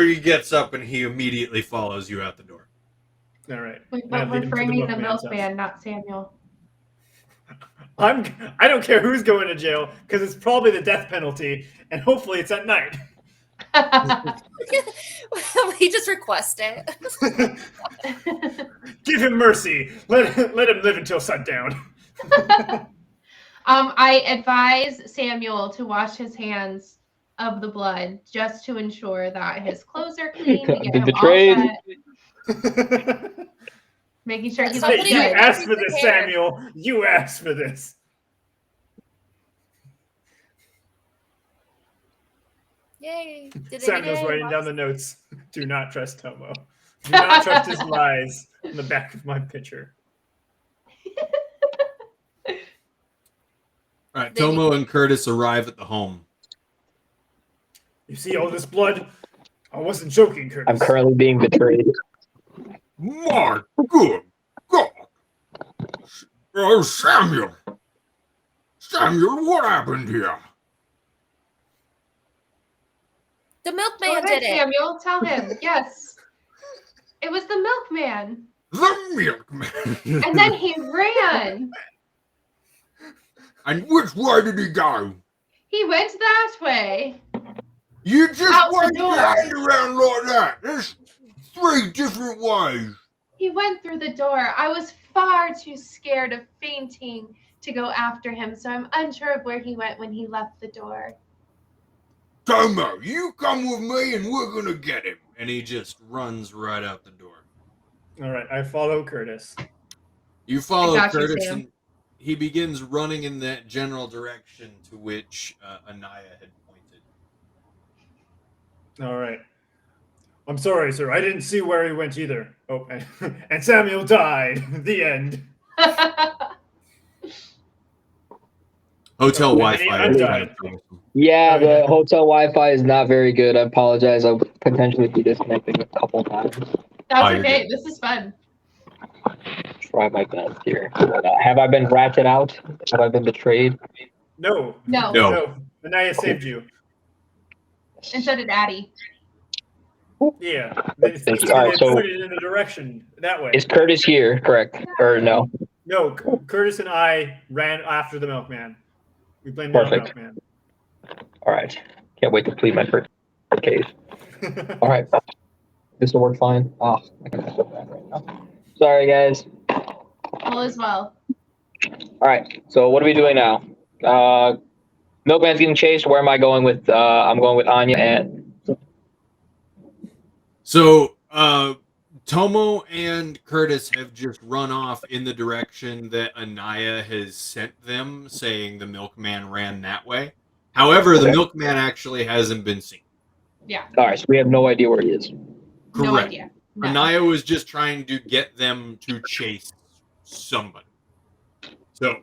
He gets up and he immediately follows you out the door. All right. Wait, Now but lead we're him to framing the milkman's house. milkman, not Samuel. I don't care who's going to jail because it's probably the death penalty, and hopefully it's at night. we just request it. Give him mercy. Let him live until sundown. I advise Samuel to wash his hands of the blood just to ensure that his clothes are clean, to get Been him betrayed. all set, making sure he's Somebody looking You else good. asked for Every this, hair. Samuel. You asked for this. Yay! Did Samuel's any writing down the notes. Do not trust Tomo. Do not trust his lies on the back of my picture. All right, Then you- Tomo and Curtis arrive at the home. You see all this blood? I wasn't joking, Curtis. I'm currently being betrayed. My good God. Oh, Samuel. Samuel, what happened here? The Go milkman ahead, did it. Samuel. Tell him. Yes. It was the milkman. The milkman. And then he ran. And which way did he go? He went that way. You just Out the waved your door. hand around like that. There's 3 different ways. He went through the door. I was far too scared of fainting to go after him, so I'm unsure of where he went when he left the door. Tomo, you come with me and we're gonna get him. And he just runs right out the door. All right, I follow Curtis. You follow I got you, Curtis, Sam. and he begins running in that general direction to which Anaya had pointed. All right. I'm sorry, sir. I didn't see where he went either. Oh, and Samuel died. The end. Hotel Oh, Wi-Fi. I'm is done. kind of troublesome. Yeah, Oh, yeah. the hotel Wi-Fi is not very good. I apologize. I'll potentially be disconnecting a couple times. That's you're okay. good. This is fun. Try my best here. Have I been ratted out? Have I been betrayed? No. No. No. No. Anaya saved you. And so did Addie. Yeah. They Thank you. All right, so pointed in the direction that way. is Curtis here? Correct or no? No, Curtis and I ran after the milkman. We blamed it on the Perfect. milkman. All right. Can't wait to plead my first case. All right. This will work fine. Oh, I can mess up that right now. Sorry, guys. All as well. All right. So what are we doing now? Milkman's getting chased. Where am I going with? I'm going with Anya and. So, Tomo and Curtis have just run off in the direction that Anaya has sent them, saying the milkman ran that way. However, the Okay. milkman actually hasn't been seen. Yeah. All right. So we have no idea where he is. No Correct. idea. No. Anaya was just trying to get them to chase somebody. So,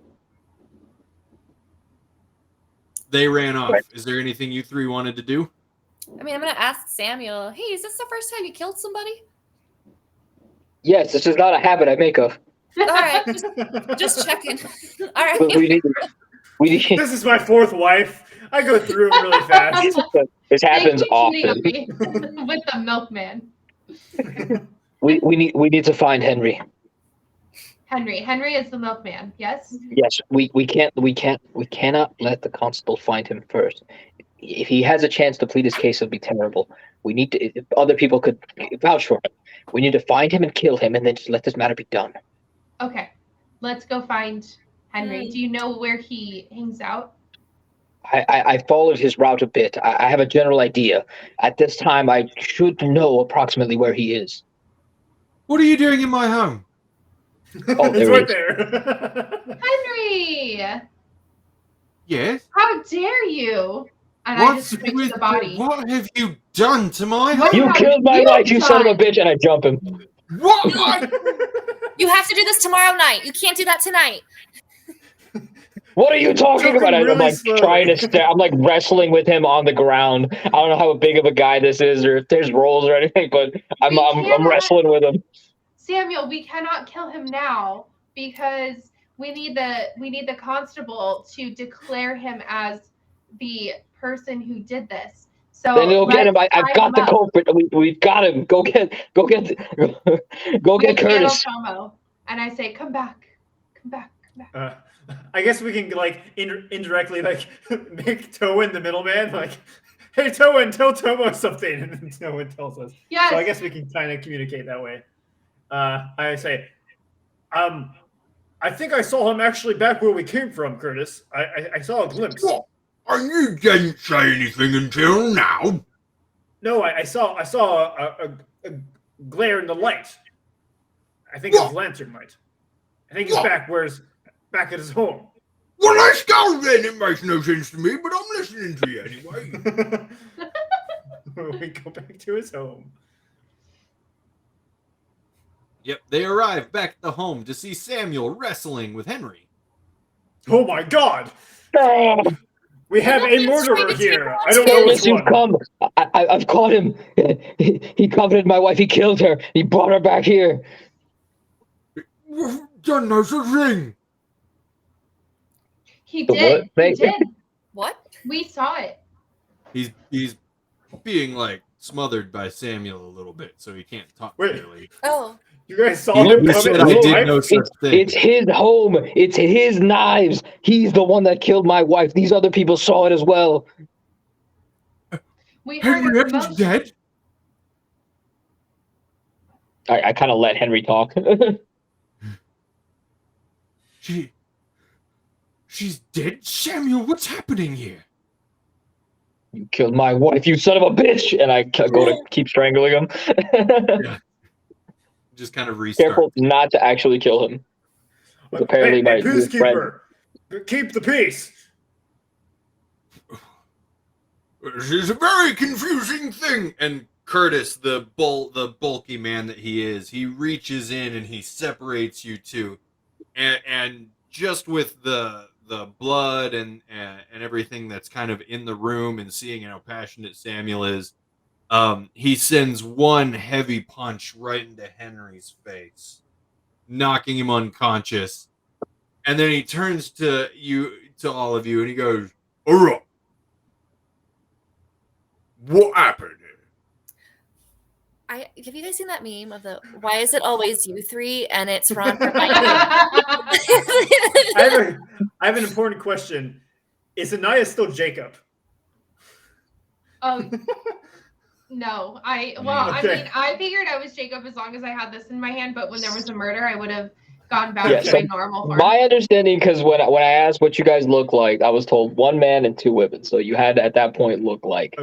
they ran off. Right. Is there anything you 3 wanted to do? I mean, I'm gonna ask Samuel. Hey, is this the first time you killed somebody? Yes, this is not a habit I make of. All right, just checking. All right. But we need. This is my 4th wife. I go through it really fast. This happens Thank you, often. Katie, with the milkman. We need to find Henry. Henry is the milkman. Yes. Yes, we cannot let the constable find him first. If he has a chance to plead his case, it'll be terrible. We need to. If other people could vouch for him. We need to find him and kill him, and then just let this matter be done. Okay. Let's go find Henry. Do you know where he hangs out? I followed his route a bit. I have a general idea. At this time, I should know approximately where he is. What are you doing in my home? Oh, He's there right he there. Henry! Yes? How dare you? And I just fix the body. What have you done to my What home? You have killed my you wife, you son of a done? bitch, and I jump him. What? You have to do this tomorrow night. You can't do that tonight. What are you talking Jumping about? I'm really like slowly. trying to I'm like wrestling with him on the ground. I don't know how big of a guy this is or if there's rolls or anything, but I'm cannot- wrestling with him. Samuel, we cannot kill him now because we need the constable to declare him as the person who did this. So Then you'll get him. I've let's got the tie him up. culprit. We've got him. Go get With Curtis. Tomo. And I say, come back. I guess we can like indirectly like make Towen the middleman. Like, hey Towen, tell Tomo something, and then Towen tells us. Yes. So I guess we can kind of communicate that way. I say, I think I saw him actually back where we came from, Curtis. I saw a glimpse. And you didn't say anything until now. No, I saw a glare in the light. I think it was lantern light. I think he's back at his home. Well, let's go then. It makes no sense to me, but I'm listening to you anyway. We go back to his home. Yep, they arrive back at the home to see Samuel wrestling with Henry. Oh my God! We have a murderer here. I don't know which one. I've caught him. He coveted my wife. He killed her. He brought her back here. We've done no such thing. He did. He did. What? We saw it. He's being like smothered by Samuel a little bit, so he can't talk clearly. Oh. You guys saw him You come said in I his did life? no such thing. It's his home. It's his knives. He's the one that killed my wife. These other people saw it as well. We heard Henry a Evans commotion. dead? I kind of let Henry talk. She's dead? Samuel, what's happening here? You killed my wife, you son of a bitch! And I go to keep strangling him. Yeah. Just kind of restart. Careful not to actually kill him. Apparently, my peacekeeper, keep the peace. This is a very confusing thing. And Curtis, the bulky man that he is, he reaches in and he separates you two, and just with the blood and everything that's kind of in the room, and seeing how passionate Samuel is, he sends one heavy punch right into Henry's face, knocking him unconscious. And then he turns to all of you, and he goes, "All right, what happened?" Have you guys seen that meme of the why is it always you three and it's Ron? I have an important question. Is Anaya still Jacob? Oh no. I mean, I figured I was Jacob as long as I had this in my hand, but when there was a murder, I would have gone back to my normal form. My understanding, because when I asked what you guys look like, I was told one man and two women. So you had to, at that point, look like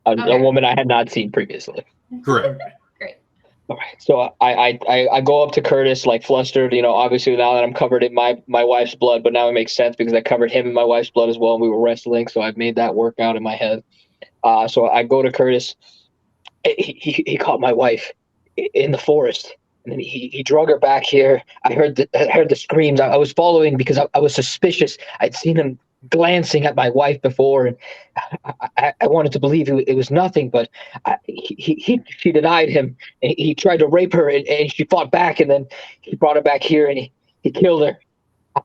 a woman I had not seen previously. Correct. Great. All right. So I go up to Curtis, like flustered, obviously now that I'm covered in my wife's blood, but now it makes sense because I covered him in my wife's blood as well, and we were wrestling, so I've made that work out in my head. So I go to Curtis. He caught my wife in the forest, and then he drug her back here. I heard the screams. I was following because I was suspicious. I'd seen him glancing at my wife before, and I wanted to believe it was nothing, but she denied him. And he tried to rape her, and she fought back, and then he brought her back here, and he killed her.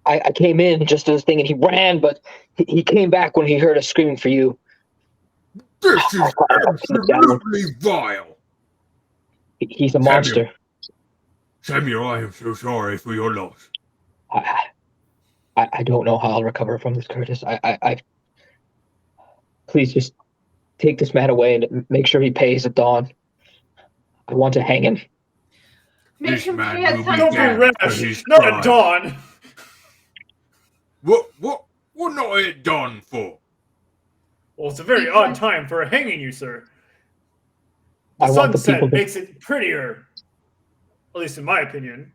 I came in just as this thing, and he ran, but he came back when he heard us screaming for you. This is absolutely vile. He's a monster. Samuel, I am so sorry for your loss. I don't know how I'll recover from this, Curtis. I please just take this man away and make sure he pays at dawn. I want to hang him. Make him pay at Don't be rash. Not at dawn. What not at dawn for? Well, it's a very odd time for hanging you, sir. The I want the sunset people to... makes it prettier, at least in my opinion.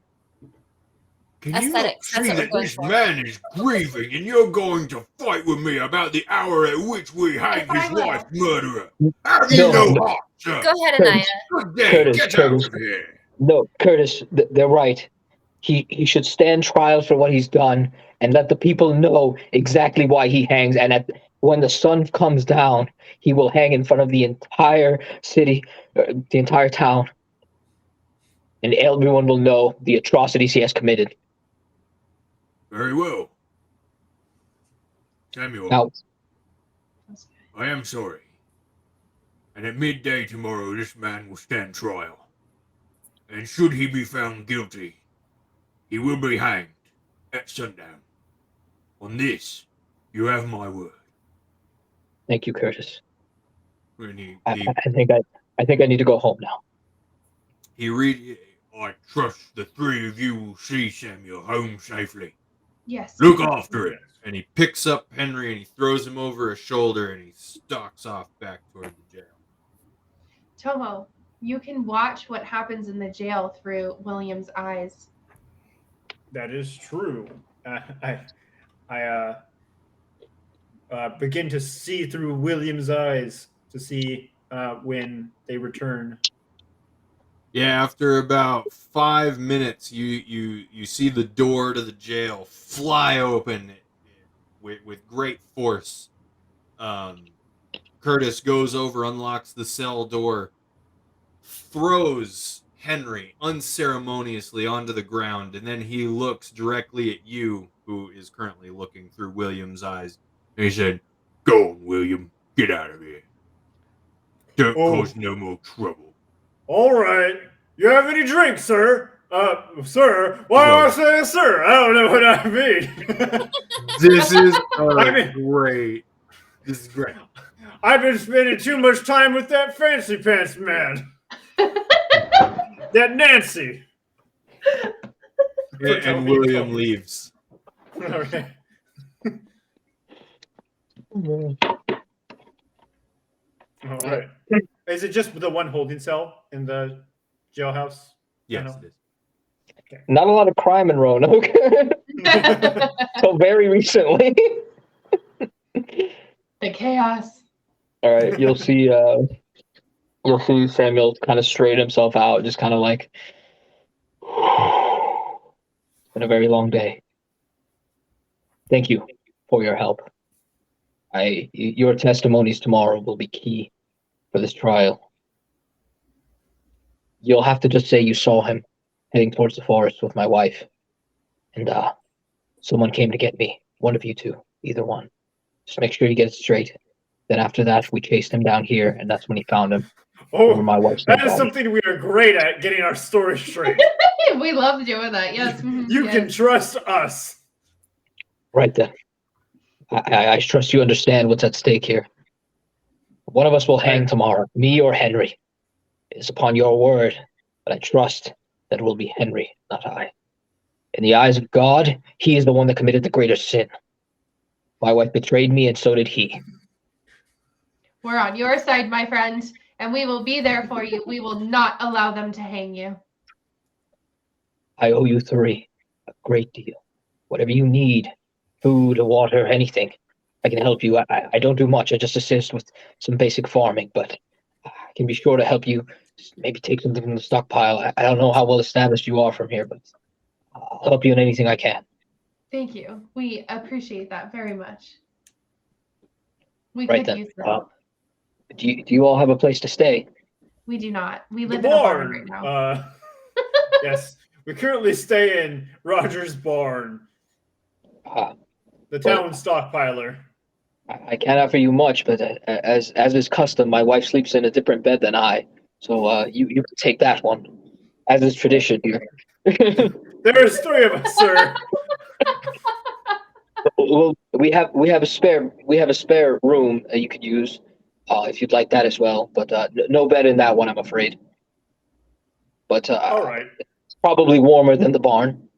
Can you not see that this man is grieving, and you're going to fight with me about the hour at which we hang his wife's murderer? Have you no heart, sir? Go ahead, Anaya. Good day. Get out of here. No, Curtis, they're right. He should stand trial for what he's done, and let the people know exactly why he hangs. And when the sun comes down, he will hang in front of the entire city, the entire town. And everyone will know the atrocities he has committed. Very well. Samuel, Now, I am sorry. And at midday tomorrow, this man will stand trial. And should he be found guilty, he will be hanged at sundown. On this, you have my word. thank you, Curtis. I think I need to go home now. I trust the three of you will see Samuel home safely. Yes. Look after it. And he picks up Henry and he throws him over his shoulder and he stalks off back toward the jail. Tomo, you can watch what happens in the jail through William's eyes. That is true. I begin to see through William's eyes to see when they return. Yeah, after about 5 minutes, you see the door to the jail fly open with great force. Curtis goes over, unlocks the cell door, throws Henry unceremoniously onto the ground, and then he looks directly at you, who is currently looking through William's eyes. And he said, "Go on, William. Get out of here. Don't cause no more trouble." All right. You have any drinks, sir? Sir? Why do I say sir? I don't know what I mean. This is great. This is great. I've been spending too much time with that fancy pants man. That Nancy. And William leaves. All right. All right. Is it just the one holding cell in the jailhouse? Yes, it is. Okay. Not a lot of crime in Roanoke. So very recently. The chaos. All right, you'll see Samuel kind of straighten himself out, just kind of like, it's been a very long day. Thank you for your help. Your testimonies tomorrow will be key for this trial. You'll have to just say you saw him heading towards the forest with my wife, and someone came to get me. One of you two, either one. Just make sure you get it straight. Then after that, we chased him down here, and that's when he found him. Over my wife's that is body. something we are great at, getting our story straight. We love doing that. Yes. You can trust us. Right then. I trust you understand what's at stake here. One of us will hang tomorrow, me or Henry. It is upon your word, but I trust that it will be Henry, not I. In the eyes of God, he is the one that committed the greater sin. My wife betrayed me, and so did he. We're on your side, my friend, and we will be there for you. We will not allow them to hang you. I owe you 3 a great deal. Whatever you need, food, water, anything, I can help you. I don't do much. I just assist with some basic farming, but I can be sure to help you. Maybe take something from the stockpile. I don't know how well established you are from here, but I'll help you in anything I can. Thank you. We appreciate that very much. We Right could then. use that. Do you all have a place to stay? We do not. We The live in a barn right now. Yes, we currently stay in Roger's barn, the town stockpiler. I can't offer you much, but as is custom, my wife sleeps in a different bed than I. So you can take that one, as is tradition here. There's 3 of us, sir. Well, we have a spare room that you could use if you'd like that as well. But no bed in that one, I'm afraid. But all right, it's probably warmer than the barn.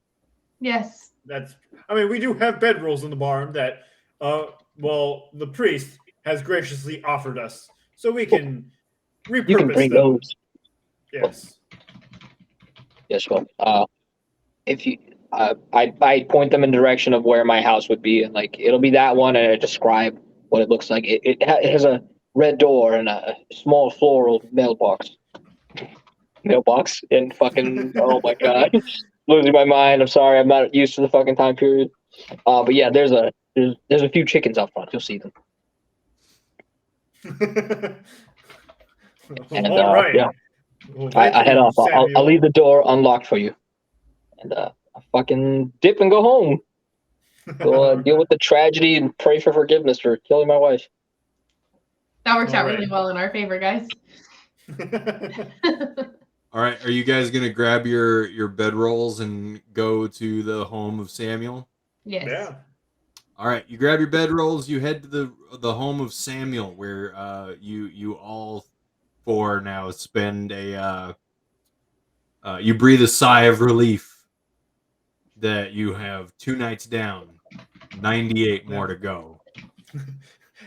Yes. We do have bedrolls in the barn that, the priest has graciously offered us, so we can repurpose You can bring them. those. Yes. Yes, well, if you, I point them in the direction of where my house would be, and like it'll be that one, and I describe what it looks like. It has a red door and a small floral mailbox, and fucking oh my god, losing my mind. I'm sorry, I'm not used to the fucking time period. But yeah, there's a few chickens out front. You'll see them. And, all right. Yeah. Well, I head off. I'll Samuel. leave the door unlocked for you, and I fucking dip and go home. Go deal with the tragedy and pray for forgiveness for killing my wife. That worked out All right. really well in our favor, guys. All right, are you guys gonna grab your bedrolls and go to the home of Samuel? Yes. Yeah. All right, you grab your bedrolls. You head to the home of Samuel, where you all 4 now spend you breathe a sigh of relief that you have 2 nights down, 98 more to go.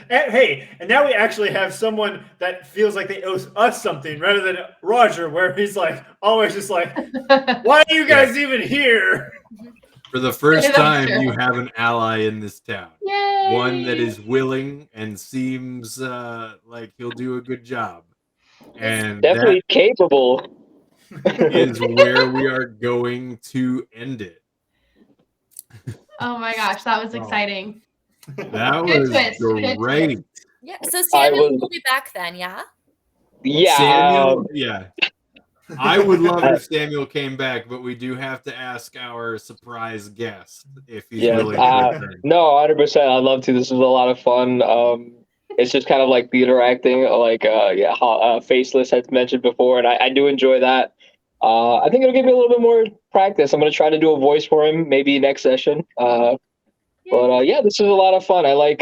And, hey, and now we actually have someone that feels like they owe us something rather than Roger, where he's like always just like, "Why are you guys even here?" For the first That's time, true. you have an ally in this town. Yay! One that is willing and seems like he'll do a good job. And Definitely capable. that is where we are going to end it. Oh my gosh, that was Oh. exciting. That Good was twist, good great. twist. Yeah. So Samuel was- will be back then, yeah? Yeah. Samuel, yeah. I would love it if Samuel came back, but we do have to ask our surprise guest if he's Yes, willing to return. no, 100%. I'd love to. This is a lot of fun. It's just kind of like theater acting, like Faceless had mentioned before, and I do enjoy that. I think it'll give me a little bit more practice. I'm gonna try to do a voice for him maybe next session. But yeah, this is a lot of fun. I like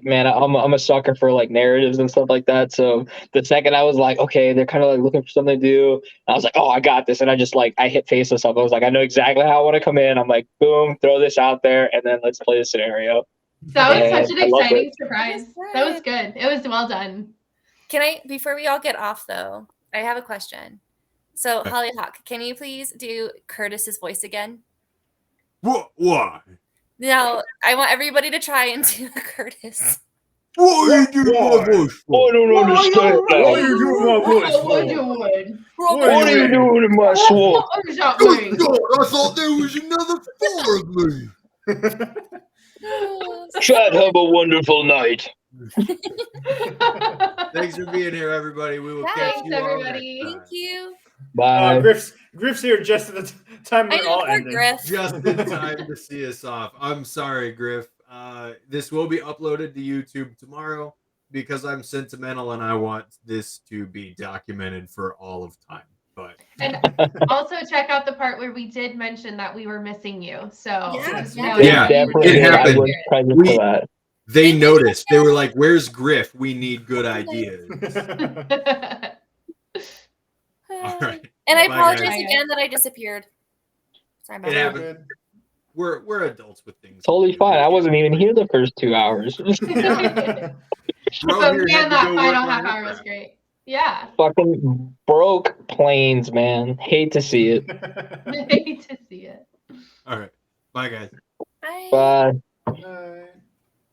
man, I'm a sucker for like narratives and stuff like that. So the second I was like, okay, they're kind of like looking for something to do, I was like, oh, I got this, and I just like I hit Faceless up. I was like, I know exactly how I want to come in. I'm like, boom, throw this out there, and then let's play the scenario. That was And such I an loved exciting it. surprise. That was good. It was well done. Can I, before we all get off though, I have a question. So Okay. Hollyhock, can you please do Curtis's voice again? Why? No, I want everybody to try and do Curtis. What are you doing my voice I don't understand What are that. you doing my voice Oh, would for? you would? What are you doing in my swamp? What was that Good mean? God, I thought there was another 4 of me. Try to have a wonderful night. Thanks for being here, everybody. We will catch Thanks, you all everybody. next Thank time. you. Bye. Griff's here just at the time I we're know, all poor ending. Griff. Just in time to see us off. I'm sorry, Griff. This will be uploaded to YouTube tomorrow because I'm sentimental and I want this to be documented for all of time. But And also check out the part where we did mention that we were missing you. So Yeah, just yeah. know Yeah, that definitely. it happened. I was present We- for that. they Thank you, noticed. They Griff. were like, "Where's Griff? We need good ideas." All right. And I Bye, apologize guys. again that I disappeared. Sorry about It that. happened. We're adults with things. Totally fine. I wasn't even here the first 2 hours. Yeah. Bro But here man, had to that go final work on half hour was aircraft. great. Yeah. Fucking broke planes, man. Hate to see it. I hate to see it. All right. Bye, guys. Bye. Bye. Bye.